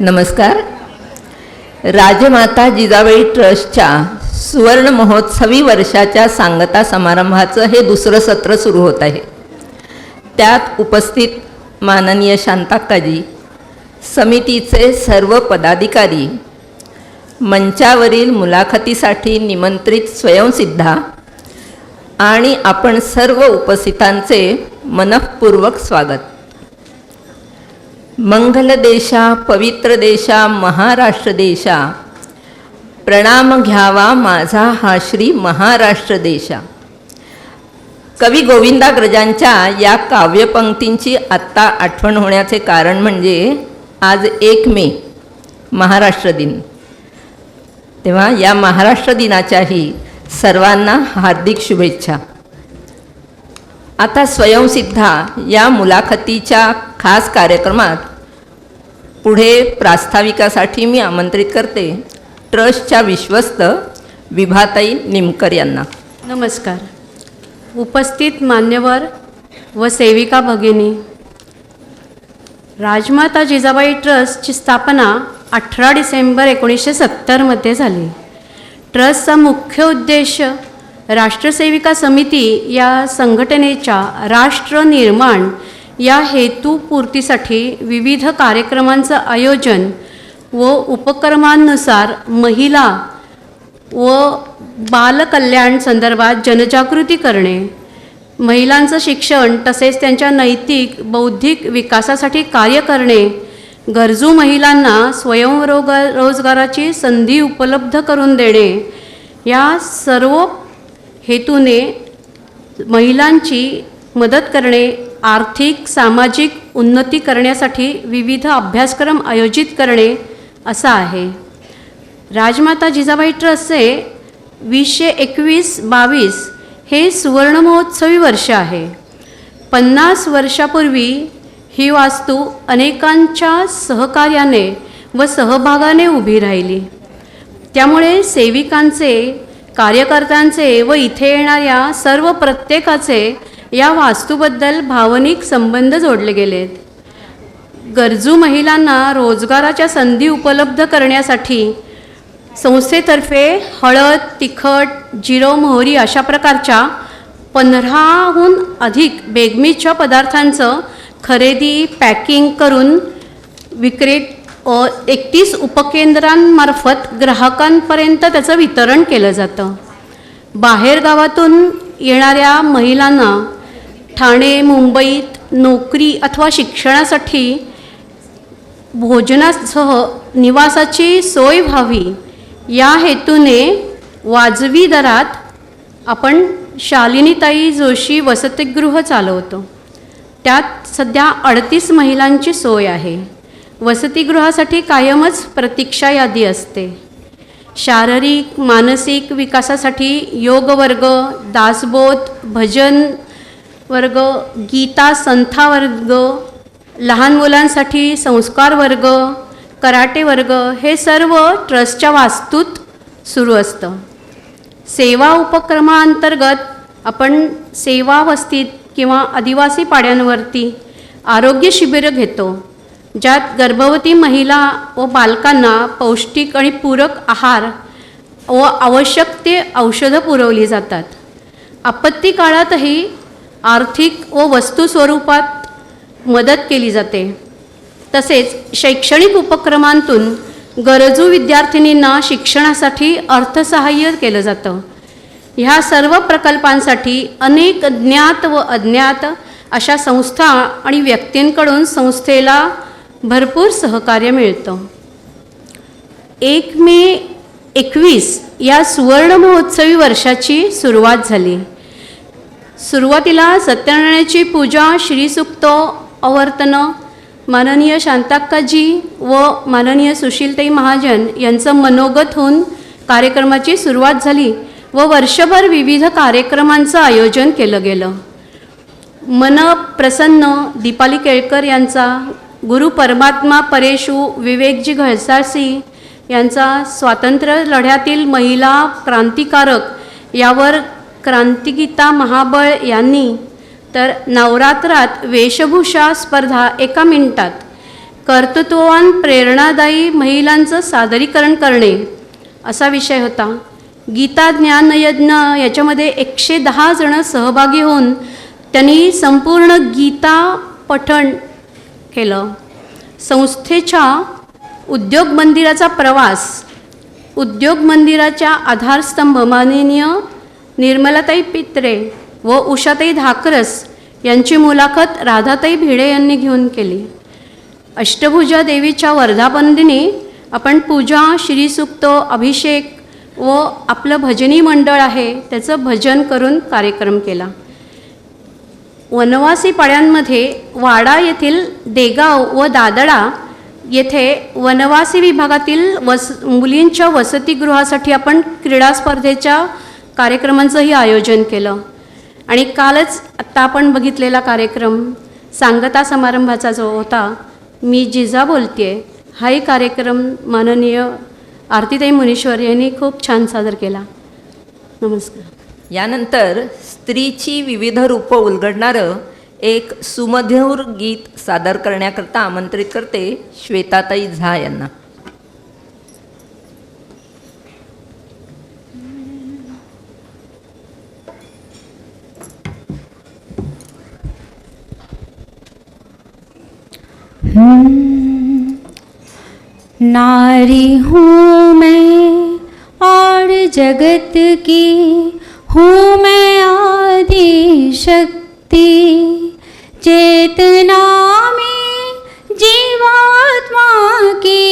नमस्कार. राजमाता जिजाबाई ट्रस्टच्या सुवर्ण महोत्सवी वर्षाच्या सांगता समारंभाचं हे दुसरं सत्र सुरू होत आहे. त्यात उपस्थित माननीय शांताक्काजी, समितीचे सर्व पदाधिकारी, मंचावरील मुलाखतीसाठी निमंत्रित स्वयंसिद्धा आणि आपण सर्व उपस्थितांचे मनःपूर्वक स्वागत. मंगल देशा पवित्र देशा महाराष्ट्र देशा, प्रणाम घ्यावा माझा हा श्री महाराष्ट्र देशा. कवी गोविंदाग्रजांच्या या काव्यपंक्तींची आत्ता आठवण होण्याचे कारण म्हणजे आज 1 मे महाराष्ट्र दिन. तेव्हा या महाराष्ट्र दिनाच्याही सर्वांना हार्दिक शुभेच्छा. आता स्वयंसिद्धा या मुलाखतीच्या खास कार्यक्रमात पुढे प्रास्ताविकासाठी मी आमंत्रित करते ट्रस्टच्या विश्वस्त विभाताई निमकर यांना. नमस्कार. उपस्थित मान्यवर व सेविका भगिनी, राजमाता जिजाबाई ट्रस्टची स्थापना 18 डिसेंबर 1970 मध्ये झाली. ट्रस्टचा मुख्य उद्देश राष्ट्रसेविका समिती या संघटनेच्या राष्ट्र निर्माण या हेतुपूर्तीसाठी विविध कार्यक्रमांचं आयोजन व उपक्रमांनुसार महिला व बालकल्याण संदर्भात जनजागृती करणे, महिलांचं शिक्षण तसेच त्यांच्या नैतिक बौद्धिक विकासासाठी कार्य करणे, गरजू महिलांना स्वयंरोजगाराची संधी उपलब्ध करून देणे, या सर्व हेतूने महिलांची मदत करणे, आर्थिक सामाजिक उन्नती करण्यासाठी विविध अभ्यासक्रम आयोजित करणे असा आहे. राजमाता जिजाबाई ट्रस्टचे 2021-22 हे सुवर्ण महोत्सवी वर्ष आहे. 50 वर्षापूर्वी ही वास्तू अनेकांच्या सहकार्याने व सहभागाने उभी राहिली. त्यामुळे सेविकांचे, कार्यकर्त्यांचे व इथे येणाऱ्या सर्व प्रत्येकाचे या वास्तूबद्दल भावनिक संबंध जोडले गेलेत. गरजू महिलांना रोजगाराच्या संधी उपलब्ध करण्यासाठी संस्थेतर्फे हळद, तिखट, जिरं, मोहरी अशा प्रकारच्या 15हून अधिक बेगमीच्या पदार्थांचं खरेदी, पॅकिंग करून विक्री 31 उपकेंद्रांमार्फत ग्राहकांपर्यंत त्याचं वितरण केलं जातं. बाहेरगावातून येणाऱ्या महिलांना ठाणे, मुंबईत नोकरी अथवा शिक्षणासाठी भोजनासह निवासाची सोय व्हावी या हेतूने वाजवी दरात आपण शालिनीताई जोशी वसतिगृह चालवतो. त्यात सध्या 38 महिलांची सोय आहे. वसतिगृहासाठी कायमच प्रतीक्षा यादी असते. शारीरिक मानसिक विकासासाठी योग वर्ग, दासबोध, भजन वर्ग, गीता संथा वर्ग, लहान मुलांसाठी संस्कार वर्ग, कराटे वर्ग हे सर्व ट्रस्टच्या वास्तूत सुरू असतं. सेवा उपक्रमाअंतर्गत आपण सेवा वस्तीत किंवा आदिवासी पाड्यांवरती आरोग्य शिबिरं घेतो, ज्यात गर्भवती महिला व बालकांना पौष्टिक आणि पूरक आहार व आवश्यक ते औषधं पुरवली जातात. आपत्ती काळातही आर्थिक व वस्तू स्वरूपात मदत केली जाते. तसेच शैक्षणिक उपक्रमांतून गरजू विद्यार्थिनींना शिक्षणासाठी अर्थसहाय्य केलं जातं. ह्या सर्व प्रकल्पांसाठी अनेक ज्ञात व अज्ञात अशा संस्था आणि व्यक्तींकडून संस्थेला भरपूर सहकार्य मिळतं. 1 मे 21 या सुवर्ण महोत्सवी वर्षाची सुरुवात झाली. सुरुवातीला सत्यनारायणाची पूजा, श्रीसूक्त आवर्तन माननीय शांताक्काजी व माननीय सुशीलताई महाजन यांचं मनोगत होऊन कार्यक्रमाची सुरुवात झाली व वर्षभर विविध कार्यक्रमांचं आयोजन केलं गेलं. मन प्रसन्न दीपाली केळकर यांचा, गुरु परमात्मा परेशू विवेकजी घळसाळसी यांचा स्वातंत्र्य लढ्यातील महिला क्रांतिकारक यावर क्रांतिगीता महाबळ यांनी, तर नवरात्रात वेशभूषा स्पर्धा 1 मिनिटात कर्तृत्ववान प्रेरणादायी महिलांचं सादरीकरण करणे असा विषय होता. गीता ज्ञानयज्ञ याच्यामध्ये 110 जण सहभागी होऊन त्यांनी संपूर्ण गीता पठण केलं. संस्थेच्या उद्योग मंदिराचा प्रवास, उद्योग मंदिराच्या आधारस्तंभ माननीय निर्मलाताई पित्रे व उषाताई धाकरस यांची मुलाखत राधाताई भिडे यांनी घेऊन केली. अष्टभुजा देवीच्या वर्धापनदिनी आपण पूजा, श्रीसूक्त, अभिषेक व आपलं भजनी मंडळ आहे त्याचं भजन करून कार्यक्रम केला. वनवासी पाड्यांमध्ये वाडा येथील देगाव व दादडा येथे वनवासी विभागातील मुलींच्या वसतिगृहासाठी आपण क्रीडा स्पर्धेच्या कार्यक्रमांचंही आयोजन केलं. आणि कालच आत्ता आपण बघितलेला कार्यक्रम सांगता समारंभाचा जो होता, मी जिजा बोलतेय, हाही कार्यक्रम माननीय आरतीताई मुनीश्वर यांनी खूप छान सादर केला. नमस्कार. यानंतर स्त्रीची विविध रूपं उलगडणारं एक सुमधुर गीत सादर करण्याकरता आमंत्रित करते श्वेताताई झा यांना. नारी हूँ मैं और जगत की हूँ मैं आदि शक्ति, चेतना में जीवात्मा की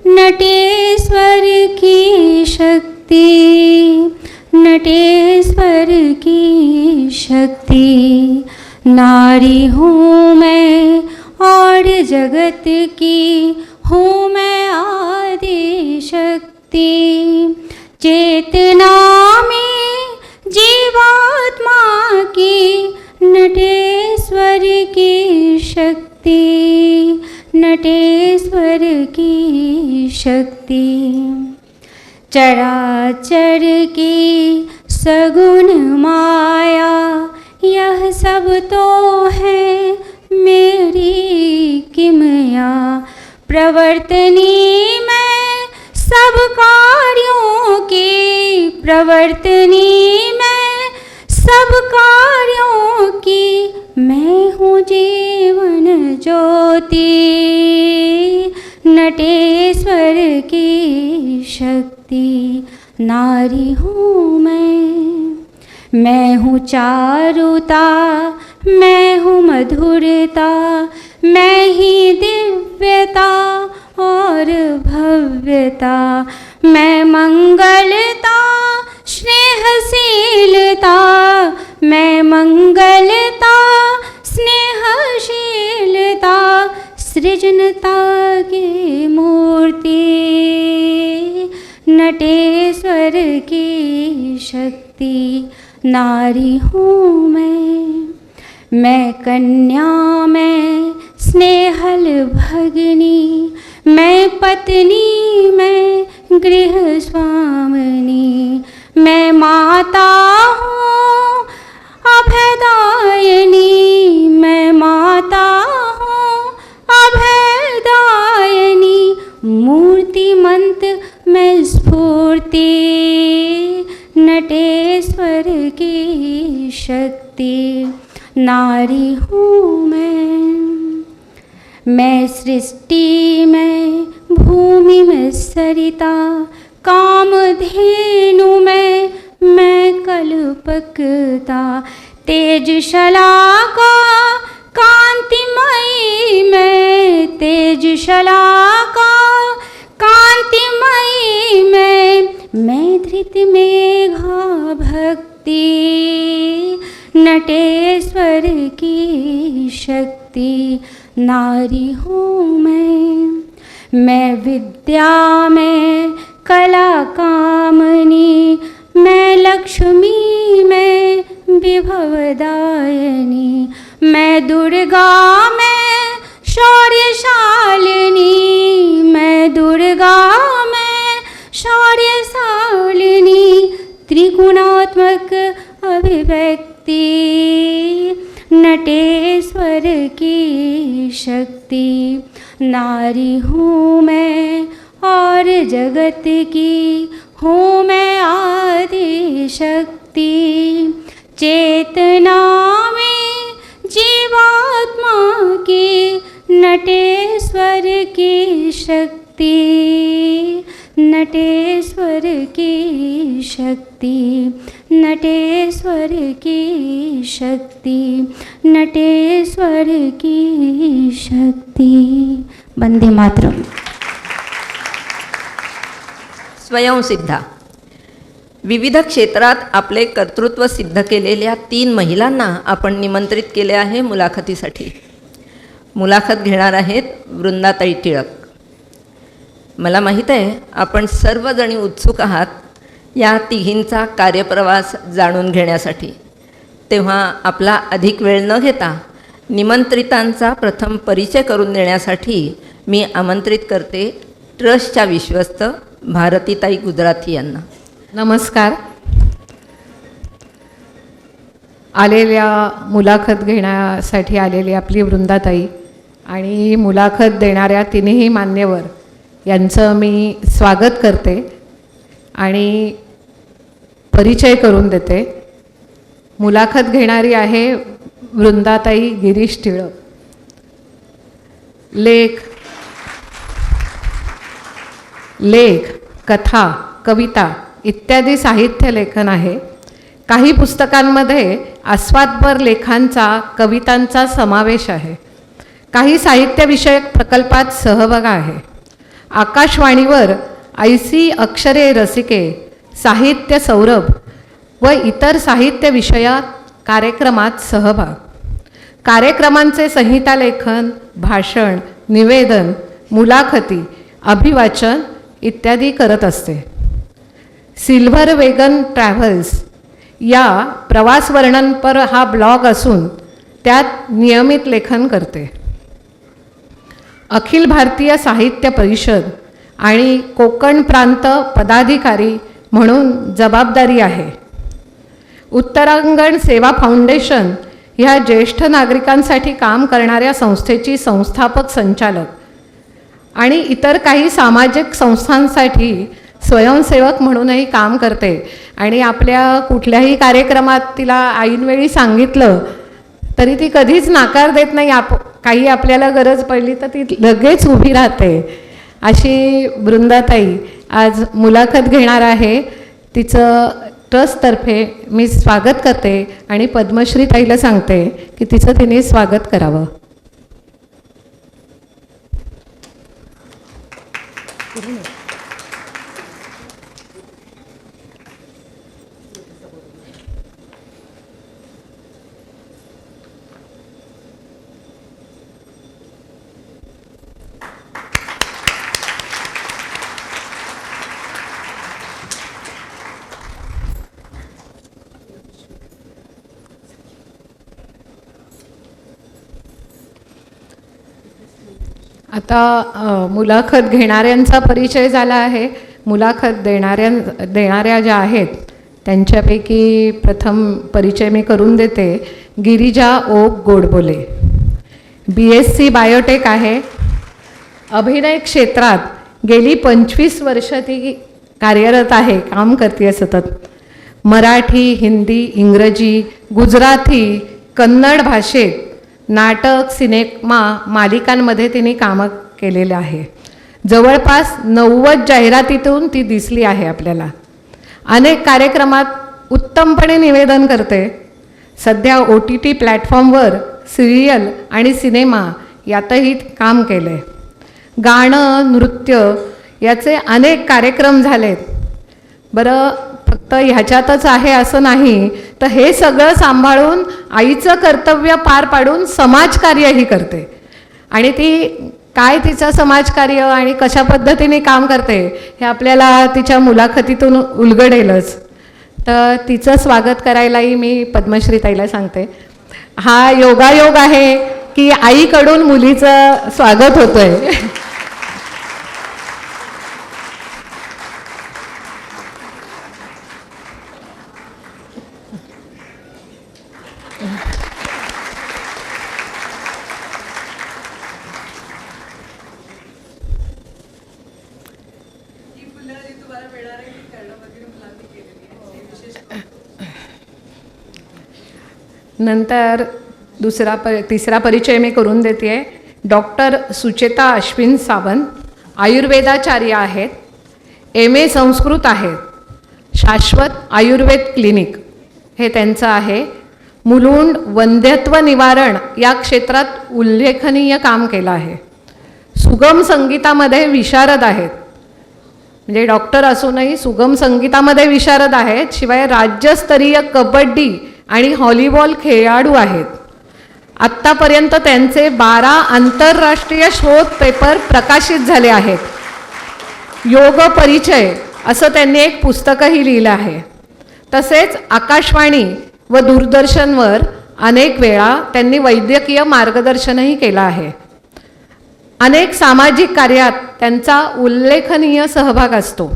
नटेश्वर की शक्ति, नटेश्वर की शक्ति. नारी हूँ मैं और जगत की हूँ मैं आदि शक्ति, चेतना में जीवात्मा की नटेश्वर की शक्ति, नटेश्वर की शक्ति. चराचर की सगुण माया यह सब तो है मेरी किमया, प्रवर्तनी मैं सब कार्यों की, प्रवर्तनी मैं सब कार्यों की, मैं हूँ जीवन ज्योति, नटेश्वर की शक्ति. नारी हूँ मैं हूँ चारुता, मैं हूँ मधुरता, मैं ही दिव्यता और भव्यता, मैं मंगलता स्नेहशीलता, मैं मंगलता स्नेहशीलता, सृजनता की मूर्ति, नटेश्वर की शक्ति. नारी हूँ मैं कन्या, मैं स्नेहल भगिनी, मैं पत्नी, मैं गृह स्वामिनी, मैं माता हूँ अभयदायिनी, मैं माता हूँ अभयदायिनी, मूर्तिमंत मैं स्फूर्ति, नटेश्वर की शक्ति. नारी हूँ मैं सृष्टि में, भूमि में सरिता, कामधेनु में मैं कल्पकता, तेजशलाका कांतिमयी मैं, तेजशलाका कांतिमयी मैं धृत मेघा भक्ति, नटेश्वर की शक्ति. नारी हूँ मैं विद्या में कला कामनी, मैं लक्ष्मी में विभवदायिनी, मैं दुर्गा में शौर्यशालिनी, मैं दुर्गा में शौर्यशालिनी, त्रिगुणात्मक अभिव्यक्ति, नटेश्वर की शक्ति. नारी हूँ मैं और जगत की हूँ मैं आदि शक्ति। चेतना में जीवात्मा की नटेश्वर की शक्ति, नटेश्वर की शक्ति, नटेश्वर की शक्ति, नटेश्वर की शक्ति। वंदे मातरम। स्वयंसिद्धा विविध क्षेत्रात आपले कर्तृत्व सिद्ध केलेल्या 3 महिलांना आपण निमंत्रित केले आहे मुलाखतीसाठी. मुलाखत घेणार आहेत वृंदाताई टिळक. मला माहीत आहे आपण सर्वजणी उत्सुक आहात या तिघींचा कार्यप्रवास जाणून घेण्यासाठी. तेव्हा आपला अधिक वेळ न घेता निमंत्रितांचा प्रथम परिचय करून देण्यासाठी मी आमंत्रित करते ट्रस्टच्या विश्वस्त भारतीताई गुजराथी यांना. नमस्कार. आलेल्या मुलाखत घेण्यासाठी आलेली आपली वृंदाताई आणि मुलाखत देणाऱ्या तिन्ही मान्यवर यांचं मी स्वागत करते आणि परिचय करून देते. मुलाखत घेणारी आहे वृंदाताई गिरीश टिळक. लेख, कथा, कविता इत्यादी साहित्य लेखन आहे. काही पुस्तकांमध्ये आस्वादपर लेखांचा, कवितांचा समावेश आहे. काही साहित्यविषयक प्रकल्पात सहभाग आहे. आकाशवाणीवर ऐसी अक्षरे रसिके, साहित्य सौरभ व इतर साहित्य विषयात कार्यक्रमात सहभाग. कार्यक्रमांचे संहिता लेखन, भाषण, निवेदन, मुलाखती, अभिवाचन इत्यादी करत असते. सिल्व्हर वेगन ट्रॅव्हल्स या प्रवास वर्णनपर हा ब्लॉग असून त्यात नियमित लेखन करते. अखिल भारतीय साहित्य परिषद आणि कोकण प्रांत पदाधिकारी म्हणून जबाबदारी आहे. उत्तरांगण सेवा फाउंडेशन ह्या ज्येष्ठ नागरिकांसाठी काम करणाऱ्या संस्थेची संस्थापक संचालक आणि इतर काही सामाजिक संस्थांसाठी स्वयंसेवक म्हणूनही काम करते. आणि आपल्या कुठल्याही कार्यक्रमात तिला ऐनवेळी सांगितलं तरी ती कधीच नकार देत नाही. काही आपल्याला गरज पडली तर ती लगेच उभी राहते. अशी वृंदाताई आज मुलाखत घेणार आहे. तिचं ट्रस्टतर्फे मी स्वागत करते आणि पद्मश्री ताईला सांगते की तिचं तिने स्वागत करावं. आता मुलाखत घेणाऱ्यांचा परिचय झाला आहे. मुलाखत देणाऱ्या ज्या आहेत त्यांच्यापैकी प्रथम परिचय मी करून देते. गिरिजा ओक गोडबोले BSc बायोटेक आहे. अभिनय क्षेत्रात गेली 25 वर्ष ती कार्यरत आहे, काम करते सतत. मराठी, हिंदी, इंग्रजी, गुजराती, कन्नड भाषेत नाटक, सिनेमा मालिकांमध्ये तिने कामं केलेलं आहे. जवळपास 90 जाहिरातीतून ती दिसली आहे आपल्याला. अनेक कार्यक्रमात उत्तमपणे निवेदन करते. सध्या OTT प्लॅटफॉर्मवर सिरियल आणि सिनेमा यातही काम केलं आहे. गाणं, नृत्य याचे अनेक कार्यक्रम झालेत. बरं, फक्त ह्याच्यातच आहे असं नाही, तर हे सगळं सांभाळून आईचं कर्तव्य पार पाडून समाजकार्यही करते. आणि ती काय तिचं समाजकार्य आणि कशा पद्धतीने काम करते हे आपल्याला तिच्या मुलाखतीतून उलगडेलच. तर तिचं स्वागत करायलाही मी पद्मश्री ताईला सांगते. हा योगायोग आहे की आईकडून मुलीचं स्वागत होतंय. नंतर तिसरा परिचय मी करून देते. डॉक्टर सुचेता अश्विन सावंत आयुर्वेदाचार्य आहेत, MA संस्कृत आहेत, शाश्वत आयुर्वेद क्लिनिक हे त्यांचं आहे. मुलुंड वंध्यत्व निवारण या क्षेत्रात उल्लेखनीय काम केलं आहे. सुगम संगीतामध्ये विशारद आहेत, म्हणजे डॉक्टर असूनही सुगम संगीतामध्ये विशारद आहेत. शिवाय राज्यस्तरीय कबड्डी आणि व्हॉलीबॉल खेळाडू आहेत. आत्तापर्यंत त्यांचे 12 आंतरराष्ट्रीय शोध पेपर प्रकाशित झाले आहेत. योग परिचय असं त्यांनी एक पुस्तकही लिहिलं आहे. तसेच आकाशवाणी व दूरदर्शनवर अनेक वेळा त्यांनी वैद्यकीय मार्गदर्शनही केलं आहे. अनेक सामाजिक कार्यात त्यांचा उल्लेखनीय सहभाग असतो.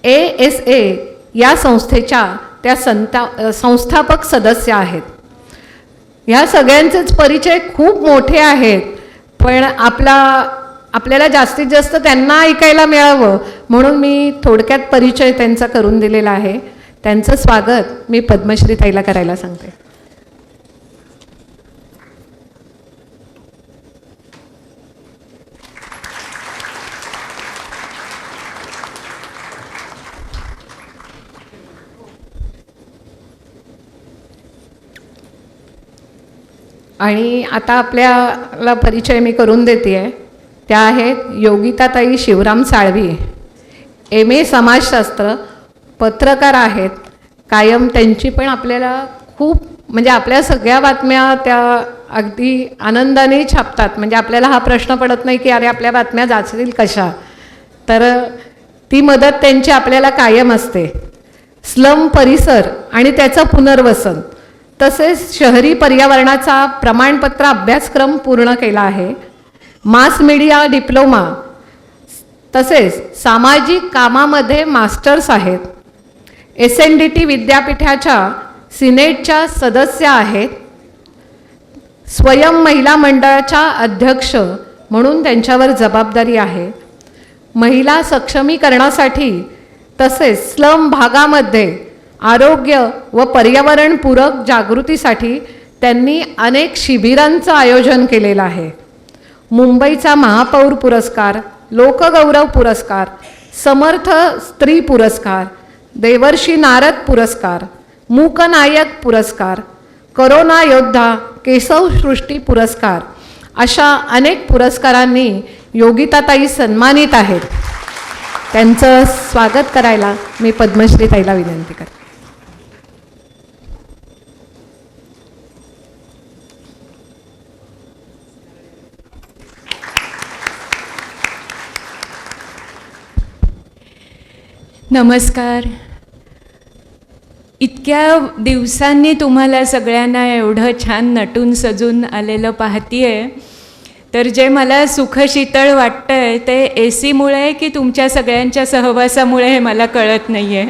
ASA या संस्थेच्या त्या संस्थापक सदस्य आहेत. ह्या सगळ्यांचेच परिचय खूप मोठे आहेत, पण आपल्याला जास्तीत जास्त त्यांना ऐकायला मिळावं म्हणून मी थोडक्यात परिचय त्यांचा करून दिलेला आहे. त्यांचं स्वागत मी पद्मश्री ताईला करायला सांगते. आणि आता आपल्याला परिचय मी करून देते आहे. त्या आहेत योगिताताई शिवराम साळवी, MA समाजशास्त्र, पत्रकार आहेत. कायम त्यांची पण आपल्याला खूप म्हणजे आपल्या सगळ्या बातम्या त्या अगदी आनंदाने छापतात. म्हणजे आपल्याला हा प्रश्न पडत नाही की अरे आपल्या बातम्या जाचतील कशा, तर ती मदत त्यांची आपल्याला कायम असते. स्लम परिसर आणि त्याचं पुनर्वसन, तसेच शहरी पर्यावरणाचा प्रमाणपत्र अभ्यासक्रम पूर्ण केला आहे. मास मीडिया डिप्लोमा, तसेच सामाजिक कामामध्ये मास्टर्स आहेत. SNDT विद्यापीठाच्या सिनेटच्या सदस्य आहेत. स्वयं महिला मंडळाच्या अध्यक्ष म्हणून त्यांच्यावर जबाबदारी आहे. महिला सक्षमीकरणासाठी तसेच स्लम भागामध्ये आरोग्य व पर्यावरणपूरक जागृतीसाठी त्यांनी अनेक शिबिरांचं आयोजन केलेलं आहे. मुंबईचा महापौर पुरस्कार, लोकगौरव पुरस्कार, समर्थ स्त्री पुरस्कार, देवर्षी नारद पुरस्कार, मूकनायक पुरस्कार, करोना योद्धा केशवसृष्टी पुरस्कार अशा अनेक पुरस्कारांनी योगिताताई सन्मानित आहेत. त्यांचं स्वागत करायला मी पद्मश्री ताईला विनंती करते. नमस्कार. इतक्या दिवसांनी तुम्हाला सगळ्यांना एवढं छान नटून सजून आलेलं पाहतीये, तर जे मला सुखशीतळ वाटतं आहे ते AC की तुमच्या सगळ्यांच्या सहवासामुळे हे मला कळत नाही आहे.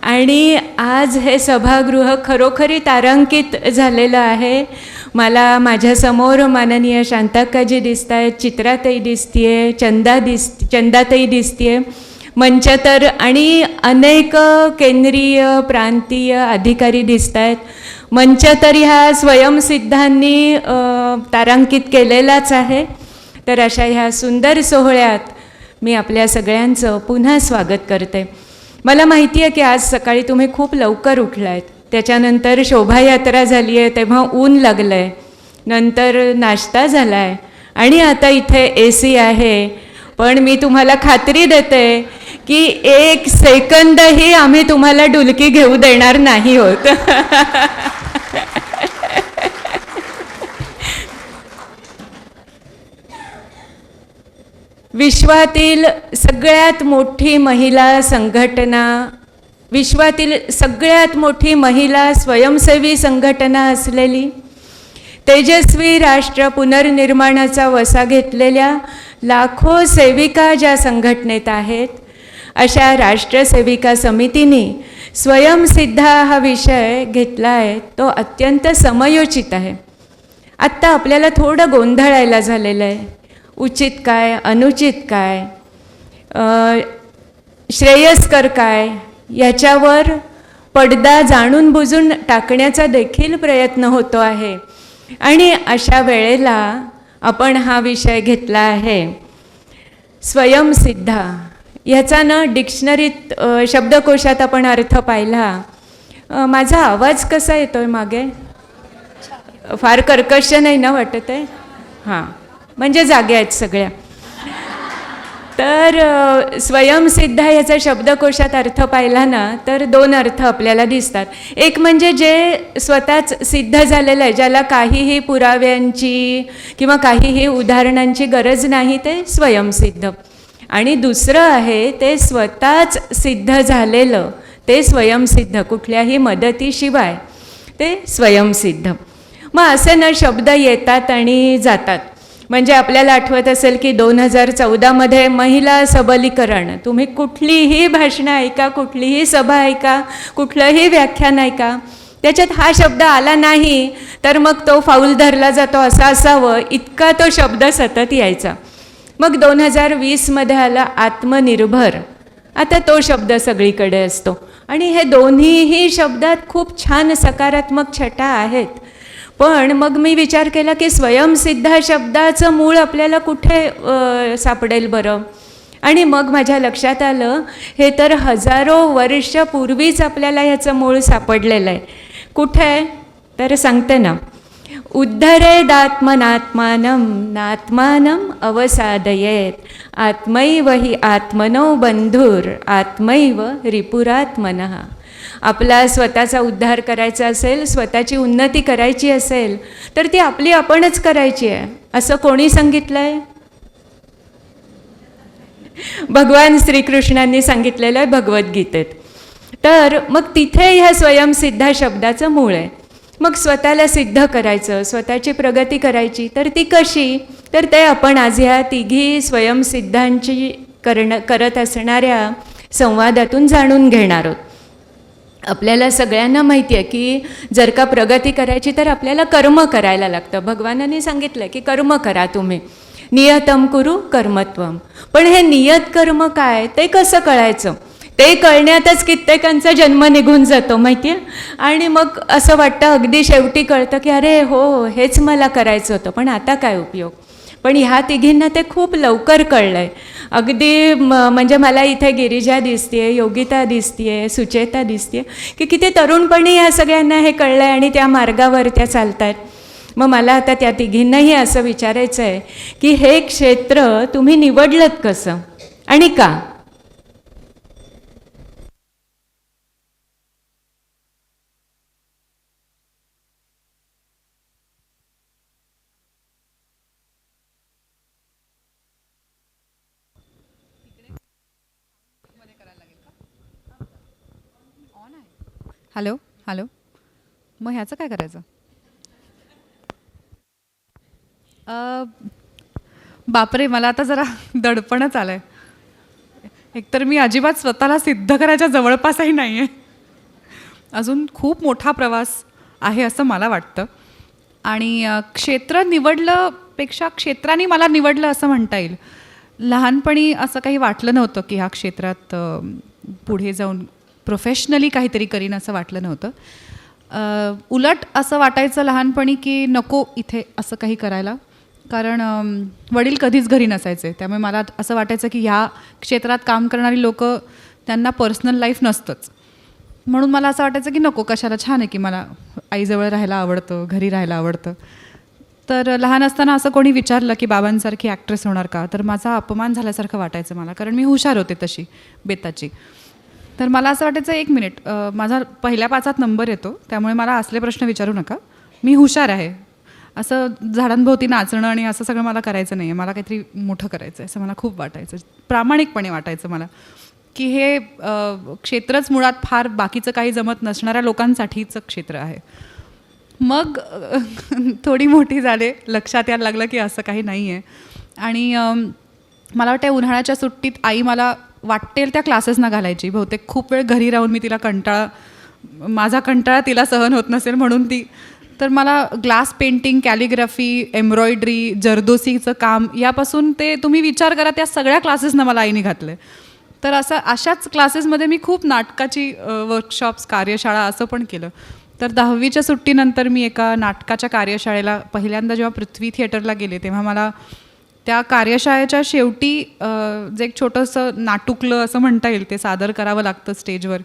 आणि आज हे सभागृह खरोखरी तारांकित झालेलं आहे. मला माझ्यासमोर माननीय शांताक्काजी दिसत आहेत, चित्राताई दिसतीये, चंदाताई दिसतीये, मंच तर आणि अनेक केंद्रीय प्रांतीय अधिकारी दिसत आहेत. मंच तर ह्या स्वयंसिद्धांनी तारांकित केलेलाच आहे. तर अशा ह्या सुंदर सोहळ्यात मी आपल्या सगळ्यांचं पुन्हा स्वागत करते. मला माहिती आहे की आज सकाळी तुम्ही खूप लवकर उठला आहेत, त्याच्यानंतर शोभायात्रा झाली आहे तेव्हा ऊन लागलं आहे, नंतर नाश्ता झाला आहे आणि आता इथे AC आहे. पण मी तुम्हाला खात्री देते की 1 सेकंदही आम्ही तुम्हाला डुलकी घेऊ देणार नाही होत. विश्वातील सगळ्यात मोठी महिला संघटना, विश्वातील सगळ्यात मोठी महिला स्वयंसेवी संघटना असलेली, तेजस्वी राष्ट्र पुनर्निर्माणाचा वसा घेतलेल्या लाखो सेविका ज्या संघटनेत आहेत, अशा राष्ट्रसेविका समितीने स्वयंसिद्धा हा विषय घेतला आहे तो अत्यंत समयोचित आहे. आत्ता आपल्याला थोडं गोंधळायला झालेलं आहे, उचित काय अनुचित काय. श्रेयस्कर काय याच्यावर पडदा जाणून बुजून टाकण्याचा देखील प्रयत्न होतो आहे. आणि अशा वेळेला आपण हा विषय घेतला आहे स्वयंसिद्धा. याचा ना डिक्शनरीत शब्दकोशात आपण अर्थ पाहिला. माझा आवाज कसा येतोय मागे? फार कर्कश नाही ना वाटत आहे? हां, म्हणजे जागे आहेत सगळ्या. तर स्वयंसिद्ध याचा शब्दकोशात अर्थ पाहिला ना तर 2 अर्थ आपल्याला दिसतात. एक म्हणजे जे स्वतःच सिद्ध झालेलं आहे, ज्याला काहीही पुराव्यांची किंवा काहीही उदाहरणांची गरज नाही, ते स्वयंसिद्ध. आणि दुसरं आहे ते स्वतःच सिद्ध झालेलं, ते स्वयंसिद्ध, कुठल्याही मदतीशिवाय ते स्वयंसिद्ध. मग असे ना शब्द येतात आणि जातात. म्हणजे आपल्याला आठवत असेल की 2014मध्ये महिला सबलीकरण, तुम्ही कुठलीही भाषणं ऐका, कुठलीही सभा ऐका, कुठलंही व्याख्यान ऐका, त्याच्यात हा शब्द आला नाही तर मग तो फाऊल धरला जातो असं असावं, इतका तो शब्द सतत यायचा. मग 2020मध्ये आला आत्मनिर्भर. आता तो शब्द सगळीकडे असतो. आणि हे दोन्हीही शब्दात खूप छान सकारात्मक छटा आहेत. पण मग मी विचार केला की स्वयंसिद्ध शब्दाचं मूळ आपल्याला कुठे सापडेल बरं. आणि मग माझ्या लक्षात आलं हे तर हजारो वर्ष पूर्वीच आपल्याला ह्याचं मूळ सापडलेलं आहे. कुठे तर सांगते ना, उद्धरेदात्मनात्मानं नात्मानं अवसादयेत आत्मैव हि आत्मनो बंधुर आत्मैव रिपुरात्मनः. आपला स्वतःचा उद्धार करायचा असेल, स्वतःची उन्नती करायची असेल तर ती आपली आपणच करायची आहे. असं कोणी सांगितलं आहे? भगवान श्रीकृष्णांनी सांगितलेलं आहे भगवद्गीतेत. तर मग तिथे ह्या स्वयंसिद्ध शब्दाचं मूळ आहे. मग स्वतःला सिद्ध करायचं, स्वतःची प्रगती करायची, तर ती कशी? तर ते आपण आज ह्या तिघी स्वयंसिद्धांची करत असणाऱ्या संवादातून जाणून घेणार आहोत. आपल्याला सगळ्यांना माहिती आहे की जर का प्रगती करायची तर आपल्याला कर्म करायला लागतं. भगवानांनी सांगितलं की कर्म करा तुम्ही, नियतम कुरु कर्मत्वम. पण हे नियत कर्म काय ते कसं कळायचं? ते कळण्यातच कित्येकांचा जन्म निघून जातो माहिती आहे. आणि मग असं वाटतं अगदी शेवटी कळतं की अरे हो, हेच मला करायचं होतं, पण आता काय उपयोग. पण ह्या तिघींना ते खूप लवकर कळलं आहे. अगदी म्हणजे मला इथे गिरिजा दिसते, योगिता दिसते, सुचेता दिसते की किती तरुणपणी ह्या सगळ्यांना हे कळलं आहे आणि त्या मार्गावर त्या चालत आहेत. मग मला आता त्या तिघींनाही असं विचारायचं आहे की हे क्षेत्र तुम्ही निवडलंत कसं आणि का? हॅलो हॅलो, मग ह्याचं काय करायचं? बापरे, मला आता जरा दडपणच आलं आहे. एकतर मी अजिबात स्वतःला सिद्ध करायच्या जवळपासही नाही आहे. अजून खूप मोठा प्रवास आहे असं मला वाटतं. आणि क्षेत्र निवडलंपेक्षा क्षेत्राने मला निवडलं असं म्हणता येईल. लहानपणी असं काही वाटलं नव्हतं की ह्या क्षेत्रात पुढे जाऊन प्रोफेशनली काहीतरी करीन असं वाटलं नव्हतं. उलट असं वाटायचं लहानपणी की नको इथे असं काही करायला, कारण वडील कधीच घरी नसायचे. त्यामुळे मला असं वाटायचं की ह्या क्षेत्रात काम करणारी लोकं, त्यांना पर्सनल लाईफ नसतंच. म्हणून मला असं वाटायचं की नको, कशाला, छान आहे की मला आईजवळ राहायला आवडतं, घरी राहायला आवडतं. तर लहान असताना असं कोणी विचारलं की बाबांसारखी ॲक्ट्रेस होणार का, तर माझा अपमान झाल्यासारखं वाटायचं मला, कारण मी हुशार होते तशी बेताची. तर मला असं वाटायचं 1 मिनिट, माझा पहिल्या 5 नंबर येतो, त्यामुळे मला असले प्रश्न विचारू नका, मी हुशार आहे. असं झाडांभोवती नाचणं आणि असं सगळं मला करायचं नाही आहे. मला काहीतरी मोठं करायचं आहे असं मला खूप वाटायचं. प्रामाणिकपणे वाटायचं मला की हे क्षेत्रच मुळात फार बाकीचं काही जमत नसणाऱ्या लोकांसाठीचं क्षेत्र आहे. मग थोडी मोठी झाले, लक्षात यायला लागलं की असं काही नाही आहे. आणि मला वाटतं उन्हाळ्याच्या सुट्टीत आई मला वाटेल त्या क्लासेसना घालायची. बहुतेक खूप वेळ घरी राहून मी तिला माझा कंटाळा तिला सहन होत नसेल म्हणून तर मला ग्लास पेंटिंग, कॅलिग्राफी, एम्ब्रॉयडरी, जरदोसीचं काम यापासून ते तुम्ही विचार करा त्या सगळ्या क्लासेसना मला आईने घातलं आहे. तर अशाच क्लासेसमध्ये मी खूप नाटकाची वर्कशॉप्स, कार्यशाळा असं पण केलं. तर 10वीच्या सुट्टीनंतर मी एका नाटकाच्या कार्यशाळेला पहिल्यांदा जेव्हा पृथ्वी थिएटरला गेले, तेव्हा मला त्या कार्यशाळेच्या शेवटी जे एक छोटंसं नाटुकलं असं म्हणता येईल ते सादर करावं लागतं स्टेजवर.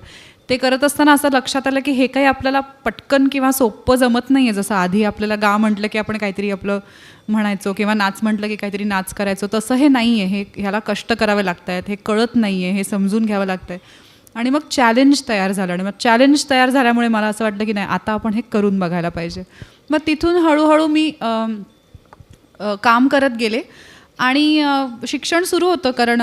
ते करत असताना असं लक्षात आलं की हे काही आपल्याला पटकन किंवा सोपं जमत नाही आहे. जसं आधी आपल्याला गा म्हटलं की आपण काहीतरी आपलं म्हणायचो किंवा नाच म्हटलं की काहीतरी नाच करायचो, तसं हे नाही आहे. ह्याला कष्ट करावे लागत आहेत, हे कळत नाही आहे, हे समजून घ्यावं लागतं आहे. आणि मग चॅलेंज तयार झालं आणि मग चॅलेंज तयार झाल्यामुळे मला असं वाटलं की नाही, आता आपण हे करून बघायला पाहिजे. मग तिथून हळूहळू मी काम करत गेले आणि शिक्षण सुरू होतं, कारण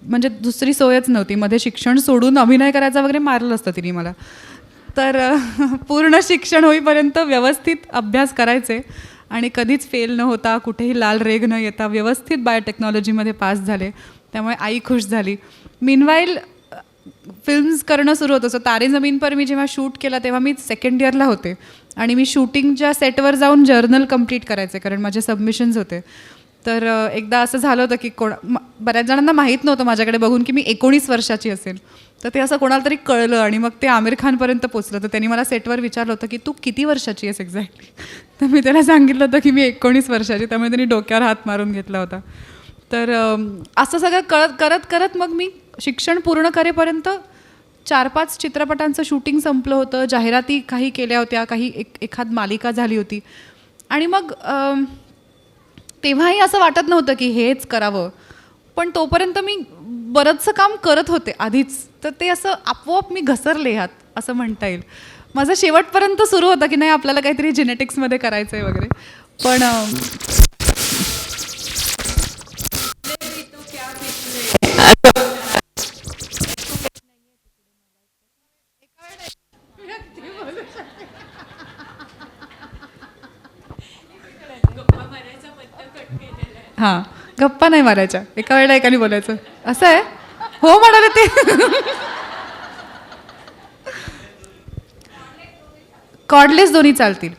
म्हणजे दुसरी सोयच नव्हती. मध्ये शिक्षण सोडून अभिनय करायचा वगैरे मारलं असतं तिने मला. तर पूर्ण शिक्षण होईपर्यंत व्यवस्थित अभ्यास करायचे आणि कधीच फेल न होता, कुठेही लाल रेघ न येता व्यवस्थित बायोटेक्नॉलॉजीमध्ये पास झाले. त्यामुळे आई खुश झाली. मीनवाईल फिल्म्स करणं सुरू होतं. सो तारे जमीन पर मी जेव्हा शूट केला तेव्हा मी 2nd इयरला होते आणि मी शूटिंगच्या सेटवर जाऊन जर्नल कंप्लीट करायचे, कारण माझे सबमिशन्स होते. तर एकदा असं झालं होतं की बऱ्याच जणांना माहीत नव्हतं माझ्याकडे बघून की मी 19 वर्षाची असेल. तर ते असं कोणाला तरी कळलं आणि मग ते आमिर खानपर्यंत पोचलं. तर त्यांनी मला सेटवर विचारलं होतं की तू किती वर्षाची आहेस एक्झॅक्टली. तर मी त्याला सांगितलं होतं की मी 19 वर्षाची. त्यामुळे त्यांनी डोक्यावर हात मारून घेतला होता. तर असं सगळं करत करत मग मी शिक्षण पूर्ण करेपर्यंत 4-5 चित्रपटांचं शूटिंग संपलं होतं. जाहिराती काही केल्या होत्या, काही एखाद मालिका झाली होती. आणि मग तेव्हाही असं वाटत नव्हतं की हेच करावं, पण तोपर्यंत मी बरंचसं काम करत होते आधीच. तर ते असं आपोआप मी घसरले ह्यात असं म्हणता येईल. माझं शेवटपर्यंत सुरू होतं की नाही, आपल्याला काहीतरी जेनेटिक्समध्ये करायचं आहे वगैरे. पण हां, गप्पा नाही मारायच्या, एका वेळेला एकाने बोलायचं. असं आहे? हो म्हणाले ते. कॉर्डलेस दोन्ही चालतील.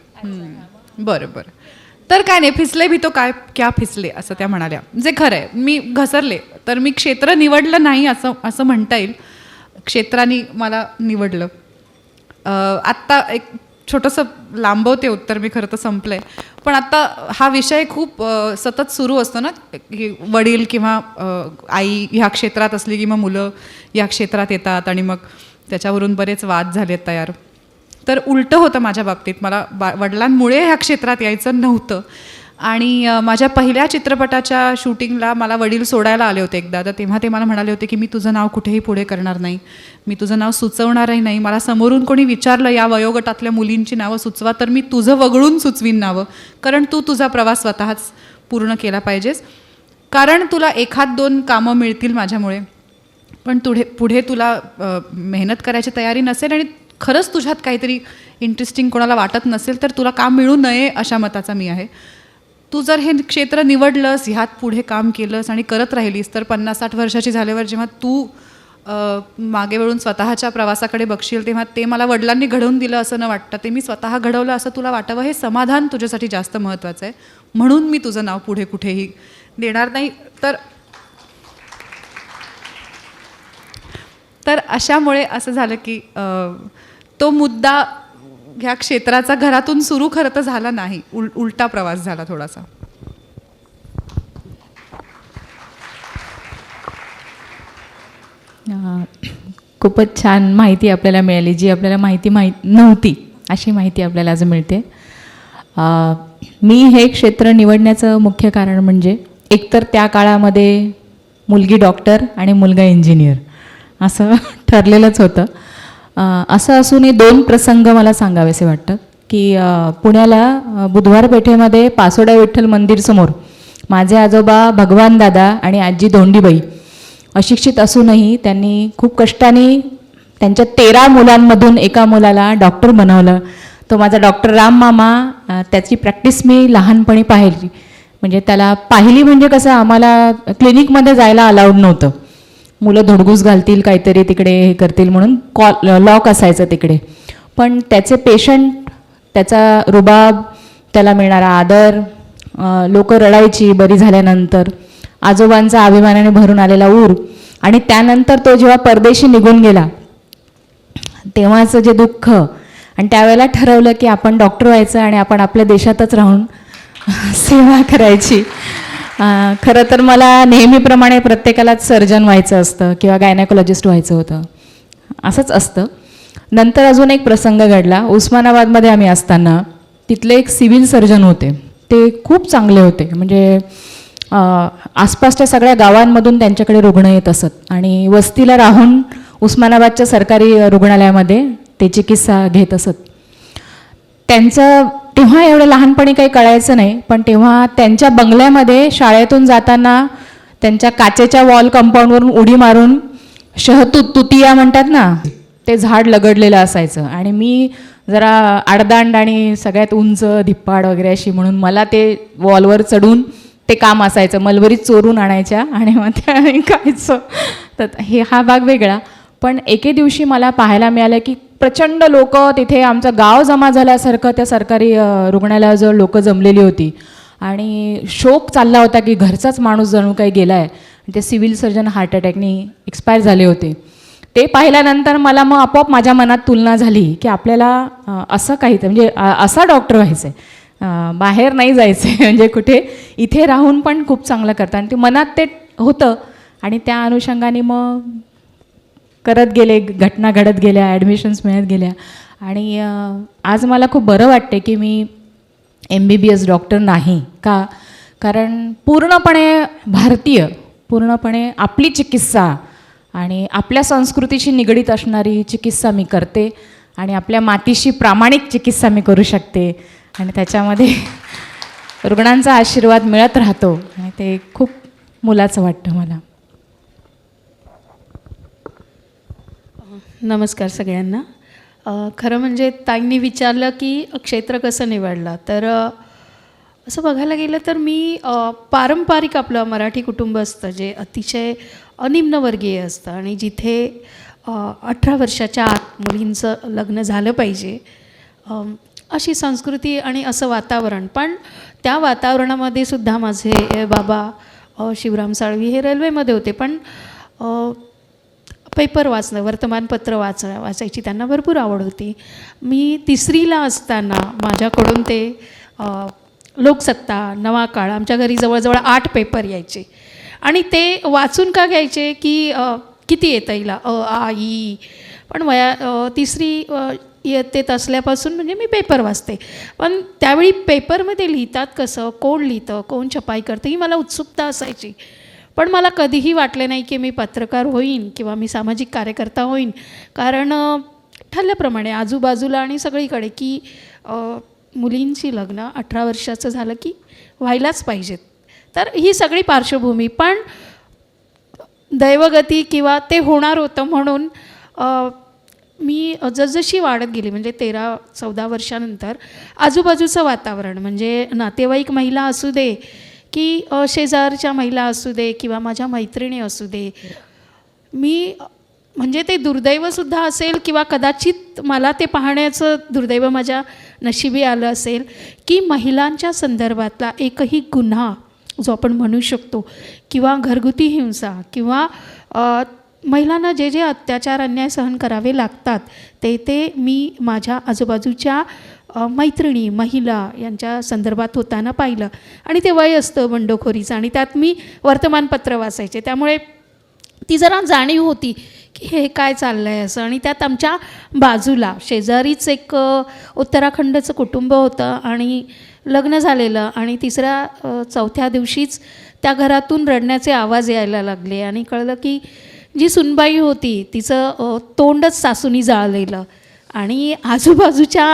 बरं बरं. तर काय नाही, फिसले भी तो काय क्या फिसले असं त्या म्हणाल्या. जे खरं आहे, मी घसरले. तर मी क्षेत्र निवडलं नाही असं म्हणता येईल. क्षेत्राने मला निवडलं. आत्ता एक छोटंसं लांबवते उत्तर, मी खरं तर संपलं आहे. पण आता हा विषय खूप सतत सुरू असतो ना, की वडील किंवा आई ह्या क्षेत्रात असली की मग मुलं या क्षेत्रात येतात आणि मग त्याच्यावरून बरेच वाद झालेत तयार. तर उलटं होतं माझ्या बाबतीत. मला वडिलांमुळे ह्या क्षेत्रात यायचं नव्हतं. आणि माझ्या पहिल्या चित्रपटाच्या शूटिंगला मला वडील सोडायला आले होते एकदा. तर तेव्हा ते मला म्हणाले होते की मी तुझं नाव कुठेही पुढे करणार नाही, मी तुझं नाव सुचवणारही नाही. मला समोरून कोणी विचारलं या वयोगटातल्या मुलींची नावं सुचवा, तर मी तुझं वगळून सुचवीन नावं, कारण तू तुझा प्रवास स्वतःच पूर्ण केला पाहिजेस. कारण तुला 1-2 कामं मिळतील माझ्यामुळे, पण पुढे तुला मेहनत करायची तयारी नसेल आणि खरंच तुझ्यात काहीतरी इंटरेस्टिंग कोणाला वाटत नसेल, तर तुला काम मिळू नये अशा मताचा मी आहे. तू जर हे क्षेत्र निवडलंस, ह्यात पुढे काम केलंस आणि करत राहिलीस, तर 50-60 वर्षाची झाल्यावर जेव्हा तू मागे वळून स्वतःच्या प्रवासाकडे बघशील, तेव्हा ते मला वडिलांनी घडवून दिलं असं न वाटतं, ते मी स्वतः घडवलं असं तुला वाटावं. हे समाधान तुझ्यासाठी जास्त महत्त्वाचं आहे. म्हणून मी तुझं नाव पुढे कुठेही देणार नाही. तर अशामुळे असं झालं की तो मुद्दा ह्या क्षेत्राचा घरातून सुरू खरं तर झाला नाही, उलटा प्रवास झाला थोडासा. खूपच छान माहिती आपल्याला मिळाली, जी आपल्याला माहिती नव्हती अशी माहिती आपल्याला आज मिळते. मी हे क्षेत्र निवडण्याचं मुख्य कारण म्हणजे एकतर त्या काळामध्ये मुलगी डॉक्टर आणि मुलगा इंजिनियर असं ठरलेलंच होतं. असं असूनही 2 प्रसंग मला सांगावेसे वाटतं की पुण्याला बुधवार पेठेमध्ये पासोड्या विठ्ठल मंदिरसमोर माझे आजोबा भगवान दादा आणि आजी धोंडीबाई अशिक्षित असूनही त्यांनी खूप कष्टाने त्यांच्या 13 मुलांमधून एका मुलाला डॉक्टर बनवलं. तो माझा डॉक्टर राम मामा. त्याची प्रॅक्टिस मी लहानपणी पाहिली. म्हणजे त्याला पाहिली म्हणजे कसं, आम्हाला क्लिनिकमध्ये जायला अलाउड नव्हतं. मुलं धुडगूस घालतील, काहीतरी तिकडे हे करतील म्हणून लॉक असायचं तिकडे. पण त्याचे पेशंट, त्याचा रुबाब, त्याला मिळणारा आदर, लोक रडायची बरी झाल्यानंतर, आजोबांचा अभिमानाने भरून आलेला ऊर, आणि त्यानंतर तो जेव्हा परदेशी निघून गेला तेव्हाचं जे दुःख, आणि त्यावेळेला ठरवलं की आपण डॉक्टर व्हायचं आणि आपण आपल्या देशातच राहून सेवा करायची. खरं तर मला नेहमीप्रमाणे प्रत्येकालाच सर्जन व्हायचं असतं किंवा गायनेकोलॉजिस्ट व्हायचं होतं, असंच असतं. नंतर अजून एक प्रसंग घडला. उस्मानाबादमध्ये आम्ही असताना तिथले एक सिव्हिल सर्जन होते, ते खूप चांगले होते. म्हणजे आसपासच्या सगळ्या गावांमधून त्यांच्याकडे रुग्ण येत असत आणि वस्तीला राहून उस्मानाबादच्या सरकारी रुग्णालयामध्ये ते चिकित्सा घेत असत. त्यांचं तेव्हा एवढं लहानपणी काही कळायचं नाही, पण तेव्हा त्यांच्या बंगल्यामध्ये शाळेतून जाताना त्यांच्या काचेच्या वॉल कंपाऊंडवरून उडी मारून शहतूत तुतिया म्हणतात ना, ते झाड लगडलेलं असायचं. आणि मी जरा आडदांड आणि सगळ्यात उंच धिप्पाड वगैरे अशी, म्हणून मला ते वॉलवर चढून ते काम असायचं. मलबरी चोरून आणायच्या आणि मग त्या खायचं. तर हा भाग वेगळा. पण एके दिवशी मला पाहायला मिळालं की प्रचंड लोक तिथे, आमचं गाव जमा झाल्यासारखं त्या सरकारी रुग्णालयाजवळ लोक जमलेली होती आणि शोक चालला होता की घरचाच माणूस जणू काही गेला आहे. ते सिव्हिल सर्जन हार्ट अटॅकनी एक्सपायर झाले होते. ते पाहिल्यानंतर मला मग आपोआप माझ्या मनात तुलना झाली की आपल्याला असं काही, म्हणजे असा डॉक्टर व्हायचं आहे, बाहेर नाही जायचं आहे, म्हणजे कुठे इथे राहून पण खूप चांगलं करतात. आणि ते मनात ते होतं आणि त्या अनुषंगाने मग करत गेले, घटना घडत गेल्या, ॲडमिशन्स मिळत गेल्या. आणि आज मला खूप बरं वाटते की मी MBBS डॉक्टर नाही का, कारण पूर्णपणे भारतीय, पूर्णपणे आपली चिकित्सा आणि आपल्या संस्कृतीशी निगडीत असणारी चिकित्सा मी करते आणि आपल्या मातीशी प्रामाणिक चिकित्सा मी करू शकते आणि त्याच्यामध्ये रुग्णांचा आशीर्वाद मिळत राहतो आणि ते खूप मुलाचं वाटतं मला. नमस्कार सगळ्यांना. खरं म्हणजे ताईंनी विचारलं की क्षेत्र कसं निवडलं, तर असं बघायला गेलं तर मी पारंपरिक आपलं मराठी कुटुंब असतं जे अतिशय अनिम्नवर्गीय असतं आणि जिथे 18 वर्षाच्या आत मुलींचं लग्न झालं पाहिजे अशी संस्कृती आणि असं वातावरण. पण त्या वातावरणामध्ये सुद्धा माझे बाबा शिवराम साळवी हे रेल्वेमध्ये होते, पण पेपर वाचणं, वर्तमानपत्र वाचायची त्यांना भरपूर आवड होती. मी 3रीला असताना माझ्याकडून ते लोकसत्ता, नवा काळ, आमच्या घरी जवळजवळ 8 पेपर यायचे आणि ते वाचून का घ्यायचे की किती येतं हिला आ ई, पण 3री इयत्तेत असल्यापासून म्हणजे मी पेपर वाचते. पण त्यावेळी पेपरमध्ये लिहितात कसं, कोण लिहितं, कोण छपाई करतं, ही मला उत्सुकता असायची. पण मला कधीही वाटले नाही की मी पत्रकार होईन किंवा मी सामाजिक कार्यकर्ता होईन, कारण ठरल्याप्रमाणे आजूबाजूला आणि सगळीकडे की मुलींची लग्न 18 वर्षाचं झालं की व्हायलाच पाहिजेत. तर ही सगळी पार्श्वभूमी, पण दैवगती किंवा ते होणार होतं म्हणून मी जसजशी वाढत गेली, म्हणजे 13-14 वर्षानंतर आजूबाजूचं वातावरण, म्हणजे नातेवाईक महिला असू दे की शेजारच्या महिला असू दे किंवा माझ्या मैत्रिणी असू दे, मी म्हणजे ते दुर्दैवसुद्धा असेल किंवा कदाचित मला ते पाहण्याचं दुर्दैव माझ्या नशिबी आलं असेल की महिलांच्या संदर्भातला एकही गुन्हा जो आपण म्हणू शकतो किंवा घरगुती हिंसा किंवा महिलांना जे जे अत्याचार अन्याय सहन करावे लागतात ते मी माझ्या आजूबाजूच्या मैत्रिणी महिला यांच्या संदर्भात होताना पाहिलं. आणि ते वय असतं बंडखोरीचं आणि त्यात मी वर्तमानपत्र वाचायचे, त्यामुळे ती जरा जाणीव होती की हे काय चाललं आहे असं. आणि त्यात आमच्या बाजूला शेजारीच एक उत्तराखंडचं कुटुंब होतं आणि लग्न झालेलं आणि 3ऱ्या-4थ्या दिवशीच त्या घरातून रडण्याचे आवाज यायला लागले आणि कळलं की जी सुनबाई होती तिचं तोंडच सासूनी जाळलेलं आणि आजूबाजूच्या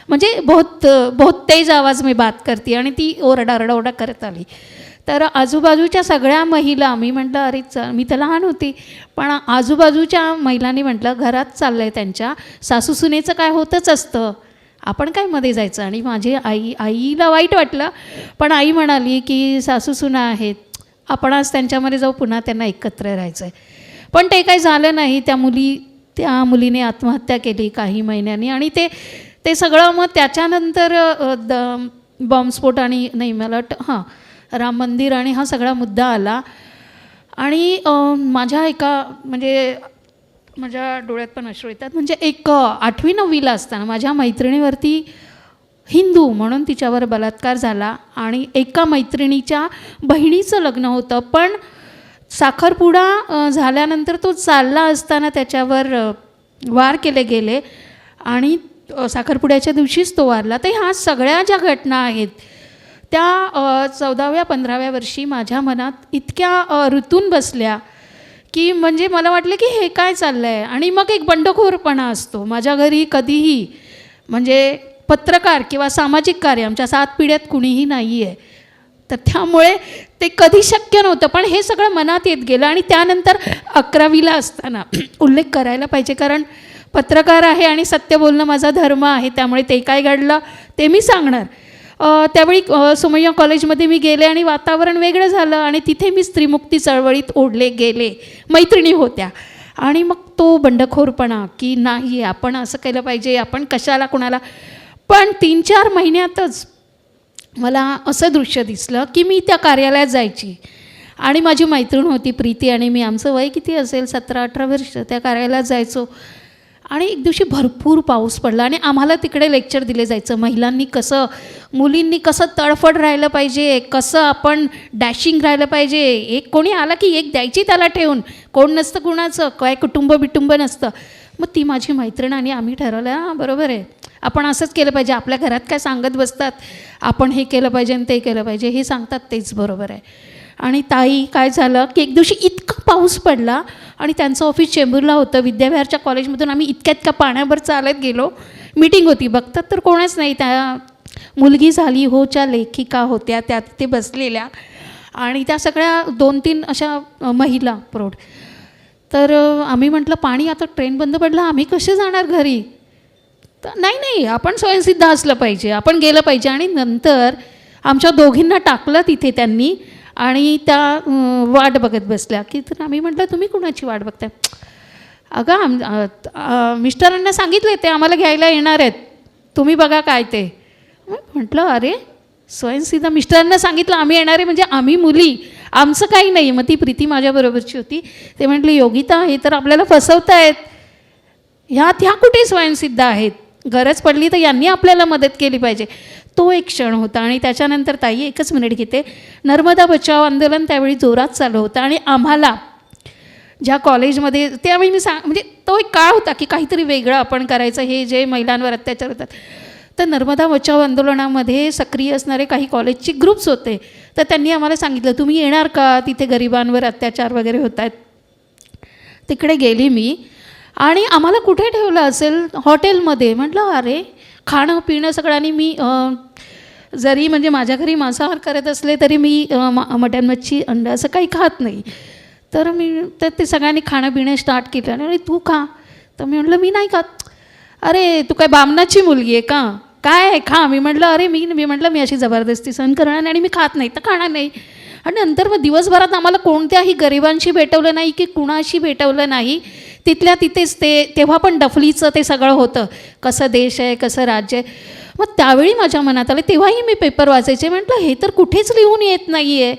म्हणजे बहुत तेज आवाज मी बात करते आणि ती ओरडा करत आली. तर आजूबाजूच्या सगळ्या महिला, मी म्हटलं अरे मी तर लहान होती, पण आजूबाजूच्या महिलांनी म्हटलं घरात चाललं आहे त्यांच्या, सासू सुनेचं काय होतच असतं, आपण काय मध्ये जायचं. आणि माझी आईला वाईट वाटलं, पण आई म्हणाली की सासू सुना आहेत, आपण आज त्यांच्यामध्ये जाऊ, पुन्हा त्यांना एकत्र राहायचं आहे. पण ते काही झालं नाही. त्या मुलीने आत्महत्या केली काही महिन्यांनी आणि ते सगळं मग त्याच्यानंतर बॉम्बस्फोट आणि नाही मला राम मंदिर आणि हा सगळा मुद्दा आला. आणि माझ्या एका म्हणजे माझ्या डोळ्यात पण अश्रू येतात. म्हणजे एक 8वी 9वीला असताना माझ्या मैत्रिणीवरती हिंदू म्हणून तिच्यावर बलात्कार झाला आणि एका मैत्रिणीच्या बहिणीचं लग्न होतं, पण साखरपुडा झाल्यानंतर तो चालला असताना त्याच्यावर वार केले गेले आणि साखरपुड्याच्या दिवशीच तो वारला. तर ह्या सगळ्या ज्या घटना आहेत त्या 14व्या 15व्या वर्षी माझ्या मनात इतक्या रुतून बसल्या की म्हणजे मला वाटलं की हे काय चाललं आहे. आणि मग एक बंडखोरपणा असतो. माझ्या घरी कधीही म्हणजे पत्रकार किंवा सामाजिक कार्य आमच्या 7 पिढ्यात कुणीही नाही आहे, तर त्यामुळे ते कधी शक्य नव्हतं. पण हे सगळं मनात येत गेलं आणि त्यानंतर 11वीला असताना उल्लेख करायला पाहिजे, कारण पत्रकार आहे आणि सत्य बोलणं माझा धर्म आहे, त्यामुळे ते काय घडलं ते मी सांगणार. त्यावेळी सोमय्या कॉलेजमध्ये मी गेले आणि वातावरण वेगळं झालं आणि तिथे मी स्त्रीमुक्ती चळवळीत ओढले गेले. मैत्रिणी होत्या आणि मग तो बंडखोरपणा की नाही आपण असं केलं पाहिजे, आपण कशाला कुणाला. पण 3-4 महिन्यातच मला असं दृश्य दिसलं की मी त्या कार्यालयात जायची आणि माझी मैत्रीण होती प्रीती आणि मी, आमचं वय किती असेल 17-18 वर्ष, त्या कार्यालयात जायचो. आणि एक दिवशी भरपूर पाऊस पडला आणि आम्हाला तिकडे लेक्चर दिले जायचं महिलांनी कसं, मुलींनी कसं तडफड राहिलं पाहिजे, कसं आपण डॅशिंग राहिलं पाहिजे. एक कोणी आला की एक द्यायची त्याला ठेवून, कोण नसतं कुणाचं, काय कुटुंब बिटुंब नसतं. मग ती माझी मैत्रीण आणि आम्ही ठरवलं हां बरोबर आहे, आपण असंच केलं पाहिजे. आपल्या घरात काय सांगत बसतात, आपण हे केलं पाहिजे आणि ते केलं पाहिजे, हे सांगतात तेच बरोबर आहे. आणि ताई काय झालं की एक दिवशी इतका पाऊस पडला आणि त्यांचं ऑफिस चेंबूरला होतं. विद्याविहारच्या कॉलेजमधून आम्ही इतक्या पाण्यावर चालत गेलो. मीटिंग होती, बघतात तर कोणच नाही. त्या मुलगी झाली होच्या लेखिका होत्या त्या तिथे बसलेल्या आणि त्या सगळ्या 2-3 अशा महिला प्रौढ. तर आम्ही म्हटलं पाणी आता ट्रेन बंद पडला, आम्ही कसे जाणार घरी. तर नाही आपण स्वयंसिद्ध असलं पाहिजे, आपण गेलं पाहिजे. आणि नंतर आमच्या दोघींना टाकलं तिथे त्यांनी आणि त्या वाट बघत बसल्या की, तर आम्ही म्हटलं तुम्ही कुणाची वाट बघताय. अगं मिस्टरांना सांगितले ते आम्हाला घ्यायला येणार आहेत, तुम्ही बघा काय ते. म्हटलं अरे स्वयंसिद्ध, मिस्टरांना सांगितलं आम्ही येणार आहे म्हणजे आम्ही मुली, आमचं काही नाही. मग ती प्रीती माझ्याबरोबरची होती, ते म्हटले योगिता हे तर आपल्याला फसवतायत, ह्या कुठे स्वयंसिद्ध आहेत, गरज पडली तर यांनी आपल्याला मदत केली पाहिजे. तो एक क्षण होता. आणि त्याच्यानंतर ताई 1 मिनिट घेते, नर्मदा बचाव आंदोलन त्यावेळी जोरात चालू होतं आणि आम्हाला ज्या कॉलेजमध्ये त्यावेळी मी म्हणजे तो एक काळ होता की काहीतरी वेगळं आपण करायचं, हे जे महिलांवर अत्याचार होतात. तर नर्मदा बचाव आंदोलनामध्ये सक्रिय असणारे काही कॉलेजचे ग्रुप्स होते, तर त्यांनी आम्हाला सांगितलं तुम्ही येणार का, तिथे गरिबांवर अत्याचार वगैरे होत आहेत. तिकडे गेली मी आणि आम्हाला कुठे ठेवलं असेल, हॉटेलमध्ये. म्हटलं अरे खाणं पिणं सगळ्यांनी, मी जरी म्हणजे माझ्या घरी मांसाहार करत असले तरी मी मटण मच्छी अंडा असं काही खात नाही. तर ते सगळ्यांनी खाणं पिणं स्टार्ट केलं. आणि तू खा, तर मी म्हटलं मी नाही खात. अरे तू काय बामणाची मुलगी आहे का, काय खा. मी म्हटलं अरे मी म्हटलं मी अशी जबरदस्ती सहन करणार नाही आणि मी खात नाही तर खाणार नाही. आणि नंतर मग दिवसभरात आम्हाला कोणत्याही गरिबांशी भेटवलं नाही की कुणाशी भेटवलं नाही. तिथल्या तिथेच तेव्हा पण डफलीचं ते सगळं होतं, कसं देश आहे कसं राज्य आहे. मग त्यावेळी माझ्या मनात आलं, तेव्हाही मी पेपर वाचायचे, म्हटलं हे तर कुठेच लिहून येत नाही आहे,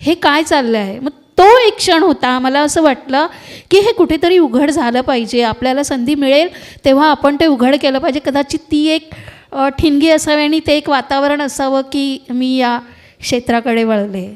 हे काय चाललं आहे. मग तो एक क्षण होता, मला असं वाटलं की हे कुठेतरी उघड झालं पाहिजे, आपल्याला संधी मिळेल तेव्हा आपण ते उघड केलं पाहिजे. कदाचित ती एक ठिणगी असावी आणि ते एक वातावरण असावं की मी या क्षेत्राकडे वळले.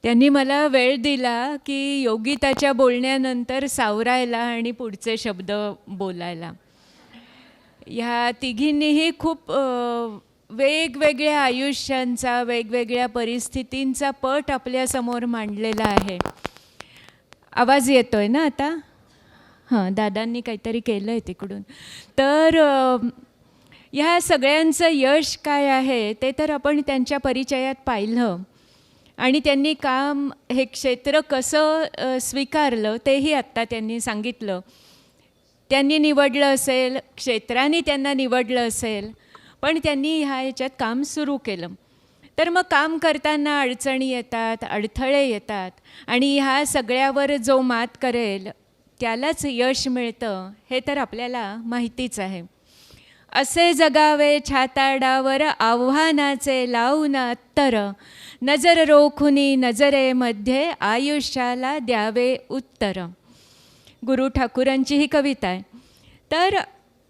त्यांनी मला वेळ दिला की योगिताच्या बोलण्यानंतर सावरायला आणि पुढचे शब्द बोलायला. ह्या तिघींनीही खूप वेगवेगळ्या आयुष्यांचा, वेगवेगळ्या परिस्थितींचा पट आपल्यासमोर मांडलेला आहे. आवाज येतोय ना आता? हां, दादांनी काहीतरी केलं आहे तिकडून. तर ह्या सगळ्यांचं यश काय आहे ते तर आपण त्यांच्या परिचयात पाहिलं. आणि त्यांनी काम हे क्षेत्र कसं स्वीकारलं तेही आत्ता त्यांनी सांगितलं. त्यांनी निवडलं असेल, क्षेत्राने त्यांना निवडलं असेल, पण त्यांनी ह्याच्यात काम सुरू केलं. तर मग काम करताना अडचणी येतात, अडथळे येतात, आणि ह्या सगळ्यावर जो मात करेल त्यालाच यश मिळतं हे तर आपल्याला माहितीच आहे. असे जगावे छाताडावर आव्हानाचे लावून अत्तर, नजर रोखुनी नजरेमध्ये आयुष्याला द्यावे उत्तर. गुरु ठाकूरांची ही कविता आहे. तर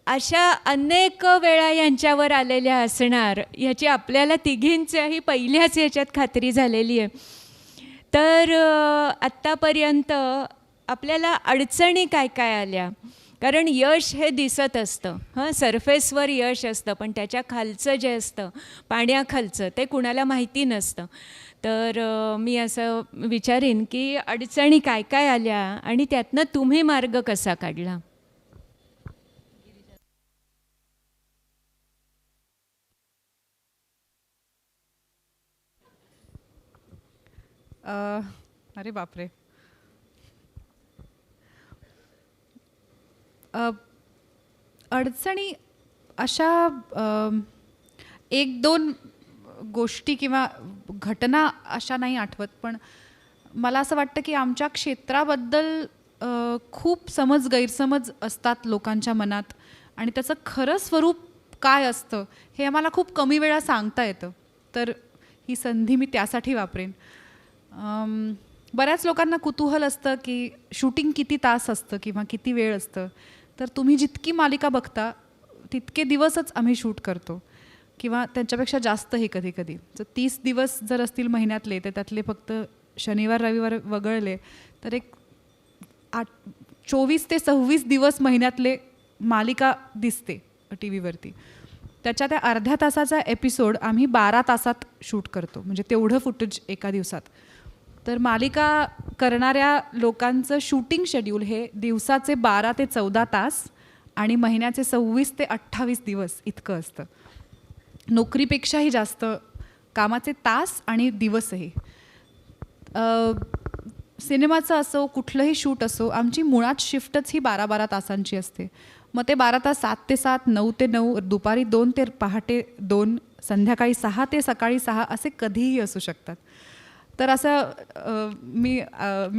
अशा अनेक वेळा यांच्यावर आलेल्या असणार, ह्याची आपल्याला तिघींच्याही पहिल्याच याच्यात खात्री झालेली आहे. तर आत्तापर्यंत आपल्याला अडचणी काय काय आल्या, कारण यश हे दिसत असतं, सरफेसवर यश असतं, पण त्याच्या खालचं जे असतं, पाण्याखालचं, ते कुणाला माहिती नसतं. तर मी असं विचारीन की अडचणी काय काय आल्या आणि त्यातनं तुम्ही मार्ग कसा काढला. अरे बापरे. अडचणी अशा एक दोन गोष्टी किंवा घटना अशा नाही आठवत, पण मला असं वाटतं की आमच्या क्षेत्राबद्दल खूप समज गैरसमज असतात लोकांच्या मनात, आणि त्याचं खरं स्वरूप काय असतं हे आम्हाला खूप कमी वेळा सांगता येतं. तर ही संधी मी त्यासाठी वापरेन. बऱ्याच लोकांना कुतूहल असतं की शूटिंग किती तास असतं किंवा किती वेळ असतं. तर तुम्ही जितकी मालिका बघता तितके दिवसच आम्ही शूट करतो, किंवा त्यांच्यापेक्षा जास्तही कधी कधी. तर 30 दिवस जर असतील महिन्यातले, तर त्यातले फक्त शनिवार रविवार वगळले तर एक 24 ते 26 दिवस महिन्यातले मालिका दिसते टी व्हीवरती. त्याच्या त्या अर्ध्या तासाचा एपिसोड आम्ही 12 तासात शूट करतो, म्हणजे तेवढं फुटेज एका दिवसात. तर मालिका करणाऱ्या लोकांचं शूटिंग शेड्यूल हे दिवसाचे 12 ते 14 तास आणि महिन्याचे 26 ते 28 दिवस इतकं असतं. नोकरीपेक्षाही जास्त कामाचे तास आणि दिवसही. सिनेमाचं असो, कुठलंही शूट असो, आमची मुळात शिफ्टच ही 12-12 तासांची असते. मग ते 12 तास 7 ते 7, 9 ते 9, दुपारी 2 ते पहाटे 2, संध्याकाळी 6 ते सकाळी 6 असे कधीही असू शकतात. तर असं मी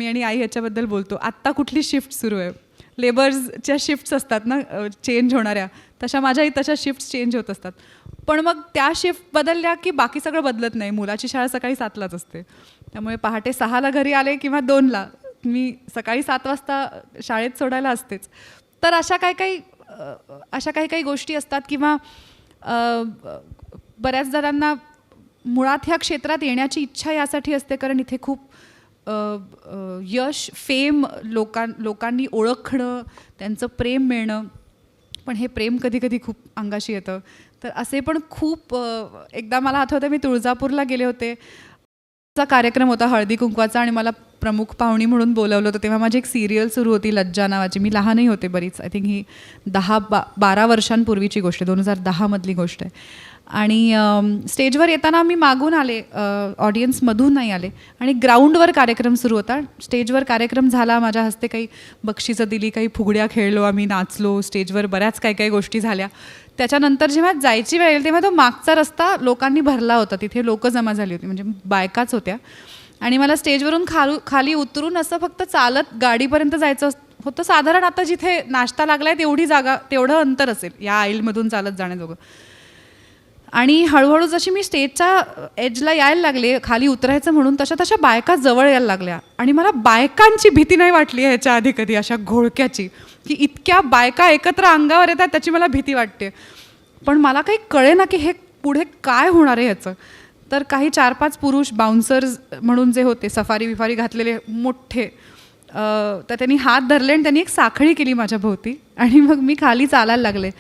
आणि आई ह्याच्याबद्दल बोलतो. आत्ता कुठली शिफ्ट सुरू आहे, लेबर्सच्या शिफ्ट्स असतात ना चेंज होणाऱ्या, तशा माझ्याही तशा शिफ्ट्स चेंज होत असतात. पण मग त्या शिफ्ट बदलल्या की बाकी सगळं बदलत नाही. मुलाची शाळा सकाळी 7लाच असते, त्यामुळे पहाटे 6ला घरी आले किंवा 2ला मी सकाळी 7 वाजता शाळेत सोडायला असतेच. तर अशा काही काही गोष्टी असतात. किंवा बऱ्याच जणांना मुळात ह्या क्षेत्रात येण्याची इच्छा यासाठी असते कारण इथे खूप यश, फेम, लोकांनी ओळखणं, त्यांचं प्रेम मिळणं. पण हे प्रेम कधी कधी खूप अंगाशी येतं. तर असे पण खूप एकदा मला आठवतं, मी तुळजापूरला गेले होते, चा कार्यक्रम होता हळदी कुंकवाचा, आणि मला प्रमुख पाहुणी म्हणून बोलवलं होतं. तेव्हा माझी एक सिरियल सुरू होती लज्जा नावाची. मी लहानही होते बरीच, आय थिंक ही 10-12 वर्षांपूर्वीची गोष्ट आहे, 2010मधली गोष्ट आहे. आणि स्टेजवर येताना मी मागून आले, ऑडियन्समधून नाही आले, आणि ग्राउंडवर कार्यक्रम सुरू होता. स्टेजवर कार्यक्रम झाला, माझ्या हस्ते काही बक्षिसं दिली, काही फुगड्या खेळलो आम्ही, नाचलो स्टेजवर, बऱ्याच काही गोष्टी झाल्या. त्याच्यानंतर जेव्हा जायची वेळ येईल तेव्हा तो मागचा रस्ता लोकांनी भरला होता, तिथे लोकं जमा झाली होती, म्हणजे बायकाच होत्या. आणि मला स्टेजवरून खाली उतरून असं फक्त चालत गाडीपर्यंत जायचं होतं. साधारण आता जिथे नाश्ता लागलाय तेवढी जागा, तेवढं अंतर असेल या आईलमधून चालत जाण्याजोगं. आणि हळूहळू जशी मी स्टेजच्या एजला यायला लागले, खाली उतरायचं म्हणून, तशा बायका जवळ यायला लागल्या. आणि मला बायकांची भीती नाही वाटली ह्याच्या आधी कधी, अशा घोळक्याची, की इतक्या बायका एकत्र अंगावर येतात त्याची मला भीती वाटते. पण मला काही कळे ना की हे पुढे काय होणार आहे ह्याचं. तर काही 4-5 पुरुष बाउन्सर्स म्हणून जे होते, सफारी बिफारी घातलेले मोठे, तर त्यांनी हात धरले आणि त्यांनी एक साखळी केली माझ्या भोवती, आणि मग मी खाली चालायला लागले.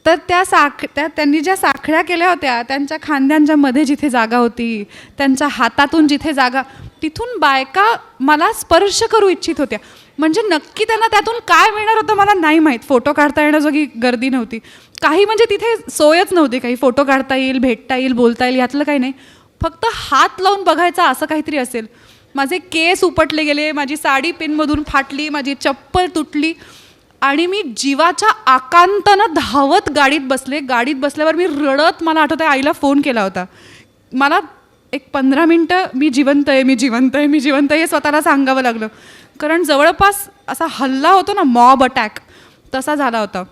तर त्यांनी ज्या साखळ्या केल्या होत्या, त्यांच्या खांद्यांच्या मध्ये जिथे जागा होती, त्यांच्या हातातून जिथे जागा, तिथून बायका मला स्पर्श करू इच्छित होत्या. म्हणजे नक्की त्यांना त्यातून काय मिळणार होतं मला नाही माहीत. फोटो काढता येण्याजोगी गर्दी नव्हती काही, म्हणजे तिथे सोयच नव्हती काही. फोटो काढता येईल, भेटता येईल, बोलता येईल, यातलं काही नाही. फक्त हात लावून बघायचा असं काहीतरी असेल. माझे केस उपटले गेले, माझी साडी पिनमधून फाटली, माझी चप्पल तुटली आणि मी जीवाच्या आकांतानं धावत गाडीत बसले. गाडीत बसल्यावर मी रडत, मला आठवतं आईला फोन केला होता. मला एक 15 मिनटं मी जिवंत आहे, मी जिवंत आहे, मी जिवंत आहे हे स्वतःला सांगावं लागलं. कारण जवळपास असा हल्ला होतो ना, मॉब अटॅक, तसा झाला होता.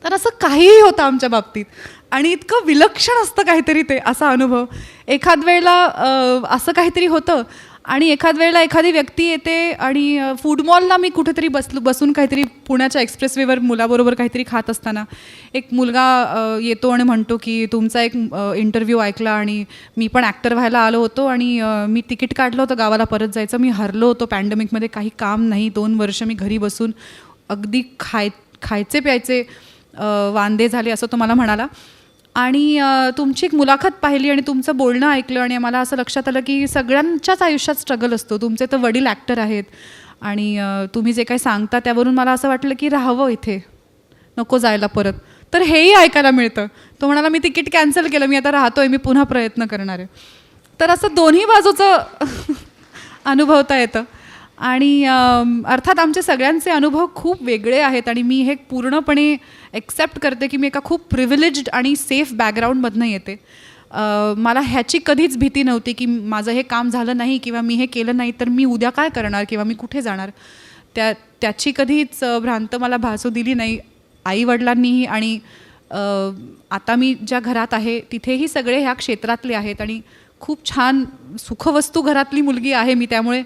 तर असं काहीही होतं आमच्या बाबतीत आणि इतकं विलक्षण असतं काहीतरी ते, असा अनुभव. एखाद वेळेला असं काहीतरी होतं आणि एखाद वेळेला एखादी व्यक्ती येते आणि फूड मॉलला मी कुठेतरी बसून काहीतरी पुण्याच्या एक्सप्रेसवेवर मुलाबरोबर काहीतरी खात असताना एक मुलगा येतो आणि म्हणतो की तुमचा एक इंटरव्ह्यू ऐकला आणि मी पण ॲक्टर व्हायला आलो होतो आणि मी तिकीट काढलं होतं गावाला परत जायचं. मी हरलो होतो पॅन्डेमिकमध्ये, काही काम नाही, 2 वर्ष मी घरी बसून अगदी खायचे प्यायचे वांदे झाले, असं तो मला म्हणाला. आणि तुमची एक मुलाखत पाहिली आणि तुमचं बोलणं ऐकलं आणि मला असं लक्षात आलं की सगळ्यांच्याच आयुष्यात स्ट्रगल असतो. तुमचे तर वडील ॲक्टर आहेत आणि तुम्ही जे काही सांगता त्यावरून मला असं वाटलं की राहावं इथे, नको जायला परत. तर हेही ऐकायला मिळतं. तो म्हणाला मी तिकीट कॅन्सल केलं, मी आता राहतोय, मी पुन्हा प्रयत्न करणार आहे. तर असं दोन्ही बाजूचं अनुभवता येतं आणि अर्थात आमचे सगळ्यांचे अनुभव खूप वेगळे आहेत आणि मी हे पूर्णपणे एक्सेप्ट करते की मी एका खूप प्रिव्हिलेज्ड आणि सेफ बॅकग्राऊंडमधनं येते. मला ह्याची कधीच भीती नव्हती की माझं हे काम झालं नाही किंवा मी हे केलं नाही तर मी उद्या काय करणार किंवा मी कुठे जाणार, त्याची कधीच भ्रांत मला भासू दिली नाही आईवडिलांनीही. आणि आता मी ज्या घरात आहे तिथेही सगळे ह्या क्षेत्रातले आहेत आणि खूप छान सुखवस्तू घरातली मुलगी आहे मी. त्यामुळे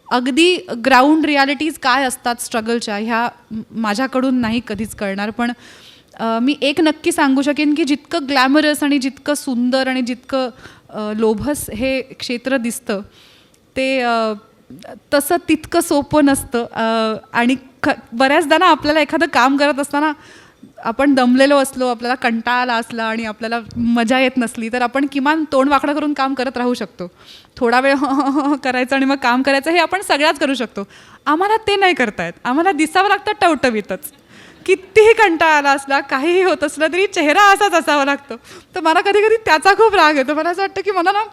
अगदी ग्राउंड रियालिटीज काय असतात स्ट्रगलच्या ह्या माझ्याकडून नाही कधीच कळणार. पण मी एक नक्की सांगू शकेन की जितकं ग्लॅमरस आणि जितकं सुंदर आणि जितकं लोभस हे क्षेत्र दिसतं ते तसं तितकं सोपं नसतं. आणि बऱ्याचदा ना आपल्याला एखादं काम करत असताना आपण दमलेलो असलो, आपल्याला कंटाळा आला असला आणि आपल्याला मजा येत नसली तर आपण किमान तोंड वाकडं करून काम करत राहू शकतो. थोडा वेळ करायचं आणि मग काम करायचं, हे आपण सगळ्याच करू शकतो. आम्हाला ते नाही करता येत. आम्हाला दिसावं लागतं टवटवीतच. कितीही कंटाळा आला असला, काहीही होत असलं तरी चेहरा असाच असावा लागतो. तर मला कधी कधी त्याचा खूप राग येतो. मला असं वाटतं की मला ना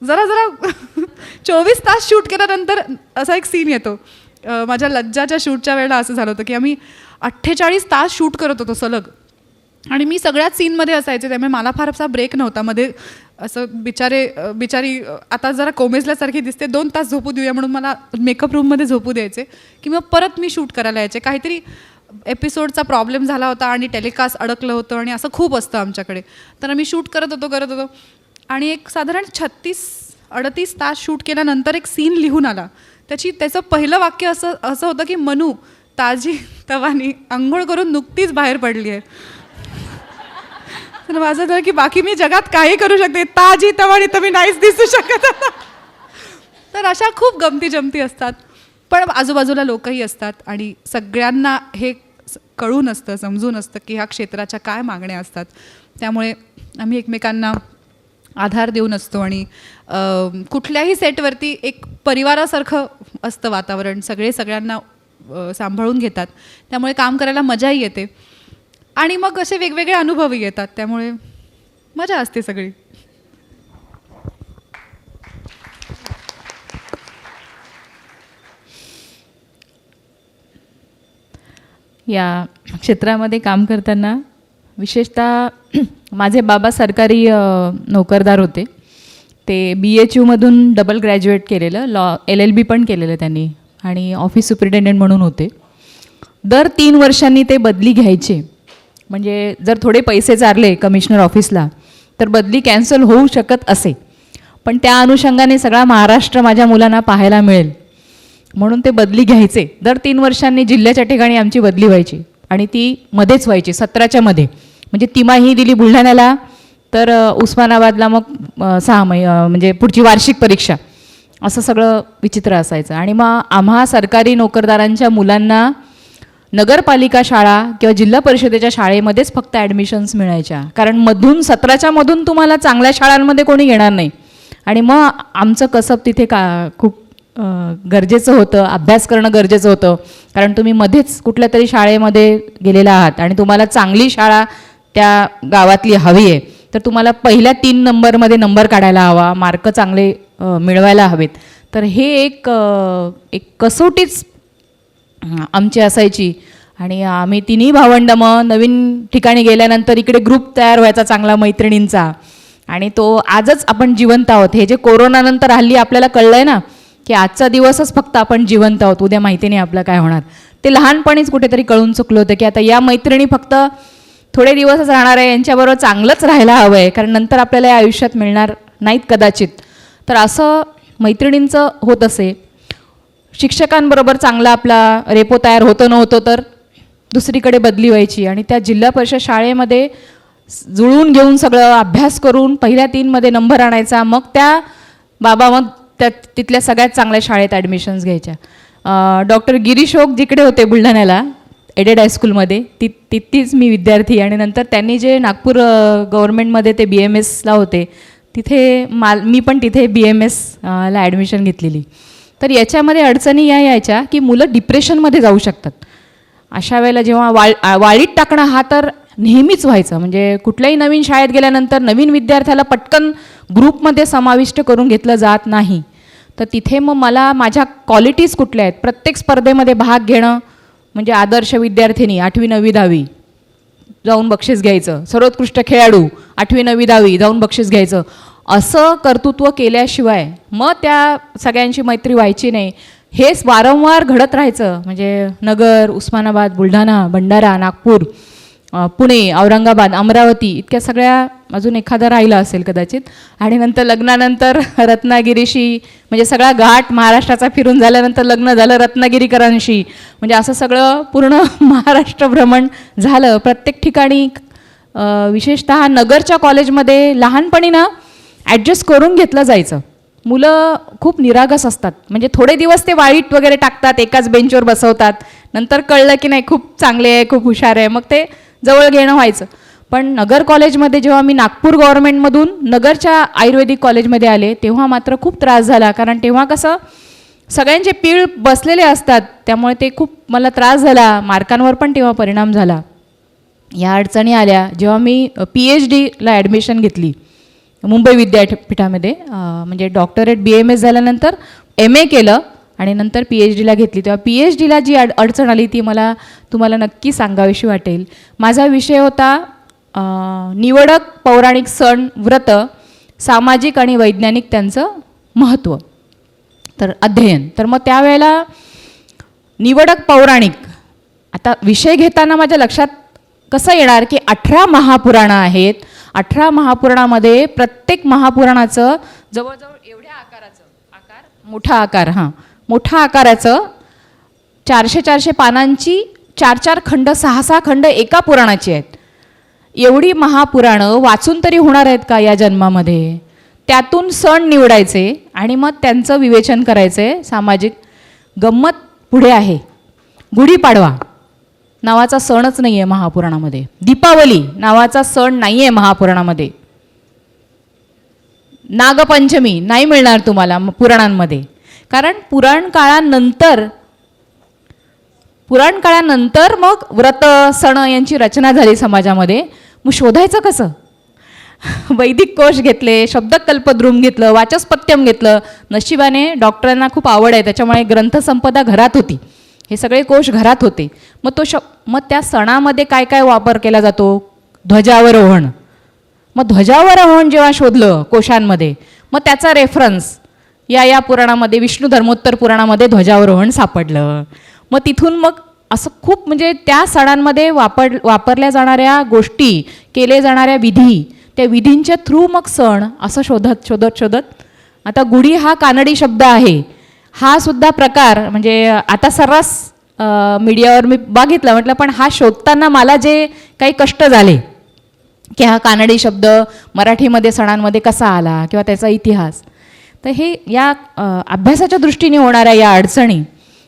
जरा 24 तास शूट केल्यानंतर असा एक सीन येतो. माझ्या लज्जाच्या शूटच्या वेळेला असं झालं होतं की आम्ही 48 तास शूट करत होतो सलग आणि मी सगळ्याच सीनमध्ये असायचे. त्यामुळे मला फारसा ब्रेक नव्हता. मध्ये असं बिचारी आता जरा कोमेजल्यासारखी दिसते, 2 तास झोपू देऊया म्हणून मला मेकअप रूममध्ये झोपू द्यायचे की मग परत मी शूट करायला यायचे. काहीतरी एपिसोडचा प्रॉब्लेम झाला होता आणि टेलिकास्ट अडकलं होतं आणि असं खूप असतं आमच्याकडे. तर आम्ही शूट करत होतो आणि एक साधारण 36-38 तास शूट केल्यानंतर एक सीन लिहून आला. त्याचं पहिलं वाक्य असं होतं की मनू ताजी तवानी आंघोळ करून नुकतीच बाहेर पडली आहे. तर माझं झालं की बाकी मी जगात काही करू शकते, ताजी तवानी तर मी नाहीच दिसू शकत. तर अशा खूप गमती जमती असतात. पण आजूबाजूला लोकही असतात आणि सगळ्यांना हे कळून असतं, समजून असतं की ह्या क्षेत्राच्या काय मागण्या असतात. त्यामुळे आम्ही एकमेकांना आधार देऊन असतो आणि कुठल्याही सेटवरती एक परिवारासारखं असतं वातावरण. सगळे सगळ्यांना सांभाळून घेतात. त्यामुळे काम करायला मजाही येते आणि मग असे वेगवेगळे अनुभवही येतात. त्यामुळे मजा असते सगळी. या क्षेत्रामध्ये काम करताना विशेषतः माझे बाबा सरकारी नोकरदार होते. ते BHUमधून डबल ग्रॅज्युएट केलेलं, LLB पण केलेलं त्यांनी आणि ऑफिस सुपरिटेंडंट म्हणून होते. दर 3 वर्षांनी ते बदली घ्यायचे. म्हणजे जर थोडे पैसे चारले कमिशनर ऑफिसला तर बदली कॅन्सल होऊ शकत असे. पण त्या अनुषंगाने सगळा महाराष्ट्र माझ्या मुलांना पाहायला मिळेल म्हणून ते बदली घ्यायचे. दर 3 वर्षांनी जिल्ह्याच्या ठिकाणी आमची बदली व्हायची आणि ती मध्येच व्हायची, 17च्या मध्ये. म्हणजे तिमाही दिली बुलढाण्याला तर उस्मानाबादला मग 6 म्हणजे पुढची वार्षिक परीक्षा, असं सगळं विचित्र असायचं. आणि मग आम्हा सरकारी नोकरदारांच्या मुलांना नगरपालिका शाळा किंवा जिल्हा परिषदेच्या शाळेमध्येच फक्त ॲडमिशन्स मिळायच्या. कारण मधून 17च्या मधून तुम्हाला चांगल्या शाळांमध्ये कोणी घेणार नाही. आणि मग आमचं कसब तिथे खूप गरजेचं होतं, अभ्यास करणं गरजेचं होतं. कारण तुम्ही मध्येच कुठल्या तरी शाळेमध्ये गेलेला आहात आणि तुम्हाला चांगली शाळा त्या गावातली हवी आहे. तर तुम्हाला पहिल्या 3 नंबरमध्ये नंबर काढायला हवा, मार्क चांगले मिळवायला हवेत. तर हे एक कसोटीच आमची असायची. आणि आम्ही तिन्ही भावंडं मग नवीन ठिकाणी गेल्यानंतर इकडे ग्रुप तयार व्हायचा चांगला मैत्रिणींचा, आणि तो आजच आपण जिवंत आहोत. हे जे कोरोनानंतर हल्ली आपल्याला कळलं आहे ना, की आजचा दिवसच फक्त आपण जिवंत आहोत, उद्या माहिती नाही आपलं काय होणार. ते लहानपणीच कुठेतरी कळून चुकलं होतं की आता या मैत्रिणी फक्त थोडे दिवसच राहणार आहे, यांच्याबरोबर चांगलंच राहायला हवं आहे, कारण नंतर आपल्याला या आयुष्यात मिळणार नाहीत कदाचित. तर असं मैत्रिणींचं होत असे. शिक्षकांबरोबर चांगला आपला रेपो तयार होतं नव्हतं तर दुसरीकडे बदली व्हायची. आणि त्या जिल्हा परिषद शाळेमध्ये जुळवून घेऊन सगळं अभ्यास करून पहिल्या 3मध्ये नंबर आणायचा. मग त्या बाबा मग त्या तिथल्या सगळ्यात चांगल्या शाळेत ॲडमिशन्स घ्यायच्या. डॉक्टर गिरीश ओक जिकडे होते बुलढाण्याला एडेड हायस्कूलमध्ये, तिथेच मी विद्यार्थी. आणि नंतर त्यांनी जे नागपूर गव्हर्मेंटमध्ये ते BMSला होते, तिथे मी पण तिथे BMSला ॲडमिशन घेतलेली. तर याच्यामध्ये अडचणी यायच्या की मुलं डिप्रेशनमध्ये जाऊ शकतात. अशा वेळेला जेव्हा वाळीत टाकणं हा तर नेहमीच व्हायचं. म्हणजे कुठल्याही नवीन शाळेत गेल्यानंतर नवीन विद्यार्थ्याला पटकन ग्रुपमध्ये समाविष्ट करून घेतलं जात नाही. तर तिथे मग मला माझ्या क्वालिटीज कुठल्या आहेत, प्रत्येक स्पर्धेमध्ये भाग घेणं, म्हणजे आदर्श विद्यार्थिनी 8वी 9वी 10वी जाऊन बक्षीस घ्यायचं, सर्वोत्कृष्ट खेळाडू 8वी 9वी 10वी जाऊन बक्षीस घ्यायचं, असं कर्तृत्व केल्याशिवाय मग त्या सगळ्यांची मैत्री व्हायची नाही. हेच वारंवार घडत राहायचं. म्हणजे नगर, उस्मानाबाद, बुलढाणा, भंडारा, नागपूर, पुणे, औरंगाबाद, अमरावती इतक्या सगळ्या, अजून एखादा राहिला असेल कदाचित. आणि नंतर लग्नानंतर रत्नागिरीशी, म्हणजे सगळा घाट महाराष्ट्राचा फिरून झाल्यानंतर लग्न झालं रत्नागिरीकरांशी. म्हणजे असं सगळं पूर्ण महाराष्ट्र भ्रमण झालं. प्रत्येक ठिकाणी विशेषतः नगरच्या कॉलेजमध्ये लहानपणी ना ॲडजस्ट करून घेतलं जायचं. मुलं खूप निरागस असतात. म्हणजे थोडे दिवस ते वाळीत वगैरे टाकतात, एकाच बेंचवर बसवतात, नंतर कळलं की नाही खूप चांगले आहे, खूप हुशार आहे, मग ते जवळ घेणं व्हायचं. पण नगर कॉलेजमध्ये जेव्हा मी नागपूर गव्हर्मेंटमधून नगरच्या आयुर्वेदिक कॉलेजमध्ये आले, तेव्हा मात्र खूप त्रास झाला. कारण तेव्हा कसं सगळ्यांचे पीळ बसलेले असतात, त्यामुळे ते खूप मला त्रास झाला. मार्कांवर पण तेव्हा परिणाम झाला. या अडचणी आल्या जेव्हा मी PhDला ॲडमिशन घेतली मुंबई विद्यापीठामध्ये. म्हणजे डॉक्टरेट BMS झाल्यानंतर MA केलं आणि नंतर PhDला घेतली. तेव्हा PhDला जी अडचण आली ती मला तुम्हाला नक्की सांगावीशी वाटेल. माझा विषय होता निवडक पौराणिक सण व्रत, सामाजिक आणि वैज्ञानिक त्यांचं महत्त्व, तर अध्ययन. तर मग त्यावेळेला निवडक पौराणिक, आता विषय घेताना माझ्या लक्षात कसं येणार की 18 महापुराणं आहेत. 18 महापुराणामध्ये प्रत्येक महापुराणाचं जवळजवळ एवढ्या आकाराचं, मोठा आकाराचं 400-400 पानांची 4-4 खंड, 6-6 खंड एका पुराणाची आहेत. एवढी महापुराणं वाचून तरी होणार आहेत का या जन्मामध्ये? त्यातून सण निवडायचे आणि मग त्यांचं विवेचन करायचे. सामाजिक गंमत पुढे आहे. गुढीपाडवा नावाचा सणच नाही आहे महापुराणामध्ये. दीपावली नावाचा सण नाही आहे महापुराणामध्ये. नागपंचमी नाही मिळणार तुम्हाला पुराणांमध्ये, कारण पुराण काळानंतर मग व्रत सण यांची रचना झाली समाजामध्ये. मग शोधायचं कसं? वैदिक कोश घेतले, शब्दकल्पद्रुम घेतलं, वाचस्पत्यम घेतलं. नशिबाने डॉक्टरांना खूप आवड आहे, त्याच्यामुळे ग्रंथसंपदा घरात होती, हे सगळे कोश घरात होते. मग मग त्या सणामध्ये काय काय वापर केला जातो? ध्वजावरोहण. मग ध्वजावरोहण जेव्हा शोधलं कोशांमध्ये, मग त्याचा रेफरन्स या पुराणामध्ये, विष्णू धर्मोत्तर पुराणामध्ये ध्वजावरोहण सापडलं. मग तिथून मग असं खूप, म्हणजे त्या सणांमध्ये वापरल्या जाणाऱ्या गोष्टी, केले जाणाऱ्या विधी, त्या विधींच्या थ्रू मग सण असं शोधत आता गुढी हा कानडी शब्द आहे. हा सुद्धा प्रकार म्हणजे आता सर्रास मीडियावर मी बघितलं, म्हटलं पण हा शोधताना मला जे काही कष्ट झाले की हा कानडी शब्द मराठीमध्ये सणांमध्ये कसा आला किंवा त्याचा इतिहास, तर हे या अभ्यासाच्या दृष्टीने होणाऱ्या या अडचणी.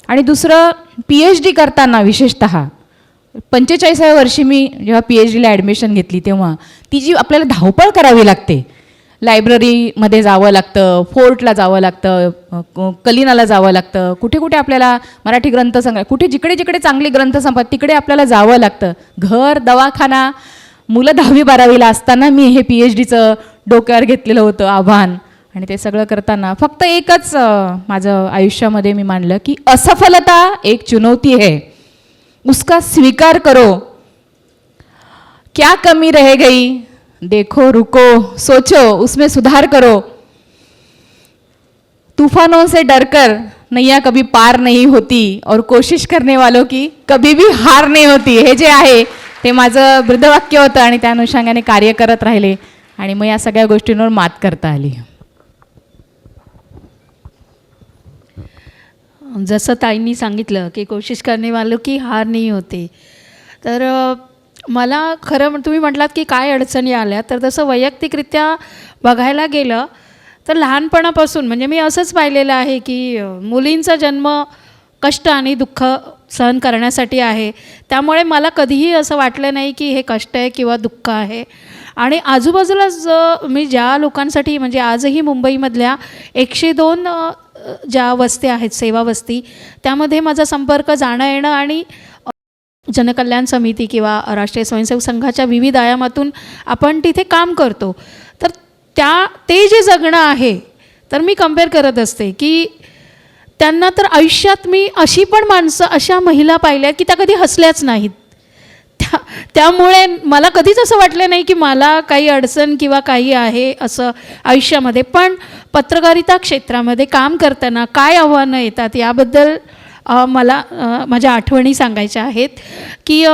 आणि दुसरं PhD करताना विशेषतः 45व्या वर्षी मी जेव्हा PhDला ॲडमिशन घेतली तेव्हा ती जी आपल्याला धावपळ करावी लागते, लायब्ररीमध्ये जावं लागतं, फोर्टला जावं लागतं, कलिनाला जावं लागतं, कुठे कुठे आपल्याला मराठी ग्रंथसंग्रह, कुठे जिकडे जिकडे चांगले ग्रंथ संपतात तिकडे आपल्याला जावं लागतं. घर, दवाखाना, मुलं 10वी-12वीला असताना मी हे PhDचं डोक्यावर घेतलेलं होतं आव्हान, आणि ते सगळं करताना फक्त एकच माझं आयुष्यामध्ये मी मानलं की असफलता एक चुनौती है, उसका स्वीकार करो, क्या कमी रह गई देखो रुको सोचो उसमें सुधार करो, तूफानों से डरकर नैया कभी पार नहीं होती और कोशिश करने वालों की कभी भी हार नाही होती. हे जे आहे ते माझं ब्रीदवाक्य होतं आणि त्या अनुषंगाने कार्य करत राहिले आणि मग या सगळ्या गोष्टींवर मात करता आली. जसं ताईंनी सांगितलं की कोशिश करने वालों की हार नाही होते, तर मला खरं तुम्ही म्हटलात की काय अडचणी आल्या, तर तसं वैयक्तिकरित्या बघायला गेलं तर लहानपणापासून म्हणजे मी असंच पाहिलेलं आहे की मुलींचा जन्म कष्ट आणि दुःख सहन करण्यासाठी आहे. त्यामुळे मला कधीही असं वाटलं नाही की हे कष्ट आहे किंवा दुःख आहे. आणि आजूबाजूला मी ज्या लोकांसाठी म्हणजे आजही मुंबईमधल्या 102 ज्या वस्त्या आहेत सेवा वस्ती, त्यामध्ये माझा संपर्क जाणं येणं आणि जनकल्याण समिती किंवा राष्ट्रीय स्वयंसेवक संघाच्या विविध आयामातून आपण तिथे काम करतो. तर ते जे जगणं आहे, तर मी कम्पेअर करत असते की त्यांना तर आयुष्यात मी अशी पण माणसं, अशा महिला पाहिल्या की त्या कधी हसल्याच नाहीत. त्यामुळे मला कधीच असं वाटलं नाही की मला काही अडचण किंवा काही आहे असं आयुष्यामध्ये. पण पत्रकारिता क्षेत्रामध्ये काम करताना काय आव्हानं येतात याबद्दल मला माझ्या आठवणी सांगायच्या आहेत. की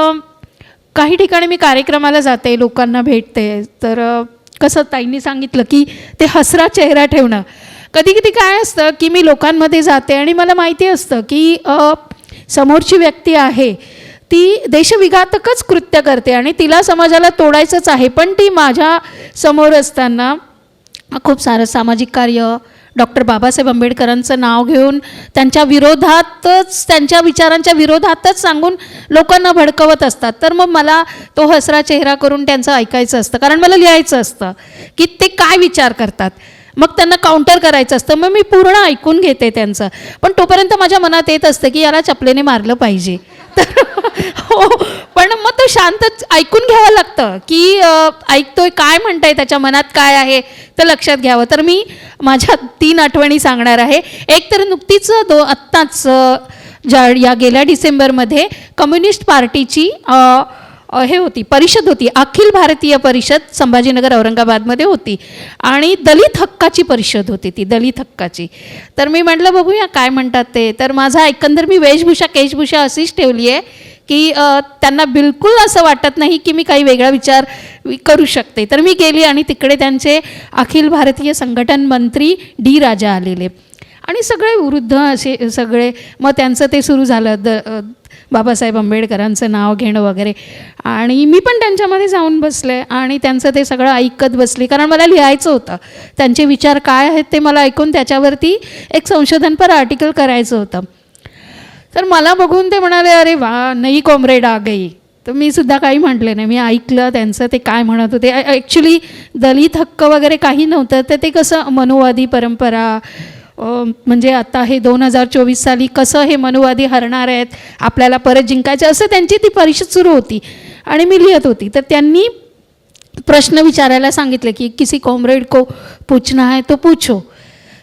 काही ठिकाणी मी कार्यक्रमाला जाते, लोकांना भेटते, तर कसं ताईंनी सांगितलं की ते हसरा चेहरा ठेवणं. कधी कधी काय असतं की मी लोकांमध्ये जाते आणि मला माहिती असतं की समोरची व्यक्ती आहे ती देशविघातकच कृत्य करते आणि तिला समाजाला तोडायचंच आहे, पण ती माझ्या समोर असताना खूप सारं सामाजिक कार्य, डॉक्टर बाबासाहेब आंबेडकरांचं नाव घेऊन त्यांच्या विरोधातच, त्यांच्या विचारांच्या विरोधातच सांगून लोकांना भडकवत असतात. तर मग मला तो हसरा चेहरा करून त्यांचं ऐकायचं असतं, कारण मला लिहायचं असतं की ते काय विचार करतात. मग त्यांना काउंटर करायचं असतं. मग मी पूर्ण ऐकून घेते त्यांचं, पण तोपर्यंत माझ्या मनात येत असतं की याला चपलेने मारलं पाहिजे. तर हो, पण मग तो शांत ऐकून घ्यावं लागतं की ऐकतोय काय म्हणताय, त्याच्या मनात काय आहे तर लक्षात घ्यावं. तर मी माझ्या 3 आठवणी सांगणार आहे. एक तर नुकतीच आत्ताच या गेल्या डिसेंबरमध्ये कम्युनिस्ट पार्टीची हे होती, परिषद होती, अखिल भारतीय परिषद संभाजीनगर औरंगाबादमध्ये होती आणि दलित हक्काची परिषद होती ती, दलित हक्काची. तर मी म्हटलं बघूया काय म्हणतात ते. तर माझा एकंदर मी केशभूषा अशीच ठेवली आहे की त्यांना बिलकुल असं वाटत नाही की मी काही वेगळा विचार करू शकते. तर मी गेली आणि तिकडे त्यांचे अखिल भारतीय संघटन मंत्री D. राजा आलेले आणि सगळे वृद्ध असे सगळे. मग त्यांचं ते सुरू झालं बाबासाहेब आंबेडकरांचं नाव घेणं वगैरे, आणि मी पण त्यांच्यामध्ये जाऊन बसले आणि त्यांचं ते सगळं ऐकत बसली, कारण मला लिहायचं होतं त्यांचे विचार काय आहेत ते मला ऐकून त्याच्यावरती एक संशोधनपर आर्टिकल करायचं होतं. तर मला बघून ते म्हणाले, अरे वा नई कॉम्रेड आ गई. तर मी सुद्धा काही म्हटले नाही, मी ऐकलं त्यांचं ते काय म्हणत होते. ॲक्च्युली दलित हक्क वगैरे काही नव्हतं, तर ते कसं मनुवादी परंपरा, म्हणजे आता हे 2024 साली कसं हे मनुवादी हरणार आहेत, आपल्याला परत जिंकायचं, असं त्यांची ती परिषद सुरू होती आणि मी लिहित होती. तर त्यांनी प्रश्न विचारायला सांगितले की किसी कॉम्रेड को पूछना है तो पूछो.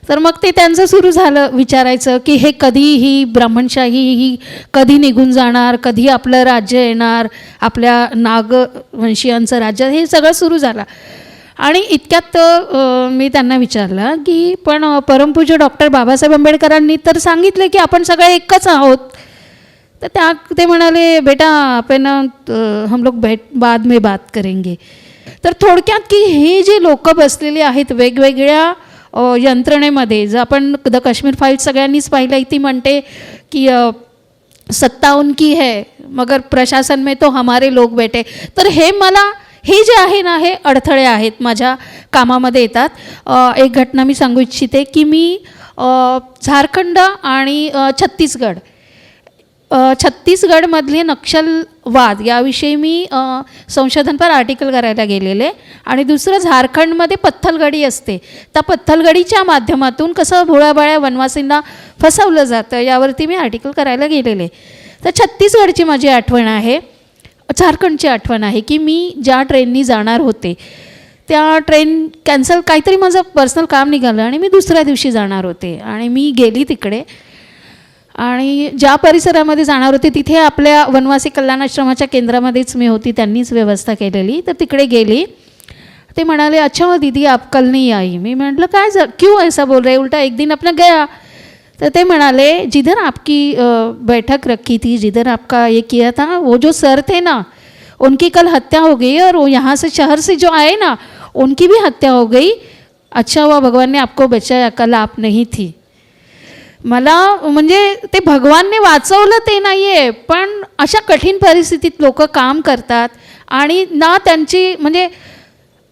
तर मग ते त्यांचं सुरू झालं विचारायचं की हे कधी ही ब्राह्मणशाही ही कधी निघून जाणार, कधी आपलं राज्य येणार, आपल्या नागवंशीयांचं राज्य, हे सगळं सुरू झालं. आणि इतक्यात मी त्यांना विचारलं की पण परमपूज्य डॉक्टर बाबासाहेब आंबेडकरांनी तर सांगितले की आपण सगळे एकच आहोत. तर ते म्हणाले, बेटा आपण हम लोग बाद में बात करेंगे. तर थोडक्यात की हे जे लोक बसलेले आहेत वेगवेगळ्या यंत्रणेमध्ये, जर आपण द काश्मीर फाईल्स सगळ्यांनीच पाहिलं, ती म्हणते की सत्ता उनकी है मगर प्रशासन में तो हमारे लोग बैठे. तर हे जे आहे ना, हे अडथळे आहेत माझ्या कामामध्ये येतात. एक घटना मी सांगू इच्छिते की मी झारखंड आणि छत्तीसगडमधले नक्षलवाद याविषयी मी संशोधनपर आर्टिकल करायला गेलेले, आणि दुसरं झारखंडमध्ये पत्थलगडी असते, त्या पत्थलगडीच्या माध्यमातून कसं भोळाबाळ्या वनवासींना फसवलं जातं यावरती मी आर्टिकल करायला गेलेले. तर छत्तीसगडची माझी आठवण आहे. झारखंडची आठवण आहे की मी ज्या ट्रेननी जाणार होते त्या ट्रेन कॅन्सल, काहीतरी माझं पर्सनल काम निघालं आणि मी दुसऱ्या दिवशी जाणार होते आणि मी गेली तिकडे आणि ज्या परिसरामध्ये जाणार होते तिथे आपल्या वनवासी कल्याण आश्रमाच्या केंद्रामध्येच मी होती, त्यांनीच व्यवस्था केलेली. तर तिकडे गेली. ते म्हणाले अच्छा दीदी आप कल नहीं आई. मी म्हटलं काय क्यों ऐसा बोल रहे, उल्टा एक दिन अपना गया. तो ते म्हणाले जिधर आपकी बैठक रखी थी, जिधर आपका ये किया था, वो जो सर थे ना उनकी कल हत्या हो गई और वो यहाँ से शहर से जो आए ना उनकी भी हत्या हो गई. अच्छा हुआ भगवान ने आपको बचाया, कल आप नहीं थी. मला म्हणजे ते भगवानने वाचवलं ते नाही आहे, पण अशा कठीण परिस्थितीत लोक काम करतात आणि ना त्यांची म्हणजे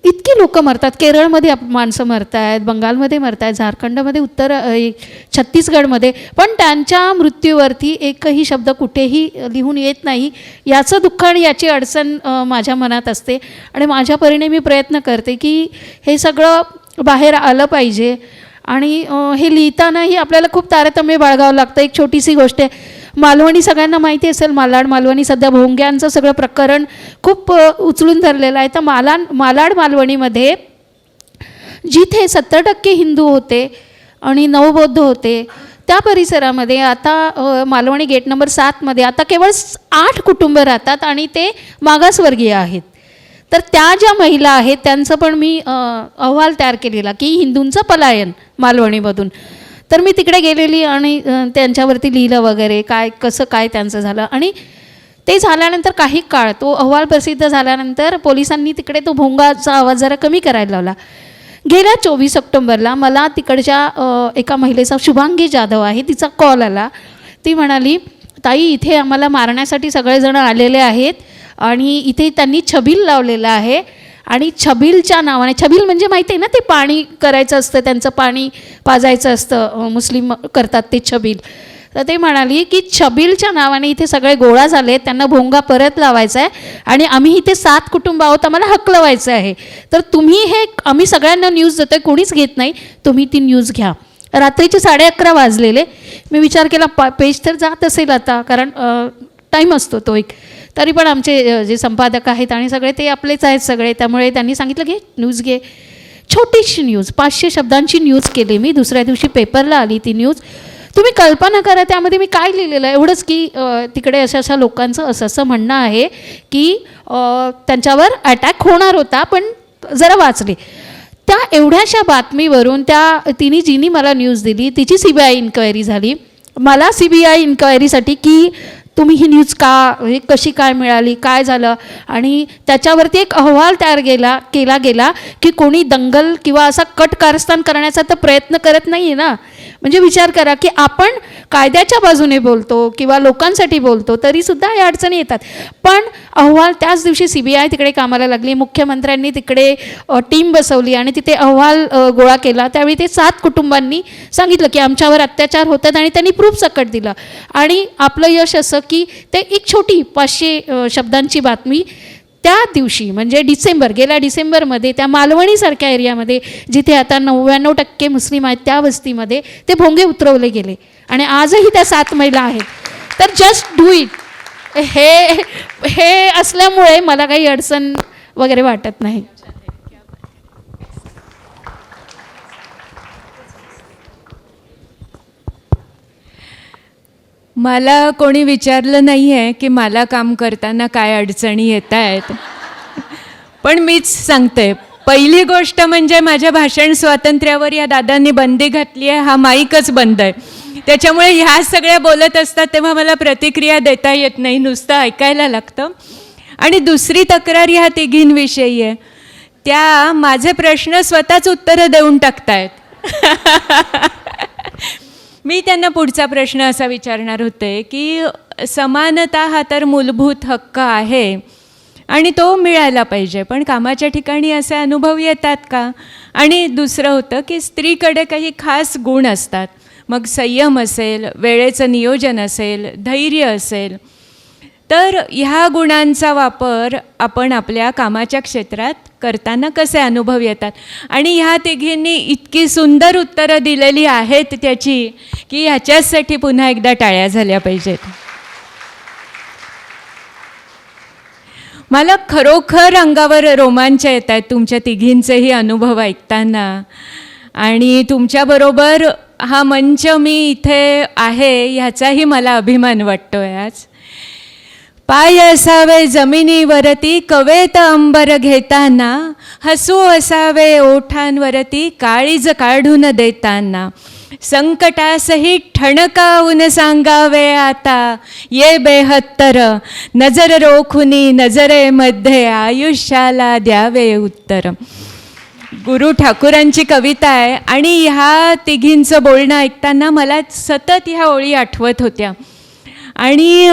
इतकी लोक मरतात. केरळमध्ये माणसं मरत आहेत, बंगालमध्ये मरत आहेत, झारखंडमध्ये, छत्तीसगडमध्ये, पण त्यांच्या मृत्यूवरती एकही शब्द कुठेही लिहून येत नाही. याचं दुःख आणि याची अडचण माझ्या मनात असते आणि माझ्या परीने मी प्रयत्न करते की हे सगळं बाहेर आलं पाहिजे. आणि हे लिहितानाही आपल्याला खूप तारतम्य बाळगावं लागतं. एक छोटीशी गोष्ट आहे, मालवणी सगळ्यांना माहिती असेल, मालाड सध्या भोंग्यांचं सगळं प्रकरण खूप उचलून धरलेलं आहे. तर मालाड मालवणीमध्ये जिथे 70% हिंदू होते आणि 9 बौद्ध होते त्या परिसरामध्ये आता मालवणी गेट नंबर 7मध्ये आता केवळ 8 कुटुंब राहतात आणि ते मागासवर्गीय आहेत. तर त्या ज्या महिला आहेत त्यांचं पण मी अहवाल तयार केलेला की हिंदूंचं पलायन मालवणीमधून. तर मी तिकडे गेलेली आणि त्यांच्यावरती लिहिलं वगैरे काय कसं काय त्यांचं झालं. आणि ते झाल्यानंतर काही काळ तो अहवाल प्रसिद्ध झाल्यानंतर पोलिसांनी तिकडे तो भोंगाचा आवाज जरा कमी करायला लावला. गेल्या 24 ऑक्टोबरला मला तिकडच्या एका महिलेचा, शुभांगी जाधव आहे, तिचा कॉल आला. ती म्हणाली ताई इथे आम्हाला मारण्यासाठी सगळेजण आलेले आहेत आणि इथे त्यांनी छबील लावलेलं आहे आणि छबीलच्या नावाने, छबील म्हणजे माहिती आहे ना ते पाणी करायचं असतं, त्यांचं पाणी पाजायचं असतं, मुस्लिम करतात ते छबील. तर ते म्हणाली की छबीलच्या नावाने इथे सगळे गोळा झाले, त्यांना भोंगा परत लावायचा आहे आणि आम्ही इथे 7 कुटुंब आहोत, आम्हाला हकलवायचं आहे. तर तुम्ही हे, आम्ही सगळ्यांना न्यूज देतोय, कोणीच घेत नाही, तुम्ही ती न्यूज घ्या. रात्रीचे 11:30 वाजलेले. मी विचार केला पेज तर जात असेल आता, कारण टाईम असतो तो एक. तरी पण आमचे जे संपादक आहेत आणि सगळे ते आपलेच आहेत सगळे, त्यामुळे त्यांनी सांगितलं घे न्यूज घे. छोटीशी न्यूज, 500 शब्दांची न्यूज केली मी. दुसऱ्या दिवशी पेपरला आली ती न्यूज. तुम्ही कल्पना करा त्यामध्ये मी काय लिहिलेलं आहे, एवढंच की तिकडे अशा लोकांचं असं म्हणणं आहे की त्यांच्यावर अटॅक होणार होता, पण जरा वाचले. त्या एवढ्याशा बातमीवरून जिनी मला न्यूज दिली तिची CBI इन्क्वायरी झाली. मला CBI इन्क्वायरीसाठी की तुम्ही ही न्यूज कशी काय मिळाली, काय झालं, आणि त्याच्यावरती एक अहवाल तयार केला गेला की कोणी दंगल किंवा असा कट कारस्थान करण्याचा तर प्रयत्न करत नाही आहे ना. म्हणजे विचार करा की आपण कायद्याच्या बाजूने बोलतो किंवा लोकांसाठी बोलतो तरीसुद्धा या अडचणी येतात. पण अहवाल त्याच दिवशी CBI तिकडे कामाला लागली. मुख्यमंत्र्यांनी तिकडे टीम बसवली आणि तिथे अहवाल गोळा केला. त्यावेळी ते 7 कुटुंबांनी सांगितलं की आमच्यावर अत्याचार होतात आणि त्यांनी प्रूफ सकट दिलं. आणि आपलं यश असं की ते एक छोटी 500 शब्दांची बातमी त्या दिवशी म्हणजे गेल्या डिसेंबरमध्ये त्या मालवणीसारख्या एरियामध्ये जिथे आता 99% मुस्लिम आहेत त्या वस्तीमध्ये ते भोंगे उतरवले गेले आणि आजही त्या 7 महिला आहेत. तर जस्ट डू इट. हे असल्यामुळे मला काही अडचण वगैरे वाटत नाही. मला कोणी विचारलं नाही आहे की मला काम करताना काय अडचणी येत आहेत, पण मीच सांगते. पहिली गोष्ट म्हणजे माझ्या भाषण स्वातंत्र्यावर या दादांनी बंदी घातली आहे, हा माईकच बंद आहे. त्याच्यामुळे ह्या सगळ्या बोलत असतात तेव्हा मला प्रतिक्रिया देता येत नाही, नुसतं ऐकायला लागतं. आणि दुसरी तक्रार ह्या तिघींविषयी आहे, त्या माझे प्रश्न स्वतःच उत्तरं देऊन टाकतायत. मी त्यांना पुढचा प्रश्न असा विचारणार होते की समानता हा तर मूलभूत हक्क आहे आणि तो मिळायला पाहिजे, पण कामाच्या ठिकाणी असे अनुभव येतात का? आणि दुसरं होतं की स्त्रीकडे काही खास गुण असतात, मग संयम असेल, वेळेचं नियोजन असेल, धैर्य असेल, तर ह्या गुणांचा वापर आपण आपल्या कामाच्या क्षेत्रात करताना कसे अनुभव येतात? आणि ह्या तिघींनी इतकी सुंदर उत्तरं दिलेली आहेत त्याची की ह्याच्यासाठी पुन्हा एकदा टाळ्या झाल्या पाहिजेत. मला खरोखर अंगावर रोमांच येत आहेत तुमच्या तिघींचेही अनुभव ऐकताना. आणि तुमच्याबरोबर हा मंच मी इथे आहे ह्याचाही मला अभिमान वाटतो आहे आज. पाय असावे जमिनीवरती कवेत अंबर घेताना, हसू असावे ओठांवरती काळीज काढून देताना, संकटासही ठणकावून सांगावे आता ये बेहत्तर, नजर रोखुनी नजरेमध्ये आयुष्याला द्यावे उत्तर. गुरु ठाकूरांची कविता आहे आणि ह्या तिघींचं बोलणं ऐकताना मला सतत ह्या ओळी आठवत होत्या. आणि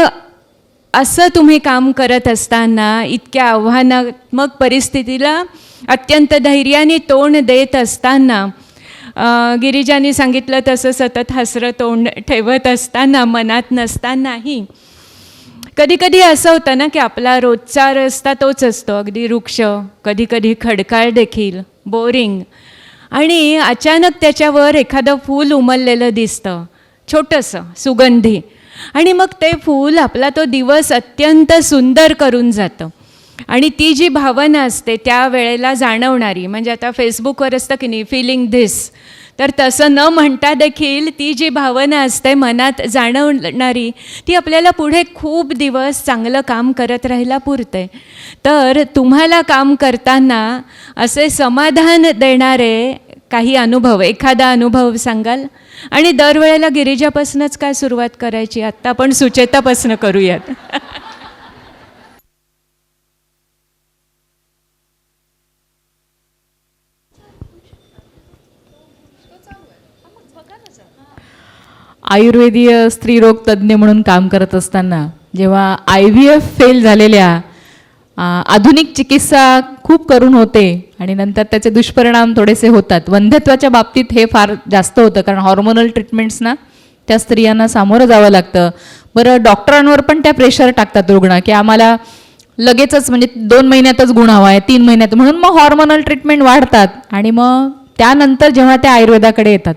असं तुम्ही काम करत असताना, इतक्या आव्हानात्मक परिस्थितीला अत्यंत धैर्याने तोंड देत असताना, गिरिजानी सांगितलं तसं सतत हसरं तोंड ठेवत असताना, मनात नसतानाही कधीकधी असं होतं ना की आपला रोजचा रस्ता तोच असतो, अगदी वृक्ष, कधीकधी खडकाळ देखील, बोरिंग, आणि अचानक त्याच्यावर एखादं फूल उमललेलं दिसतं, छोटंसं सुगंधी, आणि मग ते फूल आपला तो दिवस अत्यंत सुंदर करून जातं. आणि ती जी भावना असते त्या वेळेला जाणवणारी, म्हणजे आता फेसबुकवर असतं की नाही फिलिंग धिस, तर तसं न म्हणता देखील ती जी भावना असते मनात जाणवणारी, ती आपल्याला पुढे खूप दिवस चांगलं काम करत राहायला पुरते. तर तुम्हाला काम करताना असे समाधान देणारे काही अनुभव, एखादा अनुभव सांगाल? आणि दरवेळेला गिरिजापासूनच काय सुरुवात करायची, आत्ता आपण सुचेतापासून करूयात. आयुर्वेदीय स्त्रीरोग तज्ज्ञ म्हणून काम करत असताना जेव्हा IVF फेल झालेल्या आधुनिक चिकित्सा खूप करून होते आणि नंतर त्याचे दुष्परिणाम थोडेसे होतात. वंध्यत्वाच्या बाबतीत हे फार जास्त होतं, कारण हॉर्मोनल ट्रीटमेंट्सना त्या स्त्रियांना सामोरं जावं लागतं. बरं, डॉक्टरांवर पण त्या प्रेशर टाकतात रुग्ण की आम्हाला लगेचच, म्हणजे 2 महिन्यातच गुण हवा आहे, 3 महिन्यात, म्हणून मग हॉर्मोनल ट्रीटमेंट वाढतात. आणि मग त्यानंतर जेव्हा त्या आयुर्वेदाकडे येतात,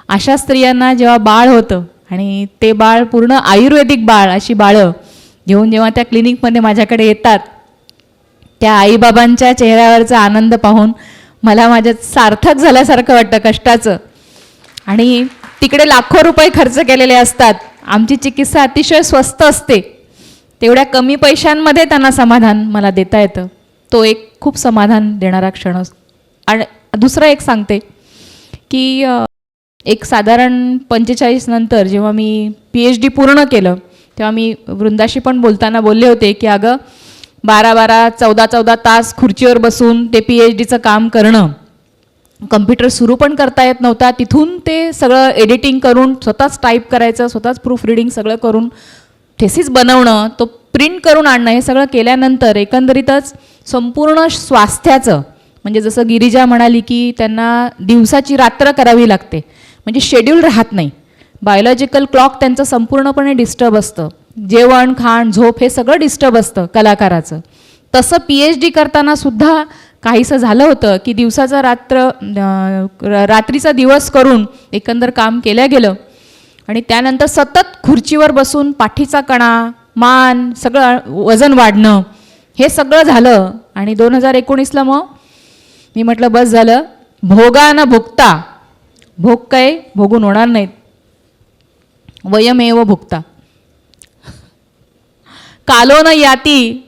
अशा स्त्रियांना जेव्हा बाळ होतं आणि ते बाळ पूर्ण आयुर्वेदिक बाळ, अशी बाळं घेऊन जेव्हा त्या क्लिनिकमध्ये माझ्याकडे येतात, त्या आईबाबांच्या चेहऱ्यावरचा आनंद पाहून मला माझ्यात सार्थक झाल्यासारखं वाटतं कष्टाचं. आणि तिकडे लाखो रुपये खर्च केलेले असतात, आमची चिकित्सा अतिशय स्वस्त असते, तेवढ्या कमी पैशांमध्ये त्यांना समाधान मला देता येतं. तो एक खूप समाधान देणारा क्षण असतो. आणि दुसरं एक सांगते की एक साधारण 45 नंतर जेव्हा मी PhD पूर्ण केलं, तेव्हा मी वृंदाशी पण बोलताना बोलले होते की अगं 12-12, 14-14 तास खुर्चीवर बसून ते PhDचं काम करणं, कम्प्युटर सुरू पण करता येत नव्हता, तिथून ते सगळं एडिटिंग करून स्वतःच टाईप करायचं, स्वतःच प्रूफ रिडिंग सगळं करून थेसिस बनवणं, तो प्रिंट करून आणणं, हे सगळं केल्यानंतर एकंदरीतच संपूर्ण स्वास्थ्याचं, म्हणजे जसं गिरिजा म्हणाली की त्यांना दिवसाची रात्र करावी लागते, म्हणजे शेड्यूल राहत नाही, बायोलॉजिकल क्लॉक त्यांचं संपूर्णपणे डिस्टर्ब असतं, जेवण खाण झोप हे सगळं डिस्टर्ब असतं कलाकाराचं. तसं PhD करताना सुद्धा काहीसं झालं होतं की दिवसाचा रात्रीचा दिवस करून एकंदर काम केलं गेलं. आणि त्यानंतर सतत खुर्चीवर बसून पाठीचा कणा, मान, सगळं वजन वाढणं, हे सगळं झालं. आणि 2019ला मग मी म्हटलं बस झालं, भोगा न भुगता, भोग काय भोगून होणार नाहीत, वयमेव भुगता, कालो न याती,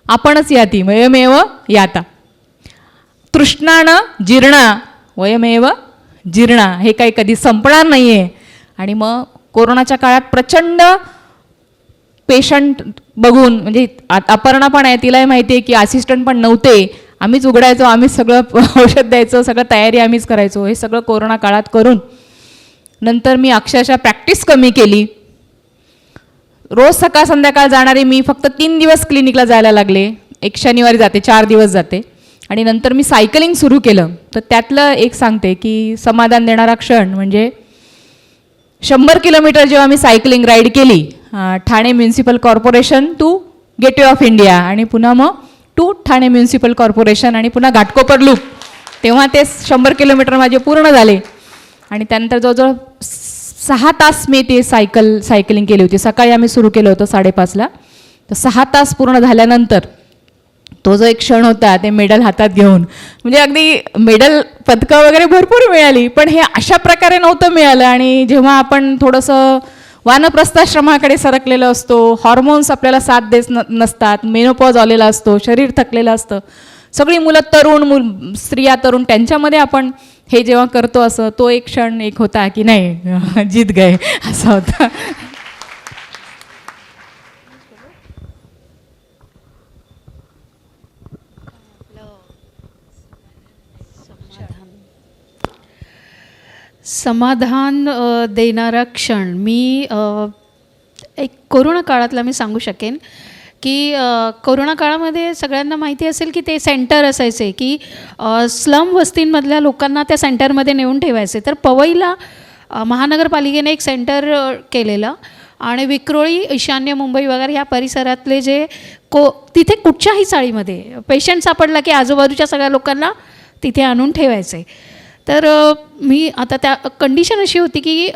आपणच याती, वयमेव याता, तृष्णानं जीर्णा, वयमेव जीर्णा, हे काही कधी संपणार नाही आहे. आणि मग कोरोनाच्या काळात प्रचंड पेशंट बघून, म्हणजे अपर्णा पण आहे, तिलाही माहिती आहे की असिस्टंट पण नव्हते, आम्हीच उघडायचो, आम्हीच सगळं औषध द्यायचं, सगळं तयारी आम्हीच करायचो, हे सगळं कोरोना काळात करून नंतर मी अक्षरशः प्रॅक्टिस कमी केली. रोज सकाळ संध्याकाळ जाणारी मी फक्त 3 दिवस क्लिनिकला जायला लागले, एक शनिवारी जाते, 4 दिवस जाते. आणि नंतर मी सायकलिंग सुरू केलं. तर त्यातलं एक सांगते की समाधान देणारा क्षण म्हणजे 100 किलोमीटर जेव्हा मी सायकलिंग राईड केली, Thane municipal corporation to gateway of India आणि पुन्हा मग टू ठाणे म्युन्सिपल कॉर्पोरेशन आणि पुन्हा घाटकोपर लूप, तेव्हा ते 100 किलोमीटर माझे पूर्ण झाले. आणि त्यानंतर जवळजवळ 6 तास मी ते सायकलिंग केली होती. सकाळी आम्ही सुरू केलं होतं 5:30ला, तर 6 तास पूर्ण झाल्यानंतर तो जो एक क्षण होता ते मेडल हातात घेऊन, म्हणजे अगदी मेडल पदकं वगैरे भरपूर मिळाली, पण हे अशा प्रकारे नव्हतं मिळालं. आणि जेव्हा आपण थोडंसं वानप्रस्थाश्रमाकडे सरकलेलो असतो, हॉर्मोन्स आपल्याला साथ देत नसतात, मेनोपॉज आलेला असतो, शरीर थकलेलं असतं, सगळी मुलं तरुण, स्त्रिया तरुण, त्यांच्यामध्ये आपण हे जेव्हा करतो असं, तो एक क्षण एक होता की नाही जीत गए असा होता. समाधान देणारा क्षण मी एक कोरोना काळातला मी सांगू शकेन की कोरोना काळामध्ये सगळ्यांना माहिती असेल की ते सेंटर असायचे की स्लम वस्तींमधल्या लोकांना त्या सेंटरमध्ये नेऊन ठेवायचे. तर पवईला महानगरपालिकेने एक सेंटर केलेलं आणि विक्रोळी, ईशान्य मुंबई वगैरे ह्या परिसरातले जे तिथे कुठच्याही चाळीमध्ये पेशंट सापडला की आजूबाजूच्या सगळ्या लोकांना तिथे आणून ठेवायचे. तर मी आता त्या कंडिशन अशी होती की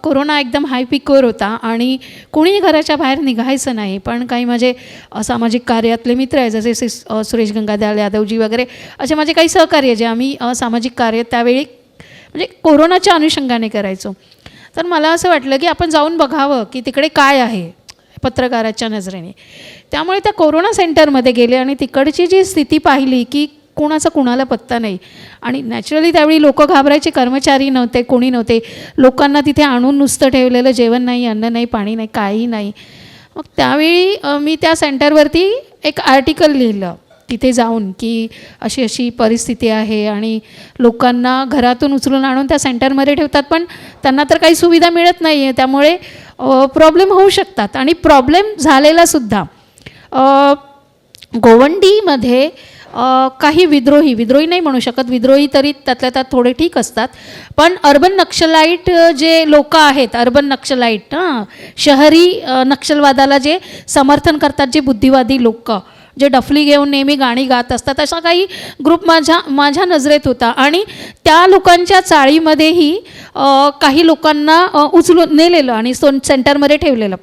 कोरोना एकदम हाय पीकवर होता आणि कोणीही घराच्या बाहेर निघायचं नाही. पण काही माझे सामाजिक कार्यातले मित्र आहे, जसे सुरेश गंगाधर यादवजी वगैरे असे माझे काही सहकार्य, जे आम्ही सामाजिक कार्य त्यावेळी म्हणजे कोरोनाच्या अनुषंगाने करायचो. तर मला असं वाटलं की आपण जाऊन बघावं की तिकडे काय आहे पत्रकाराच्या नजरेने. त्यामुळे त्या कोरोना सेंटरमध्ये गेले आणि तिकडची जी स्थिती पाहिली की कोणाचा कुणाला पत्ता नाही. आणि नॅचरली त्यावेळी लोक घाबरायचे, कर्मचारी नव्हते, कोणी नव्हते, लोकांना तिथे आणून नुसतं ठेवलेलं, जेवण नाही, अन्न नाही, पाणी नाही, काही नाही. मग त्यावेळी मी त्या सेंटरवरती एक आर्टिकल लिहिलं तिथे जाऊन की अशी अशी परिस्थिती आहे आणि लोकांना घरातून उचलून आणून त्या सेंटरमध्ये ठेवतात, पण त्यांना तर काही सुविधा मिळत नाही आहे, त्यामुळे प्रॉब्लेम होऊ शकतात. आणि प्रॉब्लेम झालेलासुद्धा गोवंडीमध्ये काही विद्रोही नाही म्हणू शकत, विद्रोही तरी त्यातल्या त्यात थोडे ठीक असतात, पण अर्बन नक्षलाईट जे लोक आहेत, अर्बन नक्षलाईट शहरी नक्षलवादाला जे समर्थन करतात, जे बुद्धिवादी लोक जे डफली घेऊन नेहमी गाणी गात असतात, असा काही ग्रुप माझ्या नजरेत होता. आणि त्या लोकांच्या चाळीमध्येही काही लोकांना उचलून नेलेलं आणि सेंटरमध्ये ठेवलेलं.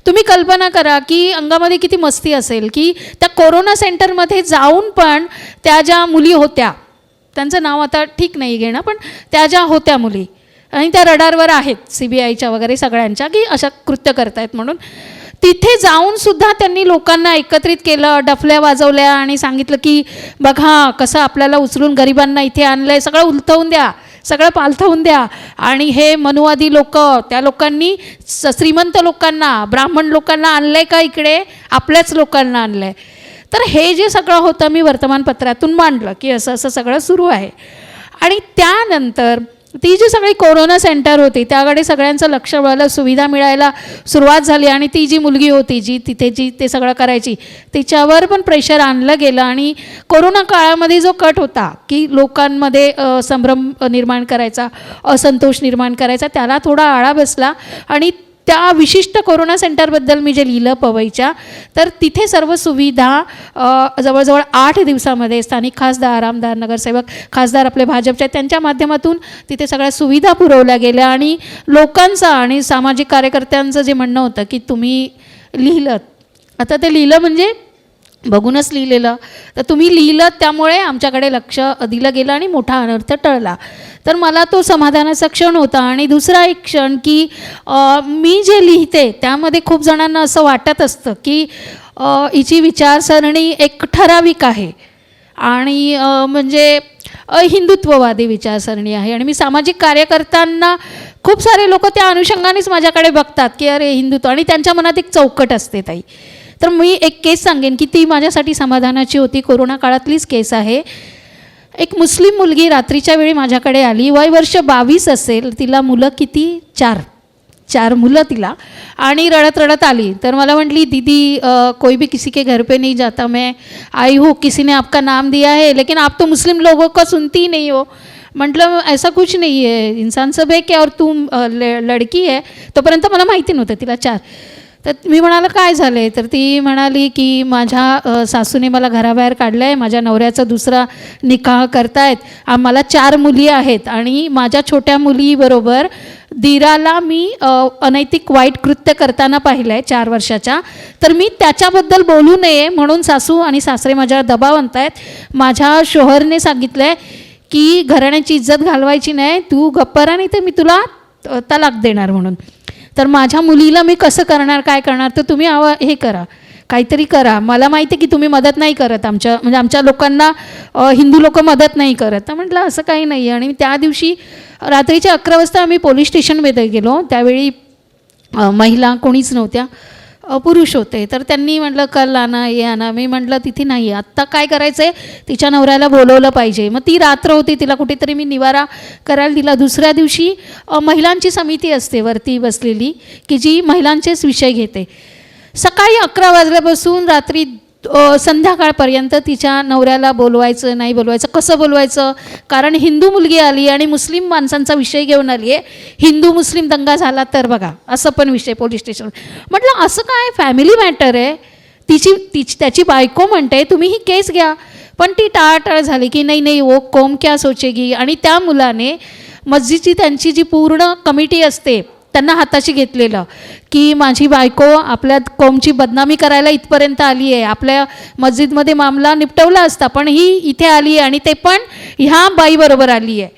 तुम्ही कल्पना करा की अंगामध्ये किती मस्ती असेल की त्या कोरोना सेंटरमध्ये जाऊन पण त्या ज्या मुली होत्या, त्यांचं नाव आता ठीक नाही घेणं, पण त्या ज्या होत्या मुली आणि त्या रडारवर आहेत CBIच्या वगैरे सगळ्यांच्या की अशा कृत्य करतायत म्हणून, तिथे जाऊनसुद्धा त्यांनी लोकांना एकत्रित केलं, डफल्या वाजवल्या आणि सांगितलं की बघा कसं आपल्याला उचलून गरिबांना इथे आणलं आहे, सगळं उलथवून द्या, सगळं पालथवून द्या. आणि हे मनुवादी लोक, त्या लोकांनी श्रीमंत लोकांना, ब्राह्मण लोकांना आणलं आहे का इकडे, आपल्याच लोकांना आणलं आहे. तर हे जे सगळं होतं मी वर्तमानपत्रातून मांडलं की असं असं सगळं सुरू आहे. आणि त्यानंतर ती जी सगळी कोरोना सेंटर होती त्याकडे सगळ्यांचं लक्ष वळलं, सुविधा मिळायला सुरुवात झाली आणि ती जी मुलगी होती जी तिथे ते सगळं करायची तिच्यावर पण प्रेशर आणलं गेलं. आणि कोरोना काळामध्ये जो कट होता की लोकांमध्ये संभ्रम निर्माण करायचा, असंतोष निर्माण करायचा, त्याला थोडा आळा बसला. आणि त्या विशिष्ट कोरोना सेंटरबद्दल मी जे लिहिलं पवईच्या, तर तिथे सर्व सुविधा जवळजवळ 8 दिवसामध्ये स्थानिक खासदार, आमदार, नगरसेवक, खासदार आपले भाजपचे, त्यांच्या माध्यमातून तिथे सगळ्या सुविधा पुरवल्या गेल्या. आणि लोकांचं आणि सामाजिक कार्यकर्त्यांचं जे म्हणणं होतं की तुम्ही लिहिलं, आता ते लिहिलं म्हणजे बघूनच लिहिलेलं, तर तुम्ही लिहिलं त्यामुळे आमच्याकडे लक्ष दिलं गेलं आणि मोठा अनर्थ टळला. तर मला तो समाधानाचा क्षण होता. आणि दुसरा एक क्षण की मी जे लिहिते त्यामध्ये खूप जणांना असं वाटत असतं की हिची विचारसरणी एक ठराविक आहे आणि म्हणजे हिंदुत्ववादी विचारसरणी आहे. आणि मी सामाजिक कार्यकर्त्यांना खूप सारे लोक त्या अनुषंगानेच माझ्याकडे बघतात की अरे हिंदुत्व, आणि त्यांच्या मनात एक चौकट असते ताई. तर मी एक केस सांगेन की ती माझ्यासाठी समाधानाची होती, कोरोना काळातलीच केस आहे. एक मुस्लिम मुलगी रात्रीच्या वेळी माझ्याकडे आली, वय वर्ष 22 असेल, तिला मुलं किती, 4 मुलं तिला, आणि रडत रडत आली. तर मला म्हटली दीदी कोई भी किसी के घर पे नहीं जाता, मैं आई हूँ, किसी ने आपका नाम दिया है लेकिन आप तो मुस्लिम लोगों का सुनती ही नहीं हो. म्हटलं ऐसा कुछ नहीं है, इंसान सब है क्या, और तू लड़की है. तोपर्यंत मला माहिती नव्हतं तिला 4. तर मी म्हणालं काय झालं आहे, तर ती म्हणाली की माझ्या सासूने मला घराबाहेर काढलं आहे, माझ्या नवऱ्याचा दुसरा निकाह करतायत, आम्हाला 4 मुली आहेत आणि माझ्या छोट्या मुलीबरोबर दीराला मी अनैतिक वाईट कृत्य करताना पाहिलं आहे 4 वर्षाच्या, तर मी त्याच्याबद्दल बोलू नये म्हणून सासू आणि सासरे माझ्यावर दबाव आणत आहेत. माझ्या शोहरने सांगितलं आहे की घराण्याची इज्जत घालवायची नाही, तू गप्प राहा नाही तर मी तुला तलाक देणार म्हणून. तर माझ्या मुलीला मी कसं करणार, काय करणार, तर तुम्ही हे करा, काहीतरी करा. मला माहिती आहे की तुम्ही मदत नाही करत, आमच्या लोकांना हिंदू लोक मदत नाही करत. तर म्हटलं असं काही नाही. आणि त्या दिवशी रात्रीच्या 11 वाजता आम्ही पोलीस स्टेशनमध्ये गेलो. त्यावेळी महिला कोणीच नव्हत्या, पुरुष होते. तर त्यांनी म्हटलं कल आणा, हे आणा. मी म्हटलं तिथे नाही, आत्ता काय करायचं आहे, तिच्या नवऱ्याला बोलवलं पाहिजे. मग ती रात्र होती, तिला कुठेतरी मी निवारा करायला दिला. दुसऱ्या दिवशी महिलांची समिती असते वरती बसलेली की जी महिलांचेच विषय घेते. सकाळी 11 वाजल्यापासून रात्री संध्याकाळपर्यंत तिच्या नवऱ्याला बोलवायचं नाही बोलवायचं, कसं बोलवायचं, कारण हिंदू मुलगी आली आणि मुस्लिम माणसांचा विषय घेऊन आली आहे, हिंदू मुस्लिम दंगा झाला तर बघा असं पण विषय पोलीस स्टेशन. म्हटलं असं काय, फॅमिली मॅटर आहे. त्याची बायको म्हणते तुम्ही ही केस घ्या, पण ती टाळाटाळ झाली की नाही नाही वो कौम क्या सोचेगी. आणि त्या मुलाने मस्जिदची त्यांची जी पूर्ण कमिटी असते त्यांना हाताशी घेतलेलं की माझी बायको आपल्या कौमची बदनामी करायला इथपर्यंत आली आहे, आपल्या मस्जिदमध्ये मामला निपटवला असता पण ही इथे आली आहे आणि ते पण ह्या बाईबरोबर आली आहे,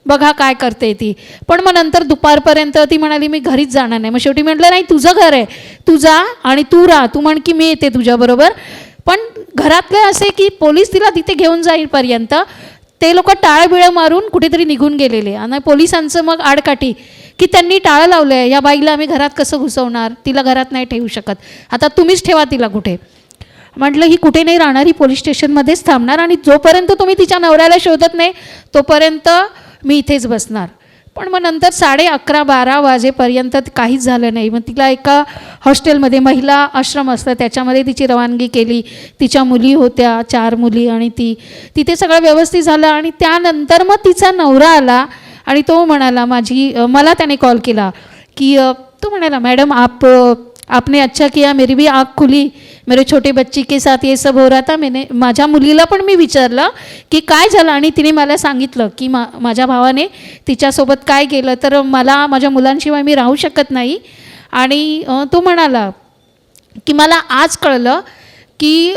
बघा काय करते ती. पण मग नंतर दुपारपर्यंत ती म्हणाली मी घरीच जाणार नाही. मग शेवटी म्हटलं नाही तुझं घर आहे, तू जा आणि तू राहा, तू म्हण की मी येते तुझ्याबरोबर. पण घरातले असे की पोलीस तिला तिथे घेऊन जाईपर्यंत ते लोक टाळबिळं मारून कुठेतरी निघून गेलेले. आणि पोलिसांचं मग आडकाठी की त्यांनी टाळं लावलं आहे, या बाईला आम्ही घरात कसं घुसवणार, तिला घरात नाही ठेवू शकत, आता तुम्हीच ठेवा तिला कुठे. म्हटलं ही कुठे नाही राहणार, ही पोलीस स्टेशनमध्येच थांबणार आणि जोपर्यंत तुम्ही तिच्या नवऱ्याला शोधत नाही तोपर्यंत मी इथेच बसणार. पण मग नंतर 11:30-12 वाजेपर्यंत काहीच झालं नाही. मग तिला एका हॉस्टेलमध्ये महिला आश्रम असतं त्याच्यामध्ये तिची रवानगी केली. तिच्या मुली होत्या 4 मुली आणि तिथे सगळं व्यवस्थित झालं. आणि त्यानंतर मग तिचा नवरा आला आणि तो म्हणाला मला त्याने कॉल केला की तो म्हणाला मॅडम आपने अच्छा किया, मेरी भी आँख खुली, मेरे छोटे बच्ची के साथ ये सब हो रहा था. माझ्या मुलीला पण मी विचारलं की काय झालं आणि तिने मला सांगितलं की माझ्या भावाने तिच्यासोबत काय केलं, तर मला माझ्या मुलांशिवाय मी राहू शकत नाही. आणि तो म्हणाला की मला आज कळलं की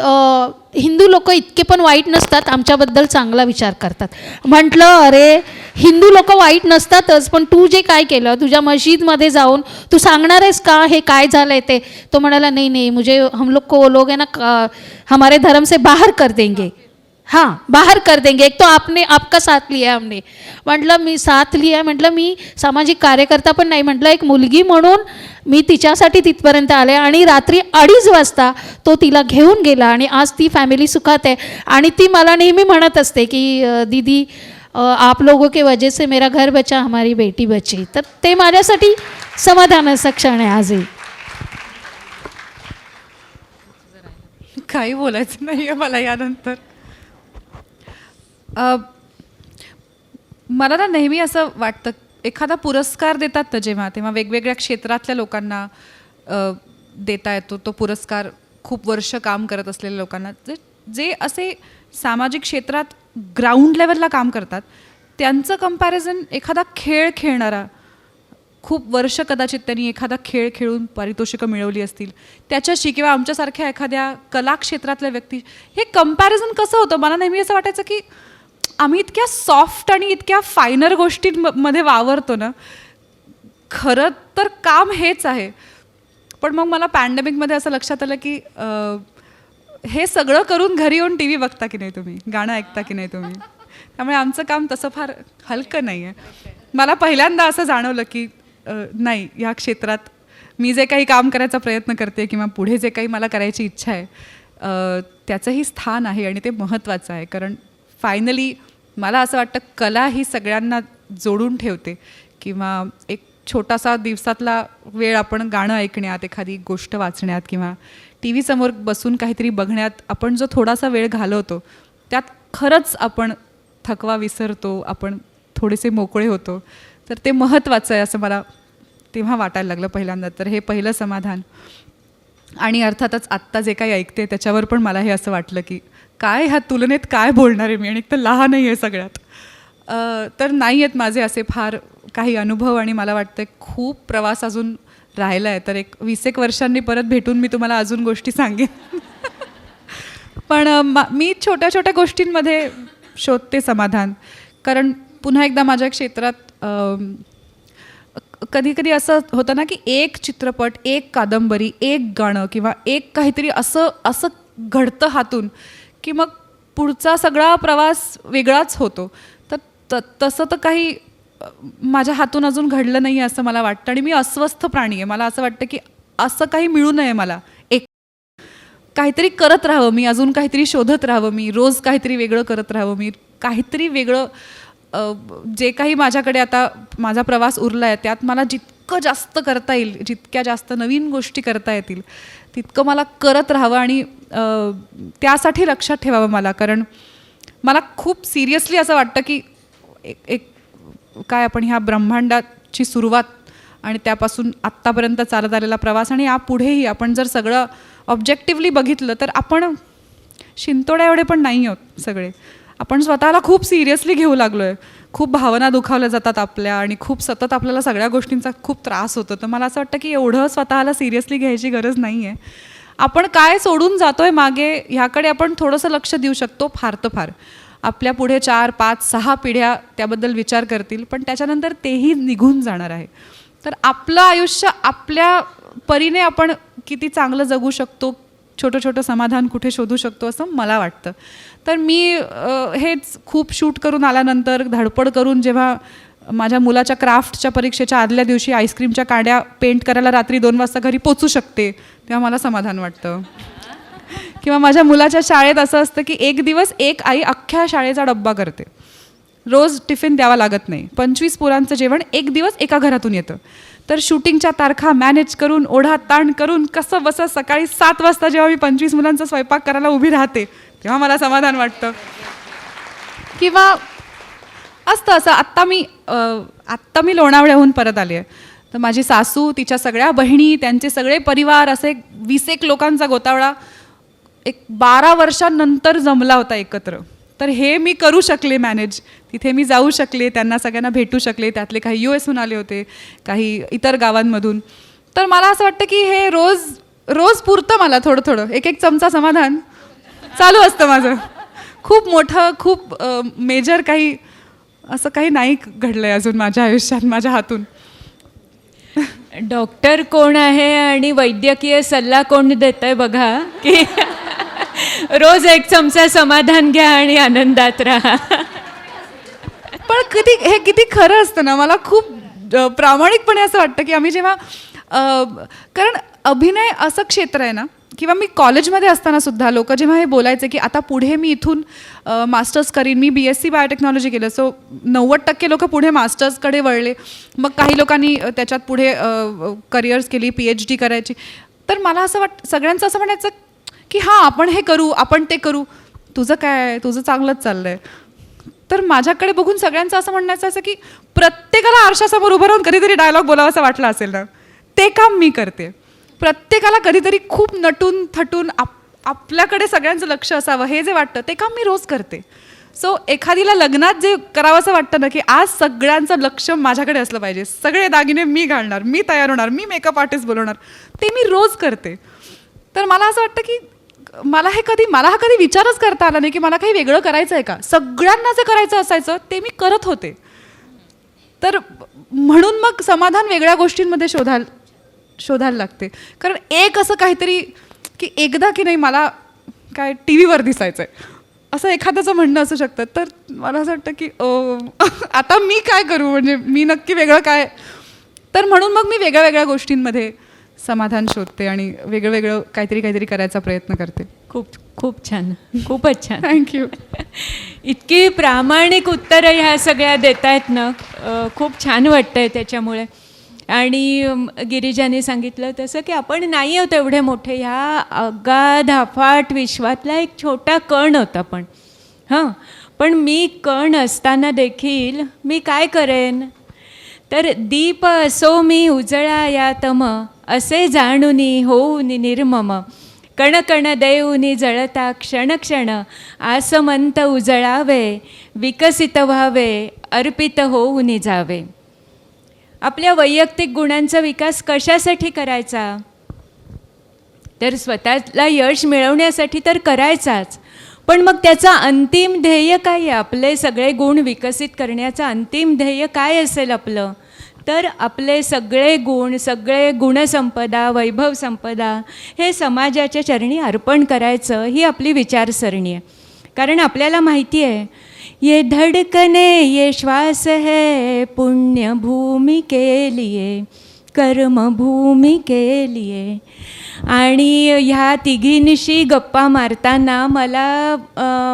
हिंदू लोक इतके पण वाईट नसतात, आमच्याबद्दल चांगला विचार करतात. म्हटलं अरे हिंदू लोक वाईट नसतातच, पण तू जे काय केलं तुझ्या मस्जिदमध्ये जाऊन तू सांगणार आहेस का हे काय झालं आहे ते. तो म्हणाला नहीं नहीं मुझे हम लोग को वो लोग है ना हमारे धर्म से बाहर कर देंगे, हाँ बाहर कर देंगे, एक तो आपका साथ लिया हमने. म्हटलं मी साथ लिया, म्हटलं मी सामाजिक कार्यकर्ता पण नाही, म्हटलं एक मुलगी म्हणून मी तिच्यासाठी तिथपर्यंत आले. आणि रात्री 2:30 वाजता तो तिला घेऊन गेला आणि आज ती फॅमिली सुखात आहे. आणि ती मला नेहमी म्हणत असते की दीदी आप लोगों के वजह से मेरा घर बचा, हमारी बेटी बची. तर ते माझ्यासाठी समाधानाचा क्षण आहे आजही. काही बोलायचं नाही आहे मला यानंतर. मला ना नेहमी असं वाटतं एखादा पुरस्कार देतात ना जेव्हा, तेव्हा वेगवेगळ्या क्षेत्रातल्या लोकांना देता येतो तो पुरस्कार. खूप वर्ष काम करत असलेल्या लोकांना जे असे सामाजिक क्षेत्रात ग्राउंड लेवलला काम करतात त्यांचं कंपॅरिझन एखादा खेळ खेळणारा, खूप वर्ष कदाचित त्यांनी एखादा खेळ खेळून पारितोषिकं मिळवली असतील त्याच्याशी, किंवा आमच्यासारख्या एखाद्या कला क्षेत्रातल्या व्यक्ती, हे कंपॅरिझन कसं होतं. मला नेहमी असं वाटायचं की आम्ही इतक्या सॉफ्ट आणि इतक्या फायनर गोष्टींमध्ये वावरतो ना, खरं तर काम हेच आहे. पण मग मला पॅन्डेमिकमध्ये असं लक्षात आलं की हे सगळं करून घरी येऊन टी व्ही बघता की नाही तुम्ही, गाणं ऐकता की नाही तुम्ही, त्यामुळे आमचं काम तसं फार हलकं नाही आहे. मला पहिल्यांदा असं जाणवलं की नाही, ह्या क्षेत्रात मी जे काही काम करायचा प्रयत्न करते किंवा पुढे जे काही मला करायची इच्छा आहे त्याचंही स्थान आहे आणि ते महत्त्वाचं आहे. कारण फायनली मला असं वाटतं कला ही सगळ्यांना जोडून ठेवते. किंवा एक छोटासा दिवसातला वेळ आपण गाणं ऐकण्यात, एखादी गोष्ट वाचण्यात किंवा टी व्ही समोर बसून काहीतरी बघण्यात आपण जो थोडासा वेळ घालवतो त्यात खरंच आपण थकवा विसरतो, आपण थोडेसे मोकळे होतो. तर ते महत्त्वाचं आहे असं मला तेव्हा वाटायला लागलं पहिल्यांदा. तर हे पहिलं समाधान. आणि अर्थातच आत्ता जे काही ऐकते त्याच्यावर पण मला हे असं वाटलं की काय ह्या तुलनेत काय बोलणार आहे मी, आणि एक तर लहानही आहे सगळ्यात. तर नाही आहेत माझे असे फार काही अनुभव आणि मला वाटतं खूप प्रवास अजून राहिला आहे. तर एक 20 वर्षांनी परत भेटून मी तुम्हाला अजून गोष्टी सांगेन. पण मी छोट्या छोट्या गोष्टींमध्ये शोधते समाधान. कारण पुन्हा एकदा माझ्या क्षेत्रात कधी कधी असं होतं ना की एक चित्रपट, एक कादंबरी, एक गाणं किंवा एक काहीतरी असं घडतं हातून की मग पुढचा सगळा प्रवास वेगळाच होतो. तर तसं तर काही माझ्या हातून अजून घडलं नाही असं मला वाटतं. आणि मी अस्वस्थ प्राणी आहे. मला असं वाटतं की असं काही मिळू नये मला. एक काहीतरी करत राहावं मी, अजून काहीतरी शोधत राहावं मी, रोज काहीतरी वेगळं करत राहावं मी, काहीतरी वेगळं. जे काही माझ्याकडे आता माझा प्रवास उरला आहे त्यात मला जितकं जास्त करता येईल, जितक्या जास्त नवीन गोष्टी करता येतील तितकं मला करत राहावं. आणि त्यासाठी लक्षात ठेवावं मला. कारण मला खूप सिरियसली असं वाटतं की एक काय आपण ह्या ब्रह्मांडाची सुरुवात आणि त्यापासून आत्तापर्यंत चालत आलेला प्रवास आणि यापुढेही आपण जर सगळं ऑब्जेक्टिव्हली बघितलं तर आपण शिंतोड्या एवढे पण नाही आहोत सगळे. आपण स्वतःला खूप सिरियसली घेऊ लागलो आहे. खूप भावना दुखावल्या जातात आपल्या आणि खूप सतत आपल्याला सगळ्या गोष्टींचा खूप त्रास होतो. तर मला असं वाटतं की एवढं स्वतःला सिरियसली घ्यायची गरज नाही आहे. आपण काय सोडून जातो आहे मागे ह्याकडे आपण थोडंसं लक्ष देऊ शकतो. फार तर फार आपल्या पुढे 4, 5, 6 पिढ्या त्याबद्दल विचार करतील, पण त्याच्यानंतर तेही निघून जाणार आहे. तर आपलं आयुष्य आपल्या परीने आपण किती चांगलं जगू शकतो, छोटं छोटं समाधान कुठे शोधू शकतो असं मला वाटतं. तर मी हेच खूप शूट करून आल्यानंतर धडपड करून जेव्हा माझ्या मुलाच्या क्राफ्टच्या परीक्षेच्या आदल्या दिवशी आईस्क्रीमच्या काड्या पेंट करायला रात्री 2 वाजता घरी पोचू शकते तेव्हा मला समाधान वाटतं. किंवा माझ्या मुलाच्या शाळेत असं असतं की एक दिवस एक आई अख्ख्या शाळेचा डब्बा करते. रोज टिफिन द्यावा लागत नाही. 25 पोरांचं जेवण एक दिवस एका घरातून येतं. तर शूटिंगच्या तारखा मॅनेज करून ओढा ताण करून कसं बसं सकाळी 7 वाजता जेव्हा मी 25 मुलांचा स्वयंपाक करायला उभी राहते तेव्हा मला समाधान वाटतं. किंवा असतं असं आत्ता मी लोणावळ्याहून परत आली आहे. तर माझी सासू, तिच्या सगळ्या बहिणी, त्यांचे सगळे परिवार, असे 20 लोकांचा गोतावळा एक 12 वर्षांनंतर जमला होता एकत्र. तर हे मी करू शकले मॅनेज. तिथे मी जाऊ शकले, त्यांना सगळ्यांना भेटू शकले. त्यातले काही US आले होते, काही इतर गावांमधून. तर मला असं वाटतं की हे रोज पुरतं मला. थोडं थोडं एक चमचा समाधान चालू असतं माझं. खूप मोठं खूप मेजर काही असं काही नाही घडलं आहे अजून माझ्या आयुष्यात माझ्या हातून. डॉक्टर कोण आहे आणि वैद्यकीय सल्ला कोण देत आहे बघा की रोज एक चमचा समाधान घ्या आणि आनंदात राहा. पण हे किती खरं असतं ना. मला खूप प्रामाणिकपणे असं वाटतं की आम्ही जेव्हा कारण अभिनय असं क्षेत्र आहे ना, किंवा मी कॉलेजमध्ये असताना सुद्धा लोक जेव्हा हे बोलायचे की आता पुढे मी इथून मास्टर्स करीन, मी BSc बायोटेक्नॉलॉजी केलं, सो 90% लोक पुढे मास्टर्सकडे वळले. मग काही लोकांनी त्याच्यात पुढे करिअर्स केली, PhD करायची. तर मला असं सगळ्यांचं असं म्हणायचं की हां आपण हे करू, आपण ते करू, तुझं काय, तुझं चांगलंच चाललं आहे. तर माझ्याकडे बघून सगळ्यांचं असं म्हणायचं असं की प्रत्येकाला आरशासमोर उभं राहून कधीतरी डायलॉग बोलावासा वाटला असेल ना, ते काम मी करते. प्रत्येकाला कधीतरी खूप नटून थटून आपल्याकडे सगळ्यांचं लक्ष असावं हे जे वाटतं ते काम मी रोज करते. सो एखादीला लग्नात जे करावं असं वाटतं ना की आज सगळ्यांचं लक्ष माझ्याकडे असलं पाहिजे, सगळे दागिने मी घालणार, मी तयार होणार, मी मेकअप आर्टिस्ट बोलवणार, ते मी रोज करते. तर मला असं वाटतं की मला हा कधी विचारच करता आला नाही की मला काही वेगळं करायचं आहे का. सगळ्यांना जे करायचं असायचं ते मी करत होते. तर म्हणून मग समाधान वेगळ्या गोष्टींमध्ये शोधायला लागते. कारण एक असं काहीतरी की एकदा की नाही मला काय TV वर दिसायचं आहे असं एखाद्याचं म्हणणं असू शकतं. तर मला असं वाटतं की आता मी काय करू, म्हणजे मी नक्की वेगळं काय. तर म्हणून मग मी वेगळ्या वेगळ्या गोष्टींमध्ये समाधान शोधते आणि वेगळं काहीतरी करायचा प्रयत्न करते. खूप छान, खूपच छान. थँक्यू. इतकी प्रामाणिक उत्तरं ह्या सगळ्या देत आहेत ना, खूप छान वाटतं आहे त्याच्यामुळे. आणि गिरिजाने सांगितलं तसं की आपण नाही आहोत एवढे मोठे, ह्या अगाध अफाट विश्वातला एक छोटा कण होता आपण. पण मी कण असताना देखील मी काय करेन, तर दीप असो मी उजळा या तम, असे जाणुनी होऊनी निर्मम, कण कण देऊनी जळता क्षण क्षण, आसमंत उजळावे, विकसित व्हावे, अर्पित होऊनी जावे. आपल्या वैयक्तिक गुणांचा विकास कशासाठी करायचा? तर स्वतःला यश मिळवण्यासाठी तर करायचाच, पण मग त्याचा अंतिम ध्येय काय आहे? आपले सगळे गुण विकसित करण्याचं अंतिम ध्येय काय असेल आपलं? तर आपले सगळे गुण, सगळे गुणसंपदा, वैभव संपदा हे समाजाच्या चरणी अर्पण करायचं, ही आपली विचारसरणी आहे. कारण आपल्याला माहिती आहे, ये धड़कने ये श्वास है पुण्य भूमि के लिए, कर्म भूमि के लिए. आणि ह्या तिघींशी गप्पा मारताना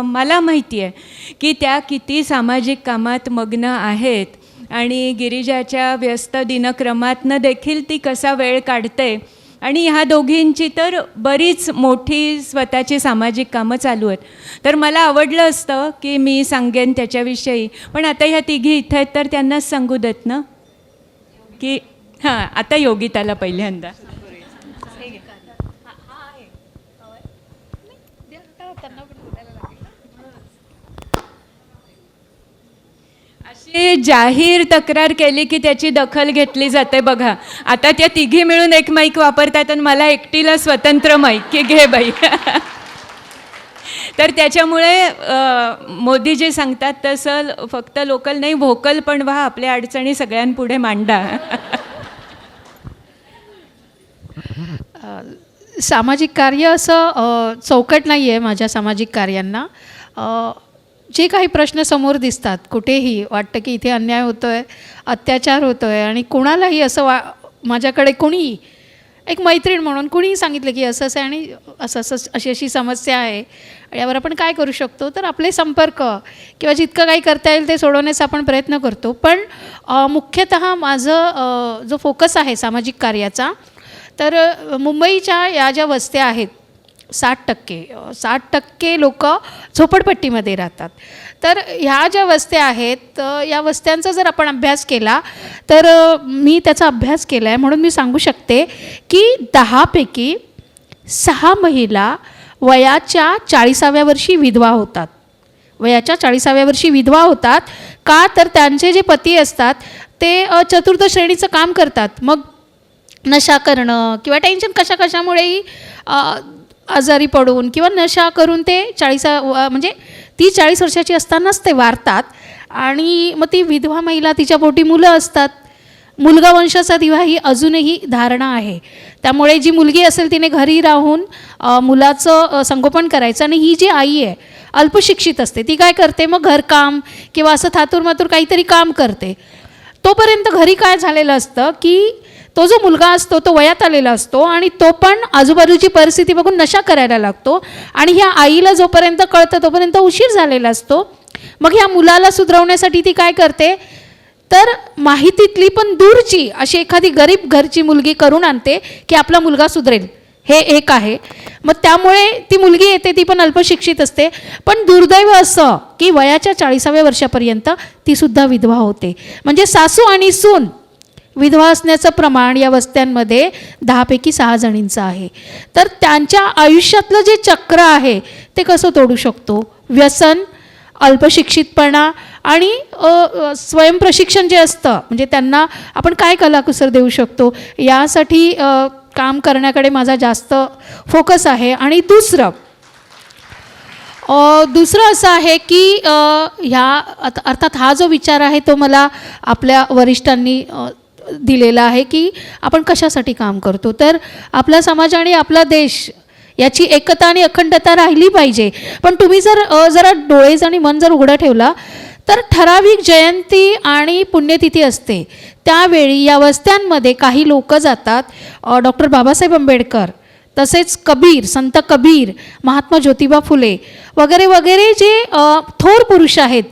मला माहिती आहे की त्या किती सामाजिक कामात मग्न आहेत आणि गिरिजाच्या व्यस्त दिनक्रमातनं देखील ती कसा वेळ काढते. आणि ह्या दोघींची तर बरीच मोठी स्वतःची सामाजिक कामं चालू आहेत. तर मला आवडलं असतं की मी सांगेन त्याच्याविषयी, पण आता ह्या तिघी इथं आहेत तर त्यांनाच सांगू देत ना की हां, आता योगिताला पहिल्यांदा. अशी जाहीर तक्रार केली की त्याची दखल घेतली जाते. बघा, आता त्या तिघी मिळून एक माईक वापरतात आणि मला एकटीला स्वतंत्र माईक की घे बाई. तर त्याच्यामुळे मोदीजी सांगतात तसं फक्त लोकल नाही, व्होकल पण व्हा, आपल्या अडचणी सगळ्यांपुढे मांडा. सामाजिक कार्य असं चौकट नाही आहे माझ्या सामाजिक कार्यांना. जे काही प्रश्न समोर दिसतात, कुठेही वाटतं की इथे अन्याय होतो आहे, अत्याचार होतो आहे, आणि कोणालाही असं माझ्याकडे कोणी एक मैत्रीण म्हणून कुणीही सांगितलं की असं असं आणि अशी अशी समस्या आहे, यावर आपण काय करू शकतो, तर आपले संपर्क किंवा जितकं काही करता येईल ते सोडवण्याचा आपण प्रयत्न करतो. पण मुख्यतः माझं जो फोकस आहे सामाजिक कार्याचा, तर मुंबईच्या या ज्या वस्त्या आहेत 60% लोक झोपडपट्टीमध्ये राहतात. तर ह्या ज्या वस्त्या आहेत, या वस्त्यांचा जर आपण अभ्यास केला, तर मी त्याचा अभ्यास केला आहे म्हणून मी सांगू शकते की 10पैकी 6 महिला वयाच्या 40व्या वर्षी विधवा होतात. वयाच्या 40व्या वर्षी विधवा होतात का, तर त्यांचे जे पती असतात ते चतुर्थ श्रेणीचं काम करतात. मग नशा करणं किंवा टेन्शन कशामुळेही आजारी पडून किंवा नशा करून ते 40 म्हणजे ती 40 वर्षाची असतानाच ते वारतात. आणि मग ती विधवा महिला, तिच्या पोटी मुलं असतात. मुलगा वंशाचा दिवा ही अजूनही धारणा आहे. त्यामुळे जी मुलगी असेल तिने घरी राहून मुलाचं संगोपन करायचं. आणि ही जी आई आहे अल्पशिक्षित असते, ती काय करते, मग घरकाम किंवा असं थातूरमातूर काहीतरी काम करते. तोपर्यंत घरी काय झालेलं असतं की तो जो मुलगा असतो तो वयात आलेला असतो आणि तो पण आजूबाजूची परिस्थिती बघून नशा करायला लागतो. आणि ह्या आईला जोपर्यंत कळतं तोपर्यंत उशीर झालेला असतो. मग ह्या मुलाला सुधरवण्यासाठी ती काय करते, तर माहितीतली पण दूरची अशी एखादी गरीब घरची मुलगी करून आणते की आपला मुलगा सुधरेल. हे एक आहे. मग त्यामुळे ती मुलगी येते, ती पण अल्पशिक्षित असते. पण दुर्दैव असं की वयाच्या 40व्या वर्षापर्यंत तीसुद्धा विधवा होते. म्हणजे सासू आणि सून विधवा असण्याचं प्रमाण या वस्त्यांमध्ये 10पैकी 6 जणींचं आहे. तर त्यांच्या आयुष्यातलं जे चक्र आहे ते कसं तोडू शकतो? व्यसन, अल्पशिक्षितपणा आणि स्वयंप्रशिक्षण जे असतं, म्हणजे त्यांना आपण काय कलाकुसर देऊ शकतो, यासाठी काम करण्याकडे माझा जास्त फोकस आहे. आणि दुसरं असं आहे की ह्या अर्थात हा जो विचार आहे तो मला आपल्या वरिष्ठांनी दिलेला आहे की आपण कशासाठी काम करतो. तर आपला समाज आणि आपला देश याची एकता आणि अखंडता राहिली पाहिजे. पण तुम्ही जरा डोळे आणि मन जर उघडं ठेवला तर ठराविक जयंती आणि पुण्यतिथी असते त्यावेळी या वस्त्यांमध्ये काही लोक जातात. डॉक्टर बाबासाहेब आंबेडकर, तसेच कबीर, संत कबीर, महात्मा ज्योतिबा फुले वगैरे वगैरे जे थोर पुरुष आहेत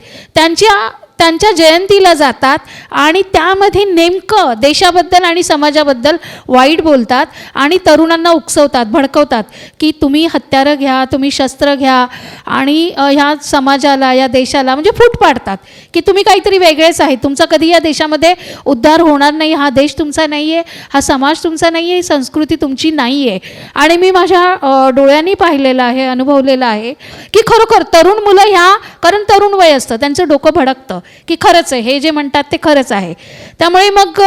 त्यांच्या जयंतीला जातात आणि त्यामध्ये नेमकं देशाबद्दल आणि समाजाबद्दल वाईट बोलतात आणि तरुणांना उकसवतात, भडकवतात की तुम्ही हत्यारं घ्या, तुम्ही शस्त्र घ्या आणि ह्या समाजाला, या देशाला म्हणजे फूट पाडतात की तुम्ही काहीतरी वेगळेच आहे, तुमचा कधी या देशामध्ये उद्धार होणार नाही, हा देश तुमचा नाही आहे, हा समाज तुमचा नाही आहे, ही संस्कृती तुमची नाही आहे. आणि मी माझ्या डोळ्यांनी पाहिलेलं आहे, अनुभवलेलं आहे की खरोखर तरुण मुलं कारण तरुण वय असतं, त्यांचं डोकं भडकतं. की खरंच आहे, हे जे म्हणतात ते खरंच आहे. त्यामुळे मग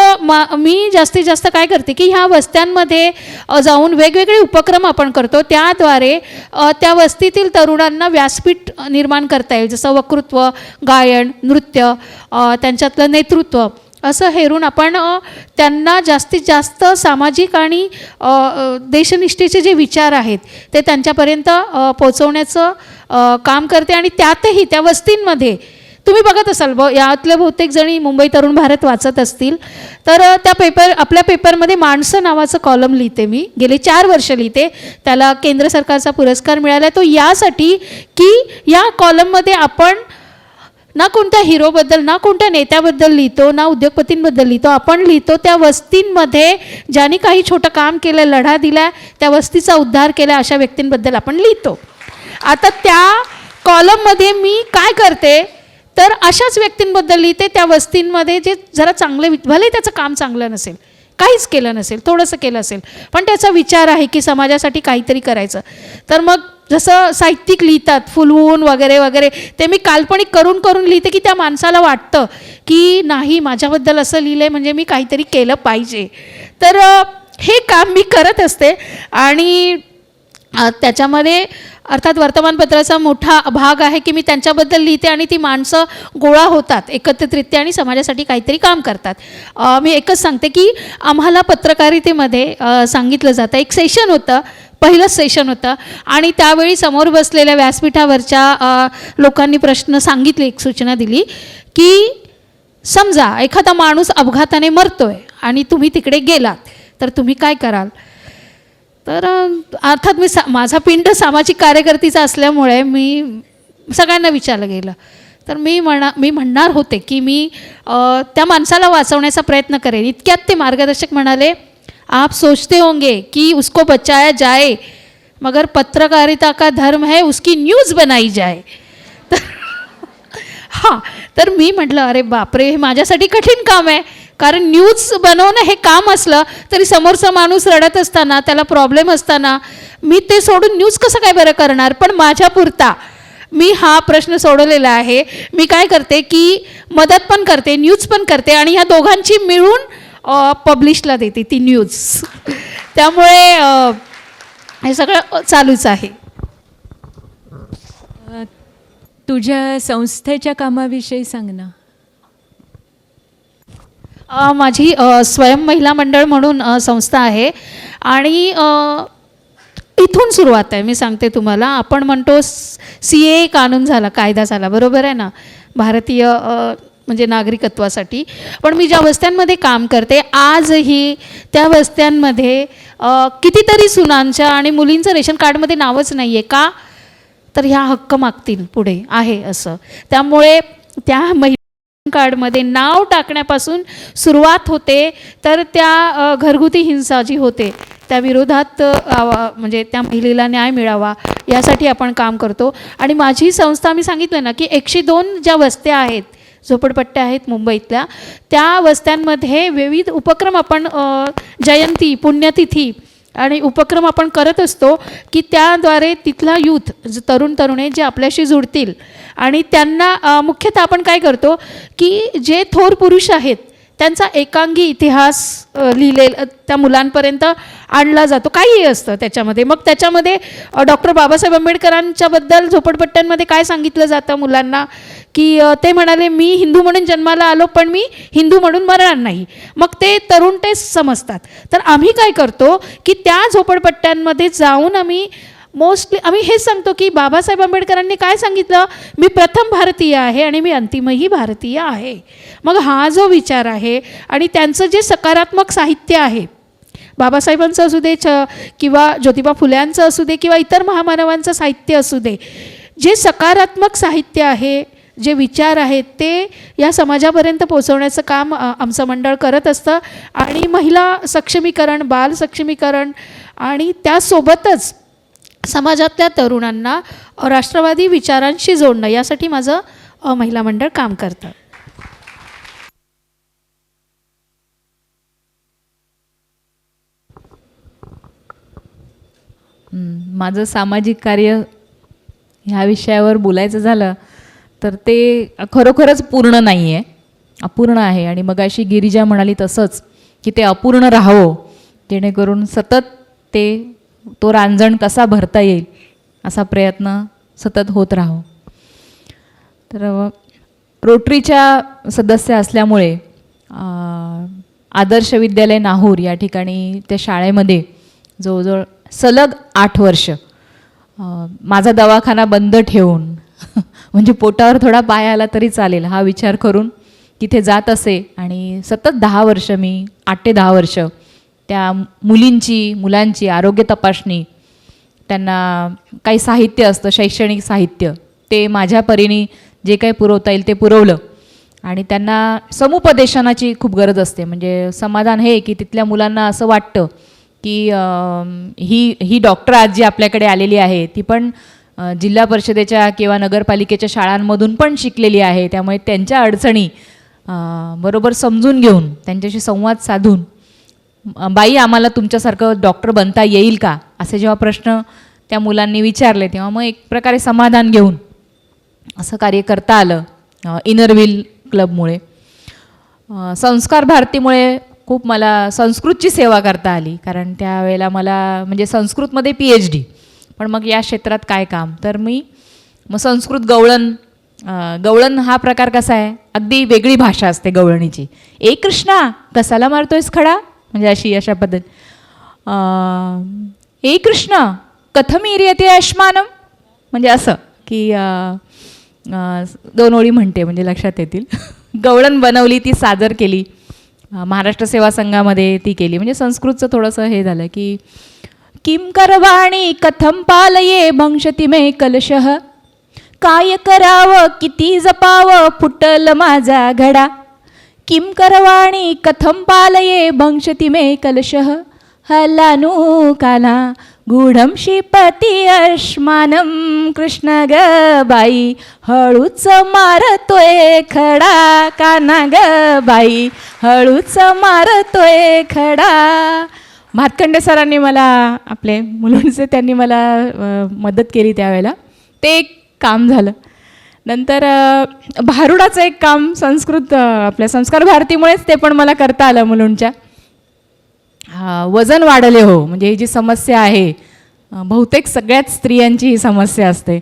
मी जास्तीत जास्त काय करते की ह्या वस्त्यांमध्ये जाऊन वेगवेगळे उपक्रम आपण करतो. त्याद्वारे त्या वस्तीतील तरुणांना व्यासपीठ निर्माण करता येईल, जसं वक्तृत्व, गायन, नृत्य, त्यांच्यातलं नेतृत्व असं हेरून आपण त्यांना जास्तीत जास्त सामाजिक आणि देशनिष्ठेचे जे विचार आहेत ते त्यांच्यापर्यंत पोचवण्याचं काम करते. आणि त्यातही त्या वस्तींमध्ये तुम्ही बघत असाल यातल्या बहुतेक जणी मुंबई तरुण भारत वाचत असतील तर आपल्या पेपरमध्ये माणसं नावाचं कॉलम लिहिते मी, गेले 4 वर्ष लिहिते. त्याला केंद्र सरकारचा पुरस्कार मिळाला आहे तो यासाठी की या कॉलममध्ये आपण ना कोणत्या हिरोबद्दल, ना कोणत्या नेत्याबद्दल लिहितो, ना उद्योगपतींबद्दल लिहितो. आपण लिहितो त्या वस्तींमध्ये ज्यांनी काही छोटं काम केलं, लढा दिला, त्या वस्तीचा उद्धार केला, अशा व्यक्तींबद्दल आपण लिहितो. आता त्या कॉलममध्ये मी काय करते तर अशाच व्यक्तींबद्दल लिहिते त्या वस्तींमध्ये जे जरा चांगले, भले त्याचं काम चांगलं नसेल, काहीच केलं नसेल, थोडंसं केलं असेल, पण त्याचा विचार आहे की समाजासाठी काहीतरी करायचं. तर मग जसं साहित्यिक लिहितात फुलवून वगैरे वगैरे, ते मी काल्पनिक करून करून लिहिते की त्या माणसाला वाटतं की नाही माझ्याबद्दल असं लिहिलं आहे म्हणजे मी काहीतरी केलं पाहिजे. तर हे काम मी करत असते. आणि त्याच्यामध्ये अर्थात वर्तमानपत्राचा मोठा भाग आहे की मी त्यांच्याबद्दल लिहिते आणि ती माणसं गोळा होतात एकत्रितरित्या आणि समाजासाठी काहीतरी काम करतात. मी एकच सांगते की आम्हाला पत्रकारितेमध्ये सांगितलं जातं, एक सेशन होतं, पहिलंच सेशन होतं आणि त्यावेळी समोर बसलेल्या व्यासपीठावरच्या लोकांनी प्रश्न सांगितले, एक सूचना दिली की समजा एखादा माणूस अपघाताने मरतोय आणि तुम्ही तिकडे गेलात तर तुम्ही काय कराल. तर अर्थात माझा पिंड सामाजिक कार्यकर्तीचा असल्यामुळे मी सगळ्यांना विचारलं गेलं. तर मी म्हणणार होते की मी त्या माणसाला वाचवण्याचा प्रयत्न करेन. इतक्यात ते मार्गदर्शक म्हणाले, आप सोचते होंगे कि उसको बचाया जाए मगर पत्रकारिता का धर्म है उसकी न्यूज़ बनाई जाए. हां, तर मी म्हटलं अरे बापरे, हे माझ्यासाठी कठीण काम आहे. कारण न्यूज बनवणं हे काम असलं तरी समोरचा माणूस रडत असताना, त्याला प्रॉब्लेम असताना मी ते सोडून न्यूज कसं काय बरं करणार. पण माझ्यापुरता मी हा प्रश्न सोडवलेला आहे. मी काय करते की मदत पण करते, न्यूज पण करते आणि ह्या दोघांची मिळून पब्लिशला देते ती न्यूज. त्यामुळे हे सगळं चालूच आहे. तुझ्या संस्थेच्या कामाविषयी सांग ना. माझी स्वयं महिला मंडळ म्हणून संस्था आहे आणि इथून सुरुवात आहे. मी सांगते तुम्हाला, आपण म्हणतो CA कानून झाला, कायदा झाला, बरोबर आहे ना, भारतीय म्हणजे नागरिकत्वासाठी. पण मी ज्या वस्त्यांमध्ये काम करते आजही त्या वस्त्यांमध्ये कितीतरी सुनांच्या आणि मुलींचं रेशन कार्डमध्ये नावच नाही आहे. का तर ह्या हक्क मागतील पुढे आहे असं. त्यामुळे त्या महिला कार्डमध्ये नाव टाकण्यापासून सुरुवात होते तर त्या घरगुती हिंसा जी होते त्या विरोधात म्हणजे त्या महिलेला न्याय मिळावा यासाठी आपण काम करतो. आणि माझी संस्था मी सांगितलं ना की 102 ज्या वस्त्या आहेत, झोपडपट्ट्या आहेत मुंबईतल्या, त्या वस्त्यांमध्ये विविध उपक्रम आपण जयंती, पुण्यतिथी आणि उपक्रम आपण करत असतो की त्याद्वारे तिथला यूथ, तरुण तरुणी जे आपल्याशी जुडतील आणि त्यांना मुख्यतः आपण काय करतो की जे थोर पुरुष आहेत त्यांचा एकांगी इतिहास लिहिलेला त्या मुलांपर्यंत आणला जातो. काहीही असतं त्याच्यामध्ये. मग त्याच्यामध्ये डॉक्टर बाबासाहेब आंबेडकरांच्याबद्दल झोपडपट्ट्यांमध्ये काय सांगितलं जातं मुलांना की ते म्हणाले मी हिंदू म्हणून जन्माला आलो पण मी हिंदू म्हणून मरणार नाही. मग ते तरुण ते समजतात. तर आम्ही काय करतो की त्या झोपडपट्ट्यांमध्ये जाऊन आम्ही हेच सांगतो की बाबासाहेब आंबेडकरांनी काय सांगितलं, मी प्रथम भारतीय आहे आणि मी अंतिमही भारतीय आहे. मग हा जो विचार आहे आणि त्यांचं जे सकारात्मक साहित्य आहे, बाबासाहेबांचं असू दे किंवा ज्योतिबा फुल्यांचं असू दे किंवा इतर महामानवांचं साहित्य असू दे, जे सकारात्मक साहित्य आहे, जे विचार आहेत ते या समाजापर्यंत पोचवण्याचं काम आमचं मंडळ करत असतं. आणि महिला सक्षमीकरण, बाल सक्षमीकरण आणि त्यासोबतच समाजातल्या तरुणांना राष्ट्रवादी विचारांशी जोडणं यासाठी माझं महिला मंडळ काम करतं. माझं सामाजिक कार्य ह्या विषयावर बोलायचं झालं तर ते खरोखरच पूर्ण नाही आहे, अपूर्ण आहे. आणि मग अशी गिरिजा म्हणाली तसंच की ते अपूर्ण राहावं, जेणेकरून सतत तो रांजण कसा भरता येईल असा प्रयत्न सतत होत राहावं. तर रोटरीच्या सदस्य असल्यामुळे आदर्श विद्यालय नाहूर या ठिकाणी त्या शाळेमध्ये जवळजवळ सलग 8 वर्ष माझा दवाखाना बंद ठेवून म्हणजे पोटावर थोडा पाय आला तरी चालेल हा विचार करून तिथे जात असे. आणि सतत 10 वर्ष मी 8 ते 10 वर्ष त्या मुलांची आरोग्य तपासणी, त्यांना काही साहित्य असतं, शैक्षणिक साहित्य, ते माझ्या परीने जे काही पुरवता येईल ते पुरवलं. आणि त्यांना समुपदेशनाची खूप गरज असते. म्हणजे समाधान हे की तिथल्या मुलांना असं वाटतं की ही डॉक्टर आज जी आपल्याकडे आलेली आहे ती पण जिल्हा परिषदेच्या किंवा नगरपालिकेच्या शाळांमधून पण शिकलेली आहे. त्यामुळे त्यांच्या अडचणी बरोबर समजून घेऊन त्यांच्याशी संवाद साधून, बाई आम्हाला तुमच्यासारखं डॉक्टर बनता येईल का असे जेव्हा प्रश्न त्या मुलांनी विचारले तेव्हा मग एक प्रकारे समाधान घेऊन असं कार्य करता आलं. इनरव्हील क्लबमुळे, संस्कार भारतीमुळे खूप मला संस्कृतची सेवा करता आली. कारण त्यावेळेला मला म्हणजे संस्कृतमध्ये PhD, पण मग या क्षेत्रात काय काम, तर मग संस्कृत गवळण हा प्रकार कसा आहे, अगदी वेगळी भाषा असते गवळणीची. ए कृष्णा कसाला मारतोयस खडा, म्हणजे अशा पद्धत. ए कृष्ण कथम इरियते अश्मानम, म्हणजे असं की 2 ओळी म्हणते म्हणजे लक्षात येतील. गवळण बनवली, ती सादर केली, महाराष्ट्र सेवा संघामध्ये ती केली. म्हणजे संस्कृतचं थोडंसं हे झालं की किम करवाणी कथम पालये भंक्षति मे कलशः, काय करावं किती जपावं फुटल माझा घडा. किम करवाणी कथम पालये भंक्षति मे कलशः, हलानु काना गूढम श्रीपती अश्मानम. कृष्ण ग बाई हळूच मारतोय खडा, काना ग बाई हळूच मारतोय खडा. भातखंडे सरांनी मला, आपले मुलांचे, त्यांनी मला मदत केली त्यावेळेला. ते एक काम झालं. नंतर भारुडाचं एक काम संस्कृत आपल्या संस्कार भारतीमुळेच ते पण मला करता आलं मुलुंडच्या. वजन वाढले हो, म्हणजे ही जी समस्या आहे बहुतेक सगळ्याच स्त्रियांची ही समस्या असते.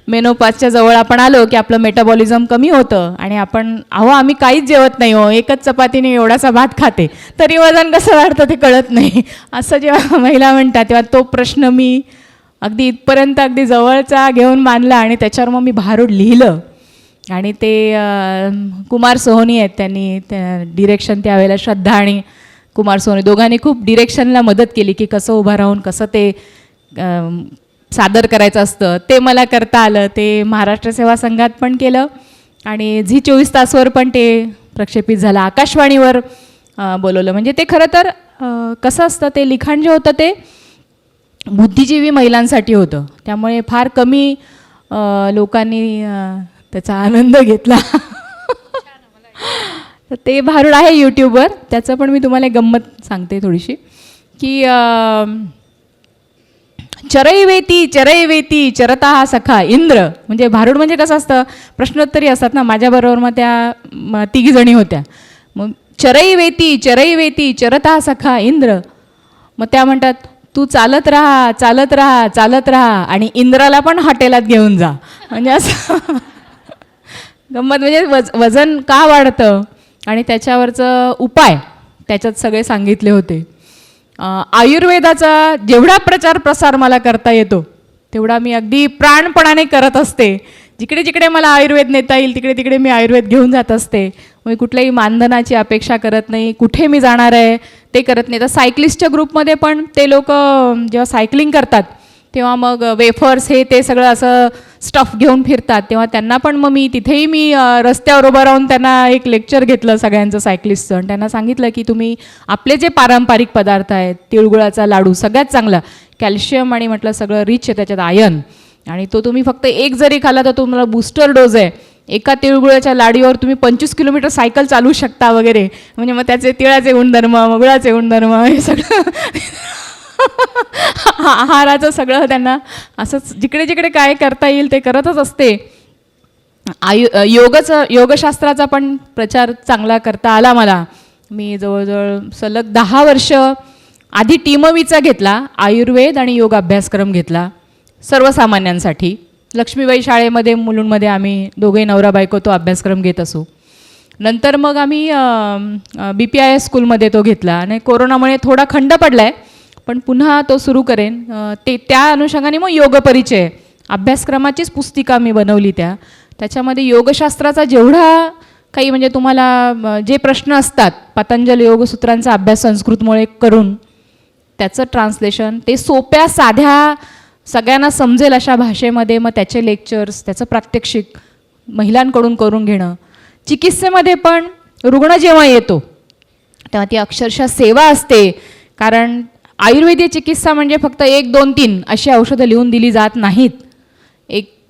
मेनोपाजच्या जवळ आपण आलो की आपलं मेटाबॉलिझम कमी होतं आणि आम्ही काहीच जेवत नाही हो, एकच चपातीने एवढासा भात खाते तरी वजन कसं वाढतं ते कळत नाही, असं जेव्हा महिला म्हणतात तेव्हा तो प्रश्न मी अगदी इथपर्यंत अगदी जवळचा घेऊन मानला. आणि त्याच्यावर मग मी भारूड लिहिलं. आणि ते कुमार सोहोनी आहेत, त्यांनी डिरेक्शन त्यावेळेला, श्रद्धा आणि कुमार सोहोनी दोघांनी खूप डिरेक्शनला मदत केली की कसं उभं राहून कसं ते सादर करायचं असतं. ते मला करता आलं. ते महाराष्ट्र सेवा संघात पण केलं आणि झी 24 तासवर पण ते प्रक्षेपित झालं. आकाशवाणीवर बोलवलं. म्हणजे ते खरं तर कसं असतं, ते लिखाण जे होतं ते बुद्धिजीवी महिलांसाठी होतं. त्यामुळे फार कमी लोकांनी त्याचा आनंद घेतला. तर ते भारूड आहे यूट्यूबवर. त्याचं पण मी तुम्हाला एक गंमत सांगते थोडीशी की चरैवेती चरता सखा इंद्र. म्हणजे भारूड म्हणजे कसं असतं, प्रश्नोत्तरी असतात ना. माझ्याबरोबर मग त्या 3 जणी होत्या. मग चरैवेती चरता सखा इंद्र. मग त्या म्हणतात तू चालत राहा आणि इंद्राला पण हॉटेलात घेऊन जा. म्हणजे असं गंमत. म्हणजे वजन का वाढतं आणि त्याच्यावरचं उपाय त्याच्यात सगळे सांगितले होते. आयुर्वेदाचा जेवढा प्रचार प्रसार मला करता येतो तेवढा मी अगदी प्राणपणाने करत असते. जिकडे जिकडे मला आयुर्वेद नेता येईल तिकडे तिकडे मी आयुर्वेद घेऊन जात असते. मी कुठल्याही मानधनाची अपेक्षा करत नाही. कुठे मी जाणार आहे ते करत नाही. तर सायकलिस्टच्या ग्रुपमध्ये पण ते लोक जेव्हा सायकलिंग करतात तेव्हा मग वेफर्स हे ते सगळं असं स्टफ घेऊन फिरतात. तेव्हा त्यांना पण मग तिथेही मी रस्त्यावर उभं राहून त्यांना एक लेक्चर घेतलं सगळ्यांचं सायकलिस्टचं. आणि त्यांना सांगितलं की तुम्ही आपले जे पारंपरिक पदार्थ आहेत, तिळगुळाचा लाडू सगळ्यात चांगला, कॅल्शियम आणि म्हटलं सगळं रिच आहे त्याच्यात, आयर्न, आणि तो तुम्ही फक्त एक जरी खाला तर तुम्हाला बूस्टर डोज आहे. एका तिळगुळाच्या लाडीवर तुम्ही 25 किलोमीटर सायकल चालू शकता वगैरे. म्हणजे मग त्याचे तिळाचे गुणधर्म, गुळाचे गुणधर्म, हे सगळं आहाराचं सगळं त्यांना असंच जिकडे जिकडे काय करता येईल ते करतच असते. योगशास्त्राचा पण प्रचार चांगला करता आला मला. मी जवळजवळ सलग 10 वर्ष आधी टीमवीचा घेतला, आयुर्वेद आणि योग अभ्यासक्रम घेतला सर्वसामान्यांसाठी. लक्ष्मीबाई शाळेमध्ये मुलुंडमध्ये आम्ही दोघे नवरा बायको तो अभ्यासक्रम घेत असू. नंतर मग आम्ही BPIS स्कूलमध्ये तो घेतला आणि कोरोनामुळे थोडा खंड पडला आहे, पण पुन्हा तो सुरू करेन. त्या अनुषंगाने मग योग परिचय अभ्यासक्रमाचीच पुस्तिका मी बनवली. त्याच्यामध्ये योगशास्त्राचा जेवढा काही म्हणजे तुम्हाला जे प्रश्न असतात पतंजल योगसूत्रांचा अभ्यास संस्कृतमुळे करून त्याचं ट्रान्सलेशन ते सोप्या साध्या सगळ्यांना समजेल अशा भाषेमध्ये मग त्याचे लेक्चर्स त्याचं प्रात्यक्षिक महिलांकडून करून घेणं. चिकित्सेमध्ये पण रुग्ण जेव्हा येतो तेव्हा ती अक्षरशः सेवा असते, कारण आयुर्वेदिक चिकित्सा म्हणजे फक्त 1, 2, 3 अशी औषधं लिहून दिली जात नाहीत.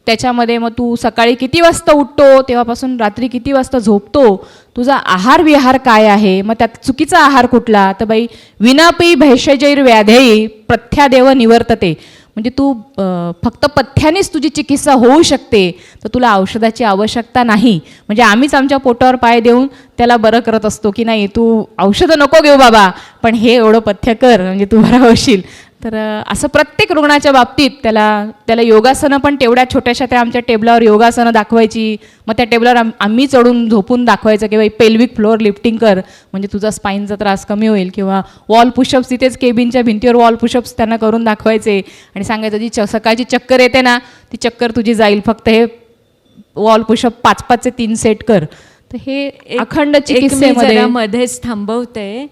त्याच्यामध्ये मग तू सकाळी किती वाजता उठतो तेव्हापासून रात्री किती वाजता झोपतो, तुझा आहार विहार काय आहे, मग त्यात चुकीचा आहार कुठला, तर बाई विनापी भैषजैर व्याधेयी प्रथ्यादेव निवर्तते, म्हणजे तू फक्त पथ्यानेच तुझी चिकित्सा होऊ शकते, तर तुला औषधाची आवश्यकता नाही. म्हणजे आम्हीच आमच्या पोटावर पाय देऊन त्याला बरं करत असतो की नाही तू औषधं नको घेऊ बाबा, पण हे एवढं पथ्य कर म्हणजे तू बरा होशील. तर असं प्रत्येक रुग्णाच्या बाबतीत त्याला योगासनं पण तेवढ्या छोट्याशा त्या आमच्या टेबलावर योगासनं दाखवायची. मग त्या टेबलावर आम्ही चढून झोपून दाखवायचं की बाई पेल्विक फ्लोअर लिफ्टिंग कर म्हणजे तुझा स्पाईनचा त्रास कमी होईल, किंवा वॉल पुशअप्स तिथेच केबिनच्या भिंतीवर वॉल पुशअप्स त्यांना करून दाखवायचे आणि सांगायचं जी सकाळची चक्कर येते ना ती चक्कर तुझी जाईल, फक्त हे वॉल पुशअप 5-5चे 3 सेट कर. तर हे अखंड चिकित्सेमध्ये मध्येच थांबवते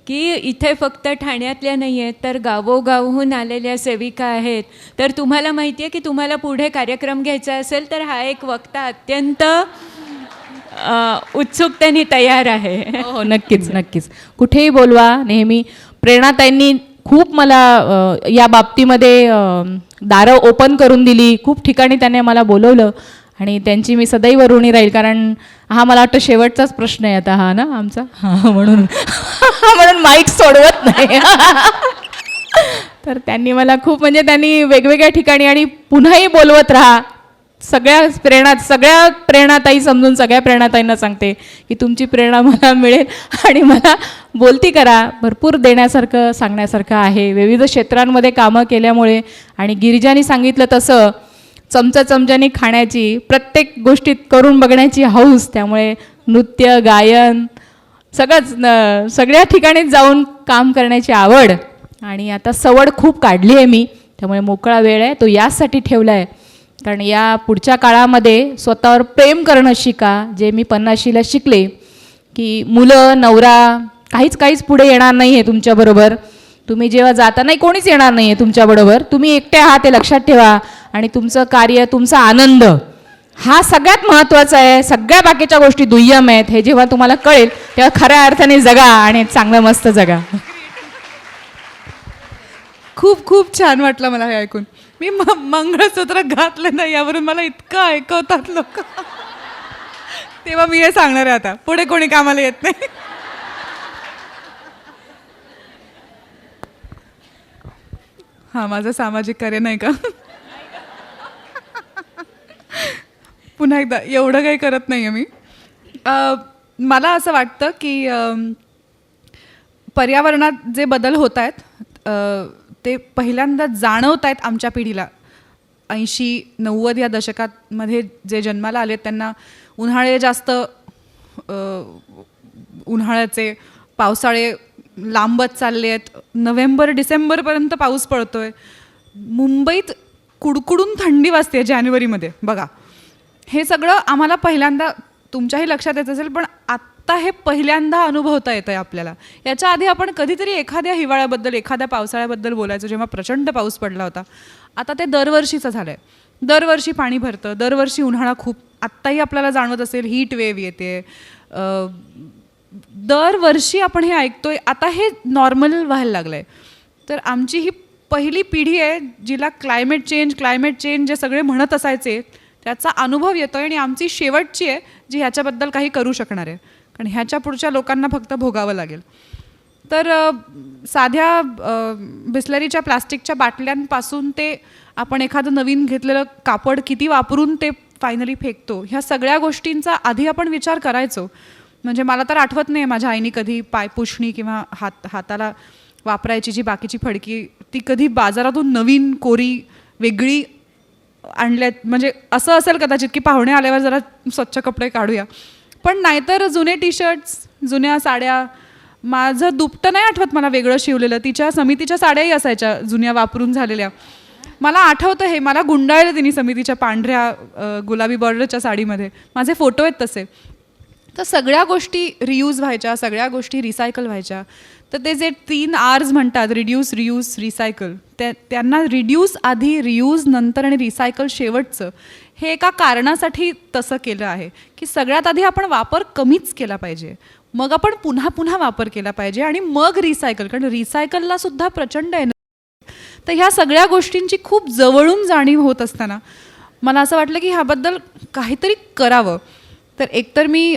की इथे फक्त ठाण्यातल्या नाही आहेत तर गावोगावहून आलेल्या सेविका आहेत. तर तुम्हाला माहिती आहे की तुम्हाला पुढे कार्यक्रम घ्यायचा असेल तर हा एक वक्ता अत्यंत उत्सुकतेने तयार आहे. हो नक्कीच नक्कीच, कुठेही बोलवा. नेहमी प्रेरणाताईंनी खूप मला या बाबतीमध्ये दारं ओपन करून दिली. खूप ठिकाणी त्याने मला बोलवलं आणि त्यांची मी सदैव ऋणी राहील, कारण हा मला वाटतं शेवटचाच प्रश्न आहे आता हा ना आमचा, म्हणून म्हणून माईक सोडवत नाही. तर त्यांनी मला खूप म्हणजे त्यांनी वेगवेगळ्या ठिकाणी आणि पुन्हाही बोलवत राहा. सगळ्या प्रेरणाताई समजून सगळ्या प्रेरणाताईंना सांगते की तुमची प्रेरणा मला मिळेल आणि मला बोलती करा. भरपूर देण्यासारखं सांगण्यासारखं आहे. विविध क्षेत्रांमध्ये कामं केल्यामुळे आणि गिरिजानी सांगितलं तसं चमच्याने खाण्याची, प्रत्येक गोष्टीत करून बघण्याची हौस, त्यामुळे नृत्य गायन सगळ्या ठिकाणी जाऊन काम करण्याची आवड आणि आता सवड खूप काढली आहे मी. त्यामुळे मोकळा वेळ आहे तो यासाठी ठेवला आहे, कारण या पुढच्या काळामध्ये स्वतःवर प्रेम करणं शिका. जे मी 50शीला शिकले की मुलं नवरा काहीच पुढे येणार नाही आहे तुमच्याबरोबर. तुम्ही जेव्हा जाता नाही कोणीच येणार नाही आहे तुमच्याबरोबर, तुम्ही एकटे आहात हे लक्षात ठेवा. आणि तुमचं कार्य तुमचा आनंद हा सगळ्यात महत्त्वाचा आहे. सगळ्या बाकीच्या गोष्टी दुय्यम आहेत. हे जेव्हा तुम्हाला कळेल तेव्हा खऱ्या अर्थाने जगा आणि चांगलं मस्त जगा. खूप खूप छान वाटलं मला हे ऐकून. मी मंगळसूत्र घातलं नाही यावरून मला इतकं ऐकवतात लोक, तेव्हा मी हे सांगणार आहे आता पुढे कोणी कामाला येत नाही. हा माझं सामाजिक कार्य नाही का? पुन्हा एकदा एवढं काही करत नाही आहे मी. मला असं वाटतं की पर्यावरणात जे बदल होत आहेत ते पहिल्यांदा जाणवत आहेत आमच्या पिढीला. 80-90 या दशकामध्ये जे जन्माला आले त्यांना उन्हाळे जास्त, उन्हाळ्याचे पावसाळे लांबत चालले आहेत. नोव्हेंबर-डिसेंबरपर्यंत पाऊस पडतो आहे. मुंबईत कुडकुडून थंडी वाजते जानेवारीमध्ये बघा. हे सगळं आम्हाला पहिल्यांदा, तुमच्याही लक्षात येत असेल, पण आत्ता हे पहिल्यांदा अनुभवता येतं आहे आपल्याला. याच्या आधी आपण कधीतरी एखाद्या हिवाळ्याबद्दल, एखाद्या पावसाळ्याबद्दल बोलायचो जेव्हा प्रचंड पाऊस पडला होता. आता ते दरवर्षीचं झालं आहे. दरवर्षी पाणी भरतं, दरवर्षी उन्हाळा खूप, आत्ताही आपल्याला जाणवत असेल हीट वेव्ह येते. दरवर्षी आपण हे ऐकतोय. आता हे नॉर्मल व्हायला लागलं आहे. तर आमची ही पहिली पिढी आहे जिला क्लायमेट चेंज जे सगळे म्हणत असायचे त्याचा अनुभव येतो आहे, आणि आमची शेवटची आहे जी ह्याच्याबद्दल काही करू शकणार आहे, कारण ह्याच्या पुढच्या लोकांना फक्त भोगावं लागेल. तर साध्या बिस्लरीच्या प्लास्टिकच्या बाटल्यांपासून ते आपण एखादं नवीन घेतलेलं कापड किती वापरून ते फायनली फेकतो, ह्या सगळ्या गोष्टींचा आधी आपण विचार करायचो. म्हणजे मला तर आठवत नाही माझ्या आईने कधी पायपुसणी किंवा हाताला वापरायची जी बाकीची फडकी ती कधी बाजारातून नवीन कोरी वेगळी आणल्यात. म्हणजे असं असेल कदाचित की पाहुणे आल्यावर जरा स्वच्छ कपडे काढूया, पण नाहीतर जुने टी शर्ट्स, जुन्या साड्या. माझं दुपटं नाही आठवत मला वेगळं शिवलेलं. तिच्या समितीच्या साड्याही असायच्या जुन्या वापरून झालेल्या. मला आठवतं हे, मला गुंडाळलं तिने समितीच्या पांढऱ्या गुलाबी बॉर्डरच्या साडीमध्ये. माझे फोटो आहेत तसे. तर सगळ्या गोष्टी रियूज व्हायच्या, सगळ्या गोष्टी रिसायकल व्हायच्या. तर ते जे 3 Rs म्हणतात, रिड्यूस, रियूज, रिसायकल, त्यांना रिड्यूस आधी, रियूज नंतर आणि रिसायकल शेवटचं, हे एका कारणासाठी तसं केलं आहे की सगळ्यात आधी आपण वापर कमीच केला पाहिजे, मग आपण पुन्हा पुन्हा वापर केला पाहिजे आणि मग रिसायकल. कारण रिसायकलला सुद्धा प्रचंड एनर्जी. तर ह्या सगळ्या गोष्टींची खूप जवळून जाणीव होत असताना मला असं वाटलं की ह्याबद्दल काहीतरी करावं. तर एकतर मी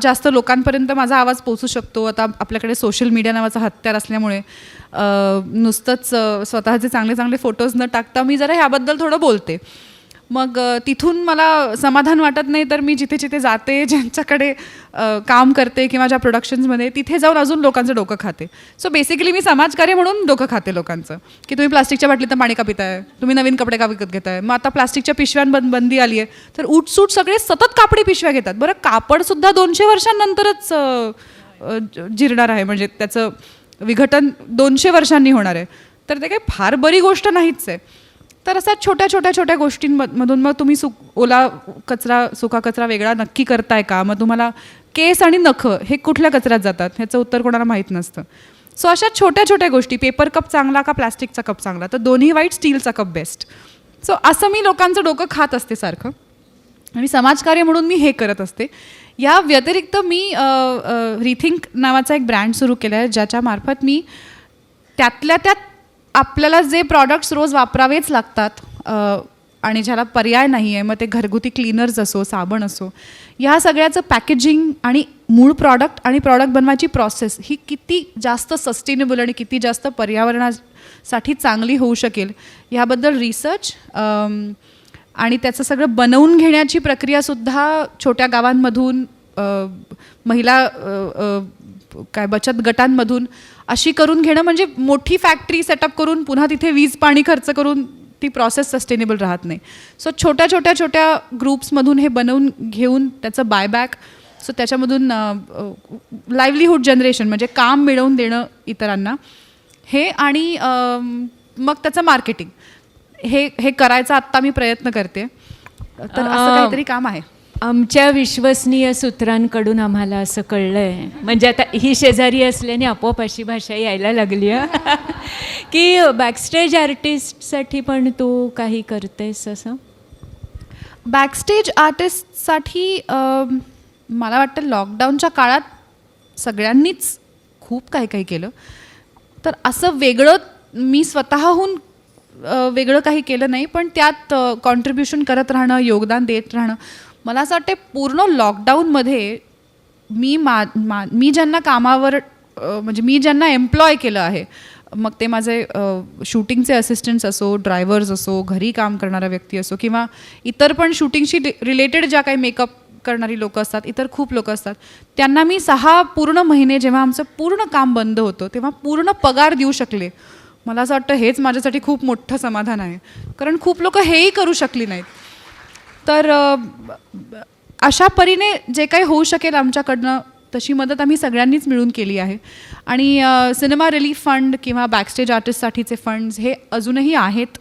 जास्त लोकांपर्यंत माझा आवाज पोचू शकतो. आता आपल्याकडे सोशल मीडिया नावाचा हत्यार असल्यामुळे नुसतंच स्वतःचे चांगले चांगले फोटोज न टाकता मी जरा ह्याबद्दल थोडं बोलते. मग तिथून मला समाधान वाटत नाही, तर मी जिथे जिथे जाते, ज्यांच्याकडे काम करते किंवा ज्या प्रोडक्शन्समध्ये, तिथे जाऊन अजून लोकांचं डोकं खाते. सो बेसिकली मी समाजकार्य म्हणून डोकं खाते लोकांचं, की तुम्ही प्लास्टिकच्या बाटलीत पाणी का पिताय, तुम्ही नवीन कपडे का विकत घेताय. मग आता प्लास्टिकच्या पिशव्यांबंदी आली आहे, तर उठसूट सगळे सतत कापडी पिशव्या घेतात. बरं, कापडसुद्धा 200 वर्षांनंतरच जिरणार आहे, म्हणजे त्याचं विघटन 200 वर्षांनी होणार आहे. तर ते काही फार बरी गोष्ट नाहीच आहे. तर अशा छोट्या गोष्टींमधून मग तुम्ही ओला कचरा सुका कचरा वेगळा नक्की करताय का, मग तुम्हाला केस आणि नखं हे कुठल्या कचऱ्यात जातात ह्याचं उत्तर कोणाला माहीत नसतं. सो अशा छोट्या गोष्टी, पेपर कप चांगला का प्लास्टिकचा कप चांगला, तर दोन्ही वाईट, स्टीलचा कप बेस्ट. सो असं मी लोकांचं डोकं खात असते सारखं, आणि समाजकार्य म्हणून मी हे करत असते. या व्यतिरिक्त मी रिथिंक नावाचा एक ब्रँड सुरू केला आहे, ज्याच्या मार्फत मी त्यातल्या त्यात आपल्याला जे प्रॉडक्ट्स रोज वापरावेच लागतात आणि ज्याला पर्याय नाही आहे, मग ते घरगुती क्लीनर्स असो, साबण असो, ह्या सगळ्याचं पॅकेजिंग आणि मूळ प्रॉडक्ट आणि प्रॉडक्ट बनवायची प्रोसेस ही किती जास्त सस्टेनेबल आणि किती जास्त पर्यावरणासाठी चांगली होऊ शकेल ह्याबद्दल रिसर्च आणि त्याचं सगळं बनवून घेण्याची प्रक्रियासुद्धा छोट्या गावांमधून, महिला बचत गटांमधून अशी करून घेणं. म्हणजे मोठी फॅक्टरी सेटअप करून पुन्हा तिथे वीज पाणी खर्च करून ती प्रोसेस सस्टेनेबल राहत नाही. सो छोट्या ग्रुप्समधून हे बनवून घेऊन त्याचं बायबॅक, सो त्याच्यामधून लाईव्हलीहूड जनरेशन, म्हणजे काम मिळवून देणं इतरांना, हे आणि मग त्याचं मार्केटिंग, हे करायचा आत्ता मी प्रयत्न करते. तर असं काहीतरी काम आहे. आमच्या विश्वसनीय सूत्रांकडून आम्हाला असं कळलं आहे, म्हणजे आता ही शेजारी असल्याने आपोआप अशी भाषा यायला लागली आहे की बॅकस्टेज आर्टिस्टसाठी पण तू काही करतेस असं. बॅकस्टेज आर्टिस्टसाठी मला वाटतं लॉकडाऊनच्या काळात सगळ्यांनीच खूप काही केलं. तर असं वेगळं मी स्वतःहून वेगळं काही केलं नाही, पण त्यात कॉन्ट्रीब्युशन करत राहणं, योगदान देत राहणं. मला असं वाटतं पूर्ण लॉकडाऊनमध्ये मी ज्यांना कामावर, म्हणजे मी ज्यांना एम्प्लॉय केलं आहे, मग ते माझे शूटिंगचे असिस्टंट्स असो, ड्रायव्हर्स असो, घरी काम करणारा व्यक्ती असो, किंवा इतर पण शूटिंगशी रिलेटेड ज्या काही मेकअप करणारी लोकं असतात, इतर खूप लोकं असतात, त्यांना मी 6 पूर्ण महिने जेव्हा आमचं पूर्ण काम बंद होतं तेव्हा पूर्ण पगार देऊ शकले. मला असं वाटतं हेच माझ्यासाठी खूप मोठं समाधान आहे, कारण खूप लोकं हेही करू शकली नाहीत. तर अशा परीने जे काही होऊ शकेल आमच्याकडनं तशी मदत आम्ही सगळ्यांनीच मिळून केली आहे. आणि सिनेमा रिलीफ फंड किंवा बॅकस्टेज आर्टिस्टसाठीचे फंड्स हे अजूनही आहेत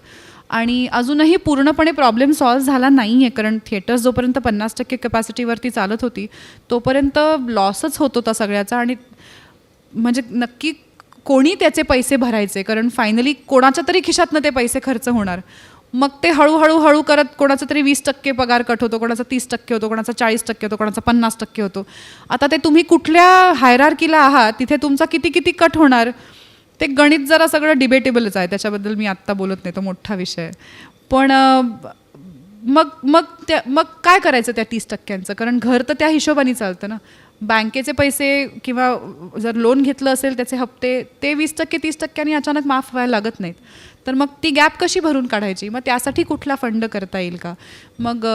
आणि अजूनही पूर्णपणे प्रॉब्लेम सॉल्व्ह झाला नाही आहे, कारण थिएटर्स जोपर्यंत 50% कॅपॅसिटीवरती चालत होती तोपर्यंत लॉसच होत होता सगळ्याचा. आणि म्हणजे नक्की कोणी त्याचे पैसे भरायचे, कारण फायनली कोणाच्या तरी खिशातनं ते पैसे खर्च होणार. मग ते हळूहळू करत कोणाचा तरी 20% पगार कट होतो, कोणाचा 30% होतो, कोणाचा 40% होतो, कोणाचा 50% होतो. आता ते तुम्ही कुठल्या हायरार्कीला आहात तिथे तुमचा किती कट होणार ते गणित जरा सगळं डिबेटेबलच आहे. त्याच्याबद्दल मी आत्ता बोलत नाही, तो मोठा विषय आहे. पण मग काय करायचं त्या 30%? कारण घर तर त्या हिशोबाने चालतं ना. बँकेचे पैसे किंवा जर लोन घेतलं असेल त्याचे हप्ते ते 20% 30% अचानक माफ व्हायला लागत नाहीत. तर मग ती गॅप कशी भरून काढायची, मग त्यासाठी कुठला फंड करता येईल का. मग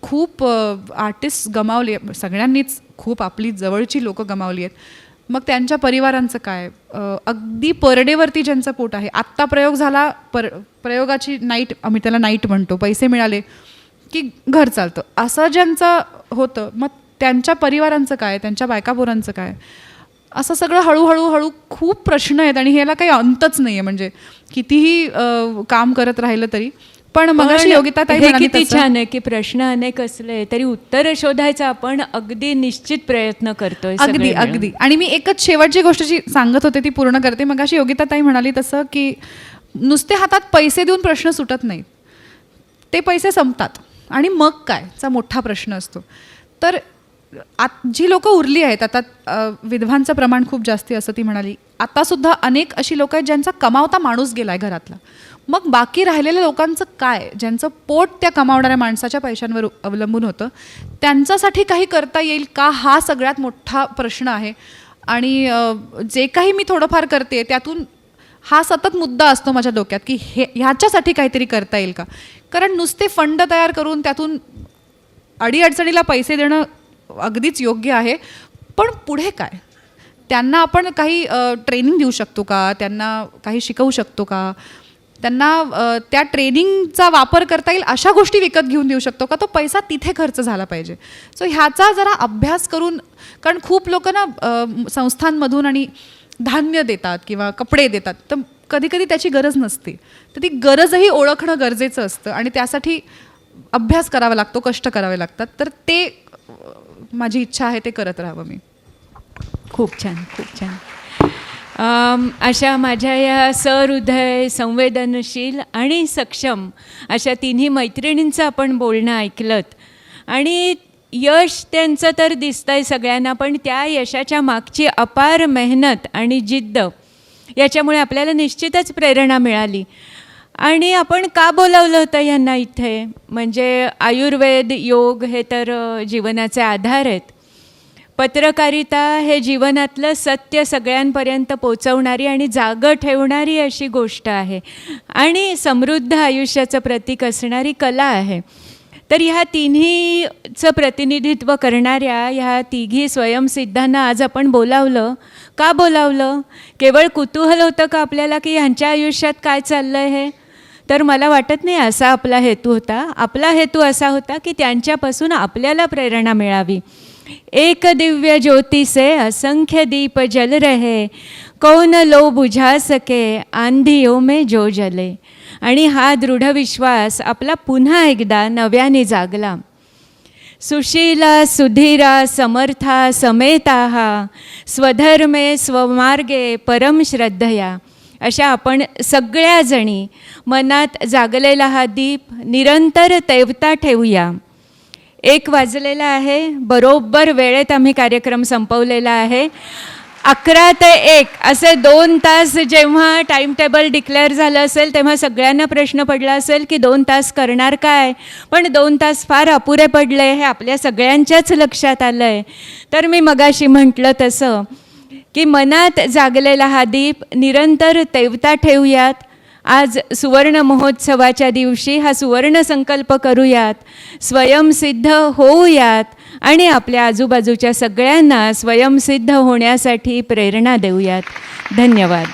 खूप आर्टिस्ट गमावले, सगळ्यांनीच खूप आपली जवळची लोकं गमावली आहेत. मग त्यांच्या परिवारांचं काय, अगदी पर डेवरती ज्यांचं पोट आहे. आत्ता प्रयोग झाला, प्रयोगाची नाईट, आम्ही त्याला नाईट म्हणतो, पैसे मिळाले की घर चालतं, असं ज्यांचं होतं, मग त्यांच्या परिवारांचं काय, त्यांच्या बायकापोरांचं काय, असं सगळं हळूहळू खूप प्रश्न आहेत आणि ह्याला काही अंतच नाही आहे. म्हणजे कितीही काम करत राहिलं तरी. पण मगाशी योगिता ताई हे म्हणाली किती तसं, छान आहे की प्रश्न अनेक असले तरी उत्तर शोधायचा आपण अगदी निश्चित प्रयत्न करतोय अगदी सगळे मिळून. अगदी. आणि मी एकच शेवटची गोष्ट जी सांगत होते ती पूर्ण करते. मगाशी योगिता ताई म्हणाली तसं की नुसते हातात पैसे देऊन प्रश्न सुटत नाहीत, ते पैसे संपतात आणि मग काय चा मोठा प्रश्न असतो. तर जी लोकं उरली आहेत आता, विधवांचं प्रमाण खूप जास्ती असं ती म्हणाली. आतासुद्धा अनेक अशी लोकं आहेत ज्यांचा कमावता माणूस गेला आहे घरातला. मग बाकी राहिलेल्या लोकांचं काय, ज्यांचं पोट त्या कमावणाऱ्या माणसाच्या पैशांवर अवलंबून होतं, त्यांच्यासाठी काही करता येईल का, हा सगळ्यात मोठा प्रश्न आहे. आणि जे काही मी थोडंफार करते त्यातून हा सतत मुद्दा असतो माझ्या डोक्यात की ह्याच्यासाठी काहीतरी करता येईल का. कारण नुसते फंड तयार करून त्यातून अडीअडचणीला पैसे देणं अगदीच योग्य आहे, पण पुढे काय, त्यांना आपण काही ट्रेनिंग देऊ शकतो का, त्यांना काही शिकवू शकतो का, त्यांना त्या ट्रेनिंगचा वापर करता येईल अशा गोष्टी विकत घेऊन देऊ शकतो का, तो पैसा तिथे खर्च झाला पाहिजे. सो ह्याचा जरा अभ्यास करून, कारण खूप लोक ना संस्थांमधून आणि धान्य देतात किंवा कपडे देतात, तर कधी कधी त्याची गरज नसते. तर ती गरजही ओळखणं गरजेचं असतं आणि त्यासाठी अभ्यास करावा लागतो, कष्ट करावे लागतात. तर ते माझी इच्छा आहे, ते करत राहावं मी. खूप छान, खूप छान. अशा माझ्या या सहृदय, संवेदनशील आणि सक्षम अशा तिन्ही मैत्रिणींचं आपण बोलणं ऐकलंत. आणि यश त्यांचं तर दिसतंय सगळ्यांना, पण त्या यशाच्या मागची अपार मेहनत आणि जिद्द याच्यामुळे आपल्याला निश्चितच प्रेरणा मिळाली. आणि आपण का बोलावलं होतं यांना इथे, म्हणजे आयुर्वेद, योग हे तर जीवनाचे आधार आहेत. पत्रकारिता हे जीवनातलं सत्य सगळ्यांपर्यंत पोचवणारी आणि जागं ठेवणारी अशी गोष्ट आहे आणि समृद्ध आयुष्याचं प्रतीक असणारी कला आहे. तर ह्या तिन्हीचं प्रतिनिधित्व करणाऱ्या ह्या तिघी स्वयंसिद्धांना आज आपण बोलावलं. का बोलावलं? केवळ कुतूहल होतं का आपल्याला की ह्यांच्या आयुष्यात काय चाललं आहे हे? तर मला वाटत नाही असा आपला हेतू होता. आपला हेतू असा होता की त्यांच्यापासून आपल्याला प्रेरणा मिळावी. एक दिव्य ज्योति से असंख्य दीप जल रहे, कौन लो बुझा सके आंधियों में जो जले. आणि हा दृढ विश्वास आपला पुन्हा एकदा नव्याने जागला. सुशीला सुधीरा समर्था समेताः स्वधर्मे स्वमार्गे परम श्रद्धया. अशा आपण सगळ्याजणी मनात जागलेला हा दीप निरंतर तेवता ठेवूया. 1 वाजलेला आहे, बरोबर वेळेत आम्ही कार्यक्रम संपवलेला आहे. 11 ते 1 असे 2 तास जेव्हा टाईम टेबल डिक्लेअर झालं असेल तेव्हा सगळ्यांना प्रश्न पडला असेल की 2 तास करणार काय, पण 2 तास फार अपुरे पडले हे आपल्या सगळ्यांच्याच लक्षात आलं आहे. तर मी मगाशी म्हटलं तसं की मनात जागलेला हा दीप निरंतर तेवता ठेवूयात. आज सुवर्ण महोत्सवाच्या दिवशी हा सुवर्ण संकल्प करूयात, स्वयंसिद्ध होऊयात आणि आपल्या आजूबाजूच्या सगळ्यांना स्वयंसिद्ध होण्यासाठी प्रेरणा देऊयात. धन्यवाद.